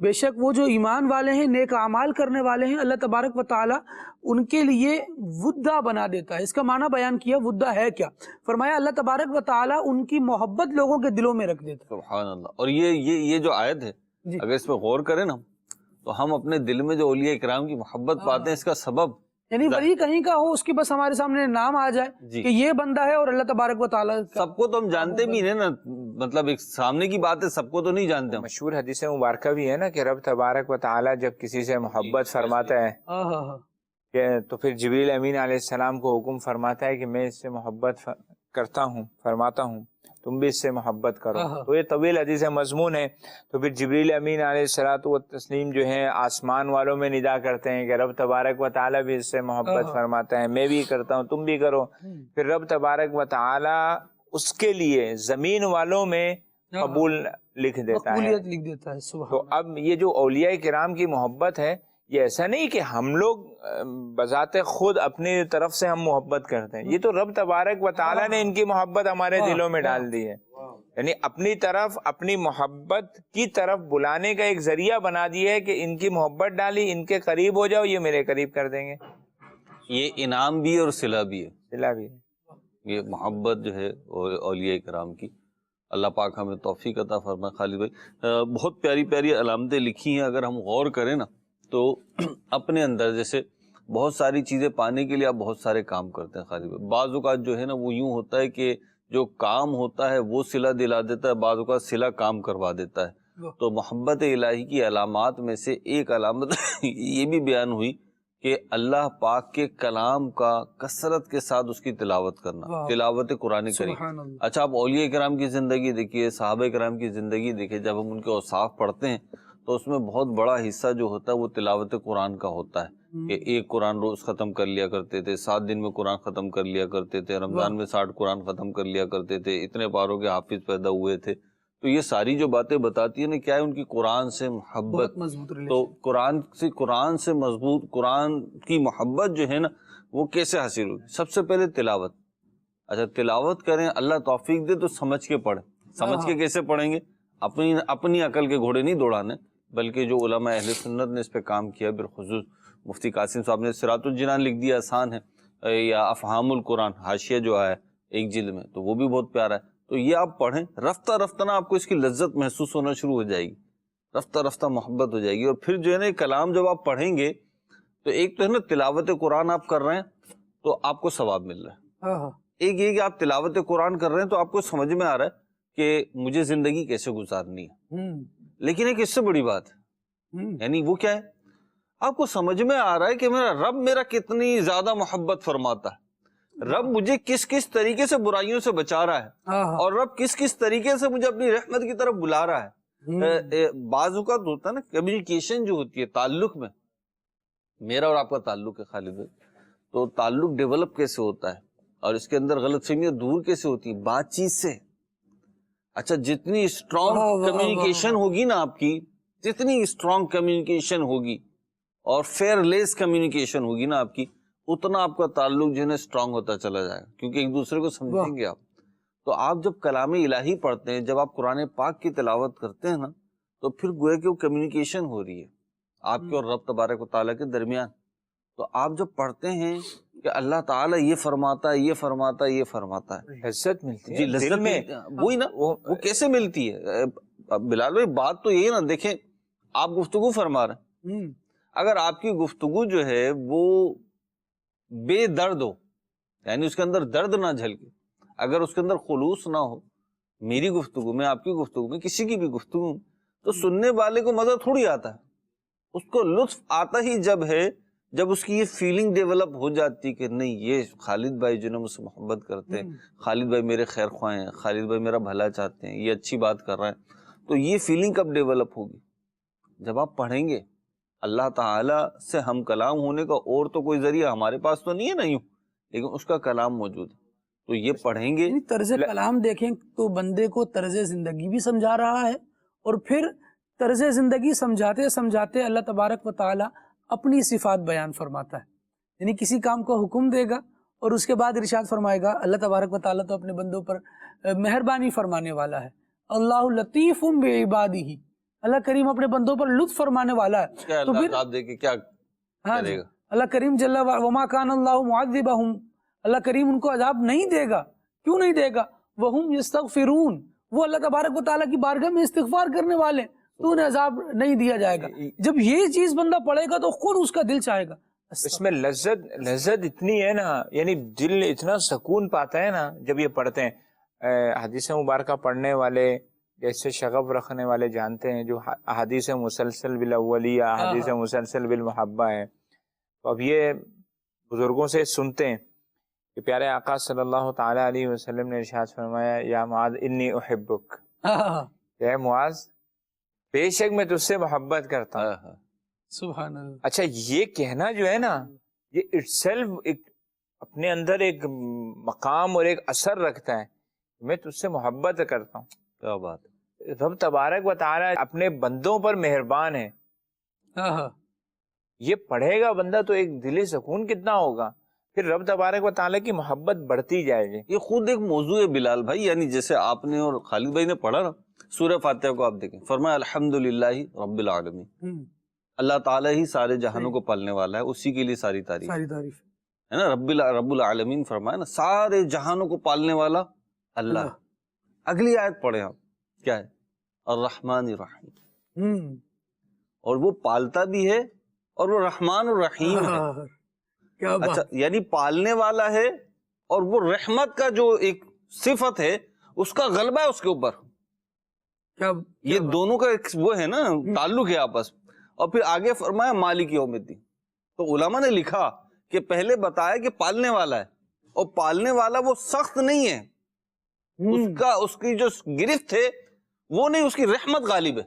بے شک وہ جو ایمان والے ہیں، نیک اعمال کرنے والے ہیں، اللہ تبارک و تعالی ان کے لیے ودا بنا دیتا ہے. اس کا معنی بیان کیا ودا ہے کیا، فرمایا اللہ تبارک و تعالی ان کی محبت لوگوں کے دلوں میں رکھ دیتا ہے. سبحان اللہ. اور یہ جو آیت ہے اگر اس پہ غور کریں نا تو ہم اپنے دل میں جو اولیاء اکرام کی محبت پاتے ہیں، اس کا سبب یعنی ولی کہیں کا ہو اس کی بس ہمارے سامنے نام آ جائے کہ یہ بندہ ہے، اور اللہ تبارک و تعالیٰ سب کو تو ہم جانتے بھی نہیں نا، مطلب ایک سامنے کی بات ہے، سب کو تو نہیں جانتے. مشہور حدیث مبارکہ بھی ہے نا کہ رب تبارک و تعالیٰ جب کسی سے محبت فرماتا ہے کہ تو پھر جبریل امین علیہ السلام کو حکم فرماتا ہے کہ میں اس سے محبت کرتا ہوں، فرماتا ہوں تم بھی اس سے محبت کرو. تو یہ طویل حدیث مضمون ہے. تو پھر جبریل امین علیہ الصلوۃ والتسلیم جو ہیں آسمان والوں میں ندا کرتے ہیں کہ رب تبارک و تعالیٰ بھی اس سے محبت فرماتا ہے، میں بھی کرتا ہوں، تم بھی کرو. پھر رب تبارک و تعالیٰ اس کے لیے زمین والوں میں قبول لکھ دیتا ہے. تو اب یہ جو اولیاء کرام کی محبت ہے، یہ ایسا نہیں کہ ہم لوگ بذات خود اپنی طرف سے ہم محبت کرتے ہیں، یہ تو رب تبارک و تعالیٰ نے ان کی محبت ہمارے دلوں میں ڈال دی ہے. یعنی اپنی طرف، اپنی محبت کی طرف بلانے کا ایک ذریعہ بنا دیا ہے کہ ان کی محبت ڈالی، ان کے قریب ہو جاؤ، یہ میرے قریب کر دیں گے. یہ انعام بھی اور صلہ بھی ہے. صلہ بھی ہے. یہ محبت جو ہے اولیاء کرام کی، اللہ پاک ہمیں توفیق عطا فرمائے. خالد بھائی بہت پیاری پیاری علامتیں لکھی ہیں، اگر ہم غور کریں نا تو اپنے اندر جیسے بہت ساری چیزیں پانے کے لیے آپ بہت سارے کام کرتے ہیں خالد بھائی. بعض اوقات جو ہے نا وہ یوں ہوتا ہے کہ جو کام ہوتا ہے وہ صلہ دلا دیتا ہے، بعض اوقات صلہ کام کروا دیتا ہے. تو محبت الہی کی علامات میں سے ایک علامت یہ بھی بیان ہوئی کہ اللہ پاک کے کلام کا کثرت کے ساتھ اس کی تلاوت کرنا، تلاوت قرآن کریم. اچھا آپ اولیاء کرام کی زندگی دیکھیے، صحابہ کرام کی زندگی دیکھیے، جب ہم ان کے اوصاف پڑھتے ہیں تو اس میں بہت بڑا حصہ جو ہوتا ہے وہ تلاوت قرآن کا ہوتا ہے کہ ایک قرآن روز ختم کر لیا کرتے تھے، 7 دن میں قرآن ختم کر لیا کرتے تھے، رمضان میں 60 قرآن ختم کر لیا کرتے تھے، اتنے پاروں کے حافظ پیدا ہوئے تھے. تو یہ ساری جو باتیں بتاتی ہیں نا کیا ہے ان کی قرآن سے محبت. تو قرآن سے مضبوط، قرآن کی محبت جو ہے نا وہ کیسے حاصل ہوئی؟ سب سے پہلے تلاوت. اچھا تلاوت کریں، اللہ توفیق دے تو سمجھ کے پڑھیں. سمجھ کے کیسے پڑھیں گے؟ اپنی عقل کے گھوڑے نہیں دوڑانے، بلکہ جو علماء اہل سنت نے اس پہ کام کیا، بالخصوص مفتی قاسم صاحب نے صراط الجنان لکھ دیا، آسان ہے، یا افہام القرآن حاشیہ جو ہے ایک جلد میں، تو وہ بھی بہت پیارا ہے. تو یہ آپ پڑھیں، رفتہ رفتہ نا آپ کو اس کی لذت محسوس ہونا شروع ہو جائے گی، رفتہ رفتہ محبت ہو جائے گی. اور پھر جو ہے نا کلام جب آپ پڑھیں گے تو ایک تو ہے نا تلاوت قرآن آپ کر رہے ہیں تو آپ کو ثواب مل رہا ہے، ایک یہ کہ آپ تلاوت قرآن کر رہے ہیں تو آپ کو سمجھ میں آ رہا ہے کہ مجھے زندگی کیسے گزارنی ہے. لیکن ایک اس سے بڑی بات ہے، یعنی وہ کیا ہے، آپ کو سمجھ میں آ رہا ہے کہ میرا رب میرا کتنی زیادہ محبت فرماتا ہے، رب مجھے کس کس طریقے سے برائیوں سے بچا رہا ہے، اور رب کس کس طریقے سے مجھے اپنی رحمت کی طرف بلا رہا ہے. بعض اوقات ہوتا ہے نا کمیونیکیشن جو ہوتی ہے تعلق میں، میرا اور آپ کا تعلق ہے خالد بھائی، تو تعلق ڈیولپ کیسے ہوتا ہے اور اس کے اندر غلط فہمیاں دور کیسے ہوتی ہیں؟ بات چیت سے۔ اچھا جتنی اسٹرانگ کمیونیکیشن ہوگی نا آپ کی، جتنی اسٹرانگ کمیونیکیشن ہوگی اور فیئر لیس کمیونیکیشن ہوگی نا آپ کی، اتنا آپ کا تعلق جو ہے نا اسٹرانگ ہوتا چلا جائے گا، کیونکہ ایک دوسرے کو سمجھیں گے آپ۔ تو آپ جب کلام الہی پڑھتے ہیں، جب آپ قرآن پاک کی تلاوت کرتے ہیں نا، تو پھر گویا کہ وہ کمیونیکیشن ہو رہی ہے آپ کے اور رب تبارک و تعالیٰ کے درمیان۔ تو آپ جب پڑھتے ہیں کہ اللہ تعالیٰ یہ فرماتا ہے، یہ فرماتا ہے، یہ فرماتا ہے، لذت ملتی ہے جی لذت میں، وہی نا وہ کیسے ملتی ہے؟ بلال بھائی بات تو یہی نا، دیکھیں آپ گفتگو فرما رہے ہیں، اگر آپ کی گفتگو جو ہے وہ بے درد ہو، یعنی اس کے اندر درد نہ جھلکے، اگر اس کے اندر خلوص نہ ہو، میری گفتگو میں، آپ کی گفتگو میں، کسی کی بھی گفتگو میں، تو سننے والے کو مزہ تھوڑی آتا ہے، اس کو لطف آتا ہی جب ہے جب اس کی یہ فیلنگ ڈیولپ ہو جاتی کہ نہیں یہ خالد بھائی جو ہے مجھ سے محبت کرتے ہیں، خالد بھائی میرے خیر خواہ ہیں، خالد بھائی میرا بھلا چاہتے ہیں، یہ اچھی بات کر رہے ہیں۔ تو یہ فیلنگ کب ڈیولپ ہوگی؟ جب آپ پڑھیں گے۔ اللہ تعالیٰ سے ہم کلام ہونے کا اور تو کوئی ذریعہ ہمارے پاس تو نہیں ہے نا یوں، لیکن اس کا کلام موجود ہے، تو یہ پڑھیں گے۔ طرز کلام دیکھیں تو بندے کو طرز زندگی بھی سمجھا رہا ہے، اور پھر طرز زندگی سمجھاتے سمجھاتے اللہ تبارک و تعالی اپنی صفات بیان فرماتا ہے، یعنی کسی کام کو حکم دے گا اور اس کے بعد ارشاد فرمائے گا اللہ تبارک و تعالی تو اپنے بندوں پر مہربانی فرمانے والا ہے، اللہ لطیف بعبادہ، اللہ کریم اپنے بندوں پر لطف فرمانے والا ہے۔ تو پھر آپ دیکھیں کیا کرے گا اللہ کریم جل وما کان اللہ معذبہم، اللہ کریم ان کو عذاب نہیں دے گا، کیوں نہیں دے گا؟ وہم یستغفرون، وہ اللہ تبارک و تعالیٰ کی بارگاہ میں استغفار کرنے والے، تو انہیں عذاب نہیں دیا جائے گا۔ جب یہ چیز بندہ پڑھے گا تو خود اس کا دل چاہے گا۔ اس میں لذت اتنی ہے نا، یعنی دل اتنا سکون پاتا ہے نا جب یہ پڑھتے ہیں۔ حدیث مبارکہ پڑھنے والے جیسے شغف رکھنے والے جانتے ہیں، جو حدیث مسلسل بالاولیہ، حدیث مسلسل بالمحبہ ہے، تو اب یہ بزرگوں سے سنتے ہیں کہ پیارے آقا صلی اللہ تعالیٰ علیہ وسلم نے ارشاد فرمایا یا معاذ انی احبک، اے معاذ بے شک میں تجھ سے محبت کرتا ہوں۔ سبحان اللہ۔ اچھا یہ کہنا جو ہے نا، یہ اٹ سیلف اپنے اندر ایک مقام اور ایک اثر رکھتا ہے، میں تجھ سے محبت کرتا ہوں۔ کیا بات ہے، رب تبارک و تعالی اپنے بندوں پر مہربان ہے۔ یہ پڑھے گا بندہ تو ایک دلی سکون کتنا ہوگا، پھر رب تبارک و تعالی کی محبت بڑھتی جائے گی۔ یہ خود ایک موضوع ہے بلال بھائی، یعنی جیسے آپ نے اور خالد بھائی نے پڑھا نا سورہ فاتحہ کو، آپ دیکھیں فرمایا الحمدللہ رب العالمین، اللہ تعالیٰ ہی سارے جہانوں کو پالنے والا ہے، اسی کے لیے ساری تعریف ہے نا، رب العالمین فرمایا نا، سارے جہانوں کو پالنے والا اللہ۔ اگلی آیت پڑھیں آپ، کیا ہے؟ الرحمن الرحیم، اور وہ پالتا بھی ہے اور وہ رحمان الرحیم ہے۔ اچھا یعنی پالنے والا ہے اور وہ رحمت کا جو ایک صفت ہے اس کا غلبہ ہے اس کے اوپر، یہ دونوں کا ایک وہ ہے نا تعلق ہے آپس۔ اور پھر آگے فرمایا مالک یوم الدین، تو علماء نے لکھا کہ پہلے بتایا کہ پالنے والا ہے، اور پالنے والا وہ سخت نہیں ہے، اس کی جو گرفت ہے وہ نہیں، اس کی رحمت غالب ہے۔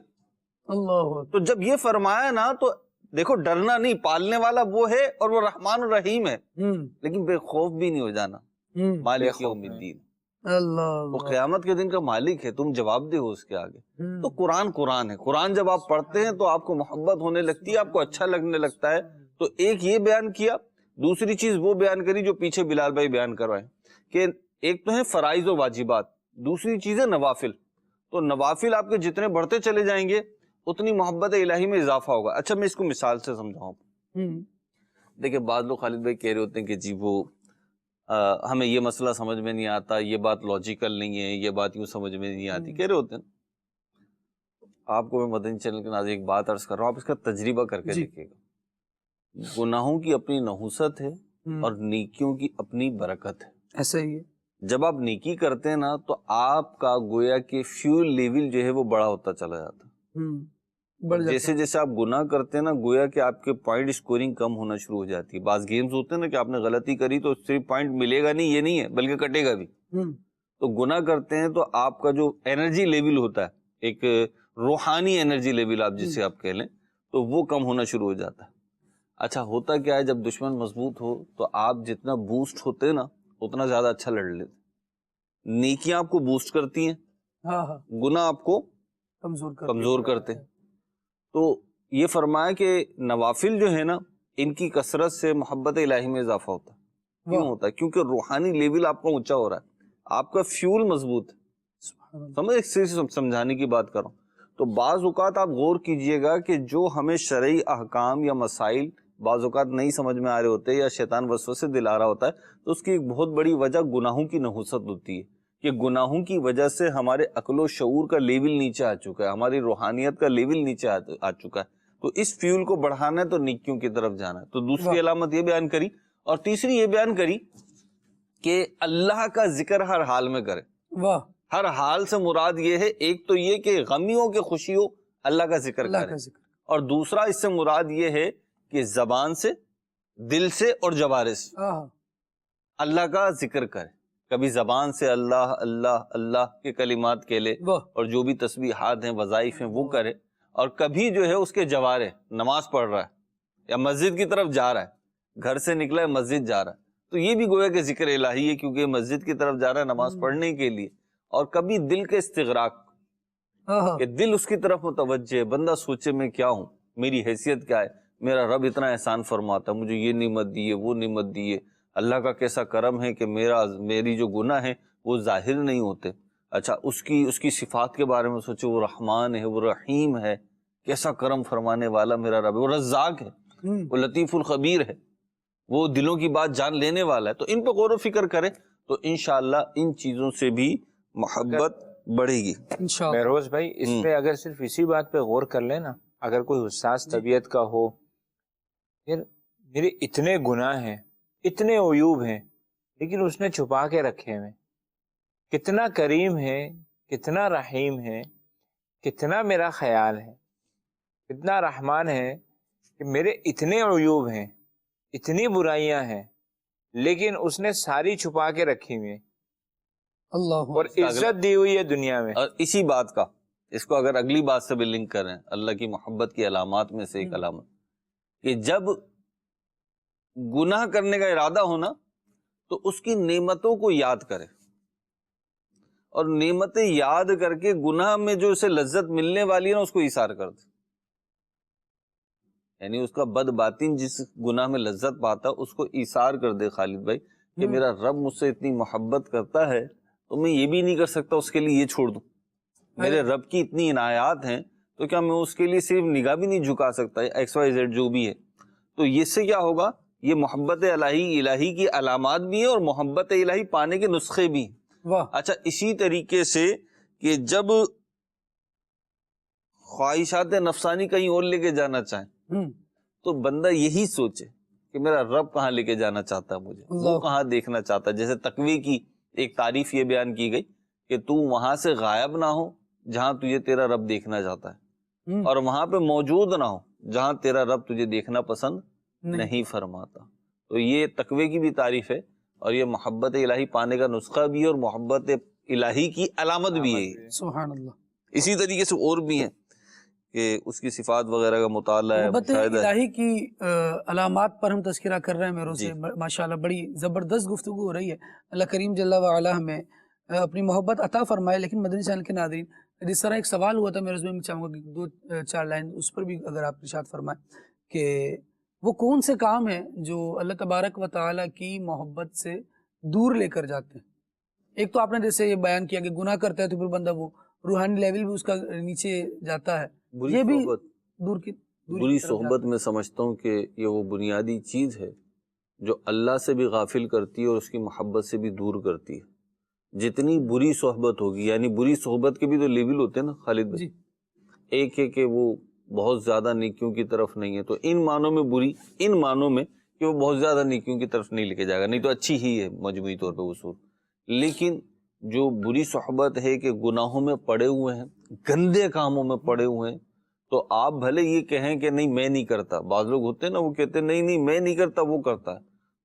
اللہ، تو جب یہ فرمایا نا تو دیکھو ڈرنا نہیں، پالنے والا وہ ہے اور وہ رحمان الرحیم ہے، لیکن بے خوف بھی نہیں ہو جانا۔ مالک یوم الدین، وہ قیامت کے دن کا مالک ہے، تم جواب دے ہو اس کے آگے۔ تو قرآن ہے، قرآن جب آپ پڑھتے ہیں تو آپ کو محبت ہونے لگتی ہے، آپ کو اچھا لگنے لگتا ہے۔ تو ایک یہ بیان کیا، دوسری چیز وہ بیان کری جو پیچھے بلال بھائی بیان کروائے، کہ ایک تو ہے فرائض و واجبات، دوسری چیز ہے نوافل۔ تو نوافل آپ کے جتنے بڑھتے چلے جائیں گے اتنی محبت الہی میں اضافہ ہوگا۔ اچھا میں اس کو مثال سے سمجھاؤں، دیکھیں بعض لوگ خالد بھائی کہہ رہے ہوتے ہیں کہ جی وہ ہمیں یہ مسئلہ سمجھ میں نہیں آتا، یہ بات لاجیکل نہیں ہے، یہ بات یوں سمجھ میں نہیں آتی، کہہ رہے ہوتے ہیں۔ آپ کو میں مدنی چینل کے ناظرین ایک بات عرض کر رہا ہوں، آپ اس کا تجربہ کر کے دیکھیے گا۔ گناہوں کی اپنی نحوست ہے اور نیکیوں کی اپنی برکت ہے، ایسا ہی ہے۔ جب آپ نیکی کرتے ہیں نا تو آپ کا گویا کہ فیول لیول جو ہے وہ بڑا ہوتا چلا جاتا ہے، جیسے جیسے آپ گناہ کرتے ہیں نا گویا کہ آپ کے پوائنٹ اسکورنگ کم ہونا شروع ہو جاتی ہے۔ بعض گیمز ہوتے ہیں نا کہ آپ نے غلطی کری تو صرف پوائنٹ ملے گا نہیں، یہ نہیں ہے بلکہ کٹے گا بھی۔ تو گناہ کرتے ہیں تو آپ کا جو انرجی لیول ہوتا ہے، ایک روحانی انرجی لیول آپ جسے آپ کہہ لیں، تو وہ کم ہونا شروع ہو جاتا ہے۔ اچھا ہوتا کیا ہے، جب دشمن مضبوط ہو تو آپ جتنا بوسٹ ہوتے نا اتنا زیادہ اچھا لڑ لیتے۔ نیکیاں آپ کو بوسٹ کرتی ہیں، گناہ آپ کو کمزور کرتے ہیں۔ تو یہ فرمایا کہ نوافل جو ہے نا، ان کی کثرت سے محبت الہی میں اضافہ ہوتا ہے۔ کیوں ہوتا ہے؟ کیونکہ روحانی لیول آپ کا اونچا ہو رہا ہے، آپ کا فیول مضبوط ہے۔ سمجھانے کی بات کر رہا ہوں۔ تو بعض اوقات آپ غور کیجئے گا کہ جو ہمیں شرعی احکام یا مسائل بعض اوقات نہیں سمجھ میں آ رہے ہوتے یا شیطان وسوسے دلا رہا ہوتا ہے، تو اس کی ایک بہت بڑی وجہ گناہوں کی نحوست ہوتی ہے کہ گناہوں کی وجہ سے ہمارے عقل و شعور کا لیول نیچے آ چکا ہے، ہماری روحانیت کا لیول نیچے آ چکا ہے۔ تو اس فیول کو بڑھانا ہے تو نیکیوں کی طرف جانا ہے۔ تو دوسری علامت یہ بیان کری، اور تیسری یہ بیان کری کہ اللہ کا ذکر ہر حال میں کرے۔ ہر حال سے مراد یہ ہے، ایک تو یہ کہ غمی ہو کہ خوشی ہو اللہ کا ذکر کرے، اور دوسرا اس سے مراد یہ ہے کہ زبان سے، دل سے اور جوارے سے اللہ کا ذکر کرے۔ کبھی زبان سے اللہ اللہ اللہ کے کلمات کہلے، اور جو بھی تسبیحات ہیں وظائف ہیں وہ کرے، اور کبھی جو ہے اس کے جوارے، نماز پڑھ رہا ہے یا مسجد کی طرف جا رہا ہے، گھر سے نکلا ہے مسجد جا رہا ہے، تو یہ بھی گویا کہ ذکر الہی ہے، کیونکہ مسجد کی طرف جا رہا ہے نماز پڑھنے کے لیے۔ اور کبھی دل کے استغراق، کہ دل اس کی طرف متوجہ ہے، بندہ سوچے میں کیا ہوں، میری حیثیت کیا ہے، میرا رب اتنا احسان فرماتا، مجھے یہ نعمت دی ہے، وہ نعمت دی ہے، اللہ کا کیسا کرم ہے کہ میری جو گناہ ہیں وہ ظاہر نہیں ہوتے۔ اچھا اس کی صفات کے بارے میں سوچے، وہ رحمان ہے، وہ رحیم ہے، کیسا کرم فرمانے والا میرا رب ہے، وہ رزاق ہے، وہ لطیف الخبیر ہے، وہ دلوں کی بات جان لینے والا ہے۔ تو ان پہ غور و فکر کرے تو انشاءاللہ ان چیزوں سے بھی محبت بڑھے گی انشاءاللہ۔ مہروز بھائی، اس پہ اگر صرف اسی بات پہ غور کر لیں نا، اگر کوئی حساس طبیعت کا ہو، پھر میرے اتنے گناہ ہیں، اتنے عیوب ہیں، لیکن اس نے چھپا کے رکھے ہوئے، کتنا کریم ہے، کتنا رحیم ہے، کتنا میرا خیال ہے، کتنا رحمان ہے کہ میرے اتنے عیوب ہیں، اتنی برائیاں ہیں، لیکن اس نے ساری چھپا کے رکھی ہوئی ہیں اللہ، اور عزت دی ہوئی ہے دنیا میں۔ اور اسی بات کا، اس کو اگر اگلی بات سے بھی لنک کریں، اللہ کی محبت کی علامات میں سے ایک علامت کہ جب گناہ کرنے کا ارادہ ہونا تو اس کی نعمتوں کو یاد کرے، اور نعمتیں یاد کر کے گناہ میں جو اسے لذت ملنے والی ہے نا اس کو ایثار کر دے۔ یعنی اس کا بد باطن جس گناہ میں لذت پاتا اس کو ایثار کر دے خالد بھائی، کہ میرا رب مجھ سے اتنی محبت کرتا ہے تو میں یہ بھی نہیں کر سکتا اس کے لیے یہ چھوڑ دوں، میرے رب کی اتنی عنایات ہیں تو کیا میں اس کے لیے صرف نگاہ بھی نہیں جھکا سکتا، ایکس وائی زیڈ جو بھی ہے۔ تو یہ سے کیا ہوگا، یہ محبت الہی کی علامات بھی ہیں اور محبت الہی پانے کے نسخے بھی ہیں۔ اچھا اسی طریقے سے کہ جب خواہشات نفسانی کہیں اور لے کے جانا چاہیں تو بندہ یہی سوچے کہ میرا رب کہاں لے کے جانا چاہتا ہے مجھے، وہ کہاں دیکھنا چاہتا ہے۔ جیسے تقوی کی ایک تعریف یہ بیان کی گئی کہ تو وہاں سے غائب نہ ہو جہاں تجھے تیرا رب دیکھنا چاہتا ہے، اور وہاں پہ موجود نہ ہو جہاں تیرا رب تجھے دیکھنا پسند نہیں فرماتا۔ تو یہ تقوی کی بھی تعریف ہے، اور یہ محبت الہی پانے کا نسخہ بھی ہے، اور محبت الہی کی علامت بھی ہے۔ سبحان اللہ۔ اسی طریقے سے اور بھی ہیں کہ اس کی صفات وغیرہ کا مطالعہ ہے۔ محبت الہی کی علامات پر ہم تذکرہ کر رہے ہیں میرے سے، ماشاءاللہ بڑی زبردست گفتگو ہو رہی ہے۔ اللہ کریم جل وعلا ہمیں اپنی محبت عطا فرمائے۔ لیکن مدنی چینل کے ناظرین، جس طرح ایک سوال ہوا تھا میرے سے، میں چاہوں گا کہ 2-4 لائن اس پر بھی اگر آپ ارشاد فرمائیں کہ وہ کون سے کام ہیں جو اللہ تبارک و تعالیٰ کی محبت سے دور لے کر جاتے ہیں۔ ایک تو آپ نے جیسے یہ بیان کیا کہ گناہ کرتا ہے تو پھر بندہ وہ روحانی لیول بھی اس کا نیچے جاتا ہے، یہ بھی بری صحبت میں سمجھتا ہوں کہ یہ وہ بنیادی چیز ہے جو اللہ سے بھی غافل کرتی ہے اور اس کی محبت سے بھی دور کرتی ہے۔ جتنی بری صحبت ہوگی، یعنی بری صحبت کے بھی تو لیول ہوتے ہیں نا خالد بھائی، ایک ہے کہ وہ بہت زیادہ نیکیوں کی طرف نہیں ہے، تو ان معنوں میں بری، ان معنوں میں کہ وہ بہت زیادہ نیکیوں کی طرف نہیں لے کے جائے گا، نہیں تو اچھی ہی ہے مجموعی طور پہ اصول۔ لیکن جو بری صحبت ہے کہ گناہوں میں پڑے ہوئے ہیں، گندے کاموں میں پڑے ہوئے ہیں، تو آپ بھلے یہ کہیں کہ نہیں میں نہیں کرتا، بعض لوگ ہوتے ہیں نا وہ کہتے ہیں نہیں میں نہیں کرتا، وہ کرتا ہے،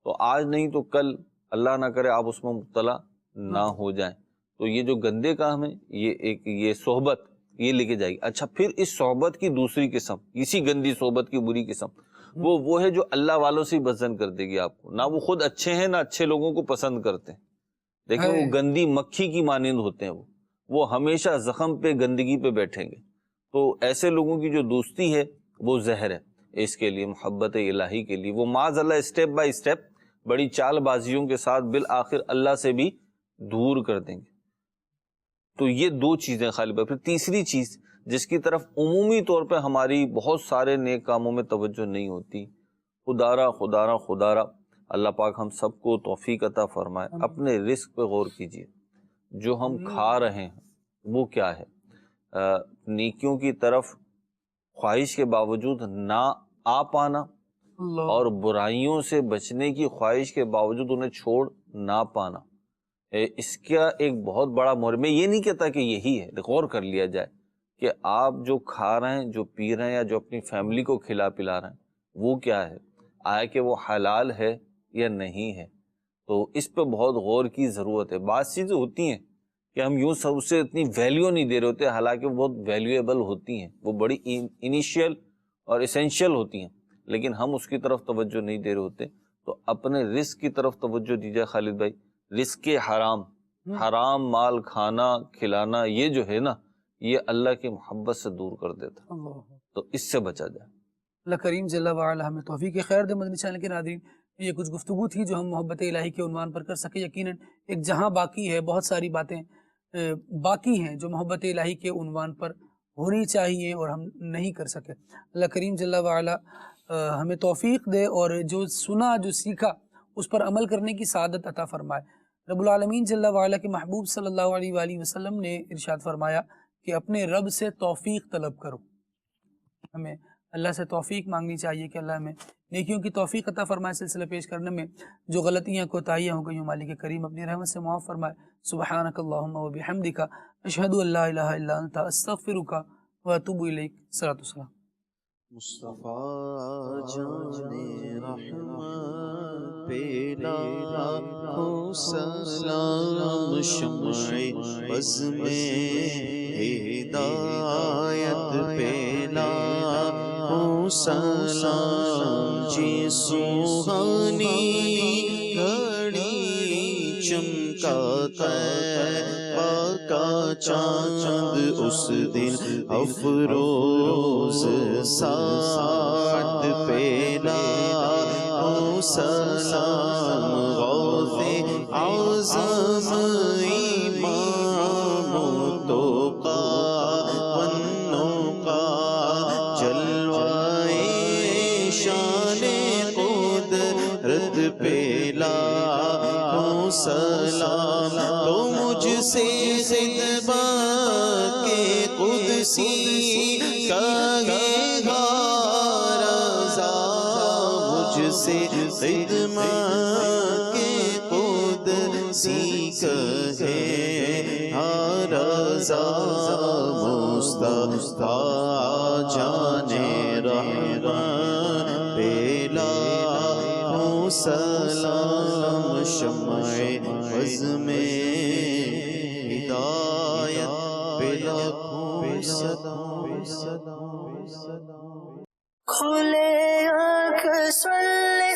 تو آج نہیں تو کل اللہ نہ کرے آپ اس میں مبتلا نہ ہو جائیں۔ تو یہ جو گندے کام ہیں، یہ صحبت یہ لے کے جائے گی. اچھا پھر اس صحبت کی دوسری قسم, اسی گندی صحبت کی بری قسم, وہ ہے جو اللہ والوں سے پسند کر دے گی آپ کو. نہ وہ خود اچھے ہیں نہ اچھے لوگوں کو پسند کرتے ہیں. دیکھیں وہ گندی مکھی کی مانند ہوتے ہیں, وہ ہمیشہ زخم پہ گندگی پہ بیٹھیں گے. تو ایسے لوگوں کی جو دوستی ہے وہ زہر ہے اس کے لیے, محبت الہی کے لیے. وہ معاذ اللہ اسٹیپ بائی اسٹیپ بڑی چال بازیوں کے ساتھ بالآخر اللہ سے بھی دور کر دیں گے. تو یہ دو چیزیں خالی بات. پھر تیسری چیز جس کی طرف عمومی طور پہ ہماری بہت سارے نیک کاموں میں توجہ نہیں ہوتی, خدارا اللہ پاک ہم سب کو توفیق عطا فرمائے. اپنے رزق پہ غور کیجئے. جو ہم کھا رہے ہیں وہ کیا ہے؟ نیکیوں کی طرف خواہش کے باوجود نہ آ پانا اور برائیوں سے بچنے کی خواہش کے باوجود انہیں چھوڑ نہ پانا, اس کا ایک بہت بڑا مور. میں یہ نہیں کہتا کہ یہی ہے, غور کر لیا جائے کہ آپ جو کھا رہے ہیں, جو پی رہے ہیں, یا جو اپنی فیملی کو کھلا پلا رہے ہیں وہ کیا ہے, آیا کہ وہ حلال ہے یا نہیں ہے. تو اس پہ بہت غور کی ضرورت ہے. بعض چیزیں ہوتی ہیں کہ ہم یوں سب سے اتنی ویلیو نہیں دے رہے ہوتے, حالانکہ وہ بہت ویلیویبل ہوتی ہیں, وہ بڑی انیشیل اور اسینشیل ہوتی ہیں, لیکن ہم اس کی طرف توجہ نہیں دے رہے ہوتے. تو اپنے رزق کی طرف توجہ دیجیے خالد بھائی. رزق حرام مال کھانا کھلانا یہ جو ہے نا, یہ اللہ کی محبت سے دور کر دیتا, تو اس سے بچا جائے. اللہ کریم جل وعلا ہمیں توفیق خیر دے. مدنی چینل کے ناظرین, یہ کچھ گفتگو تھی جو ہم محبت الہی کے عنوان پر کر سکے. یقیناً ایک جہاں باقی ہے, بہت ساری باتیں باقی ہیں جو محبت الہی کے عنوان پر ہونی چاہیے اور ہم نہیں کر سکے. اللہ کریم جل وعلا ہمیں توفیق دے اور جو سنا جو سیکھا اس پر عمل کرنے کی سعادت عطا فرمائے. رب العالمین جل وعلا کے محبوب صلی اللہ علیہ وآلہ وسلم نے ارشاد فرمایا کہ اپنے رب سے توفیق طلب کرو. ہمیں اللہ سے توفیق مانگنی چاہیے کہ اللہ ہمیں نیکیوں کی توفیق عطا فرمائے. سلسلہ پیش کرنے میں جو غلطیاں کوتاہیاں ہو گئیں مالک کریم اپنی رحمت سے معاف فرمائے. سبحانک اللہم و بحمدک اشہد ان لا الہ الا انت استغفرک و اتوب الیک. صلاۃ والسلام. مصطفیٰ جان رحمت پہ لاکھوں سلام, شمع بز میں ہدایت پہ لاکھوں سلام. جی سوہانی گھڑی چمکا طیبہ کا چاند, اس دن افروز سعد پہ لاکھوں سلام. غوث اعظم امام توقا ونو کا جلوائے شان قدرت پہ لاکھوں سلام. تو مجھ سے خدمت کے قدسی کہے گا رضا, مجھ سے خدمت کے قدسی کہے گا رضا. مصطفیٰ جان رحمت پہ لاکھوں سلام, شمع بز میں ہدایت پہ لاکھوں سلام. کھلے آنکھ سن لے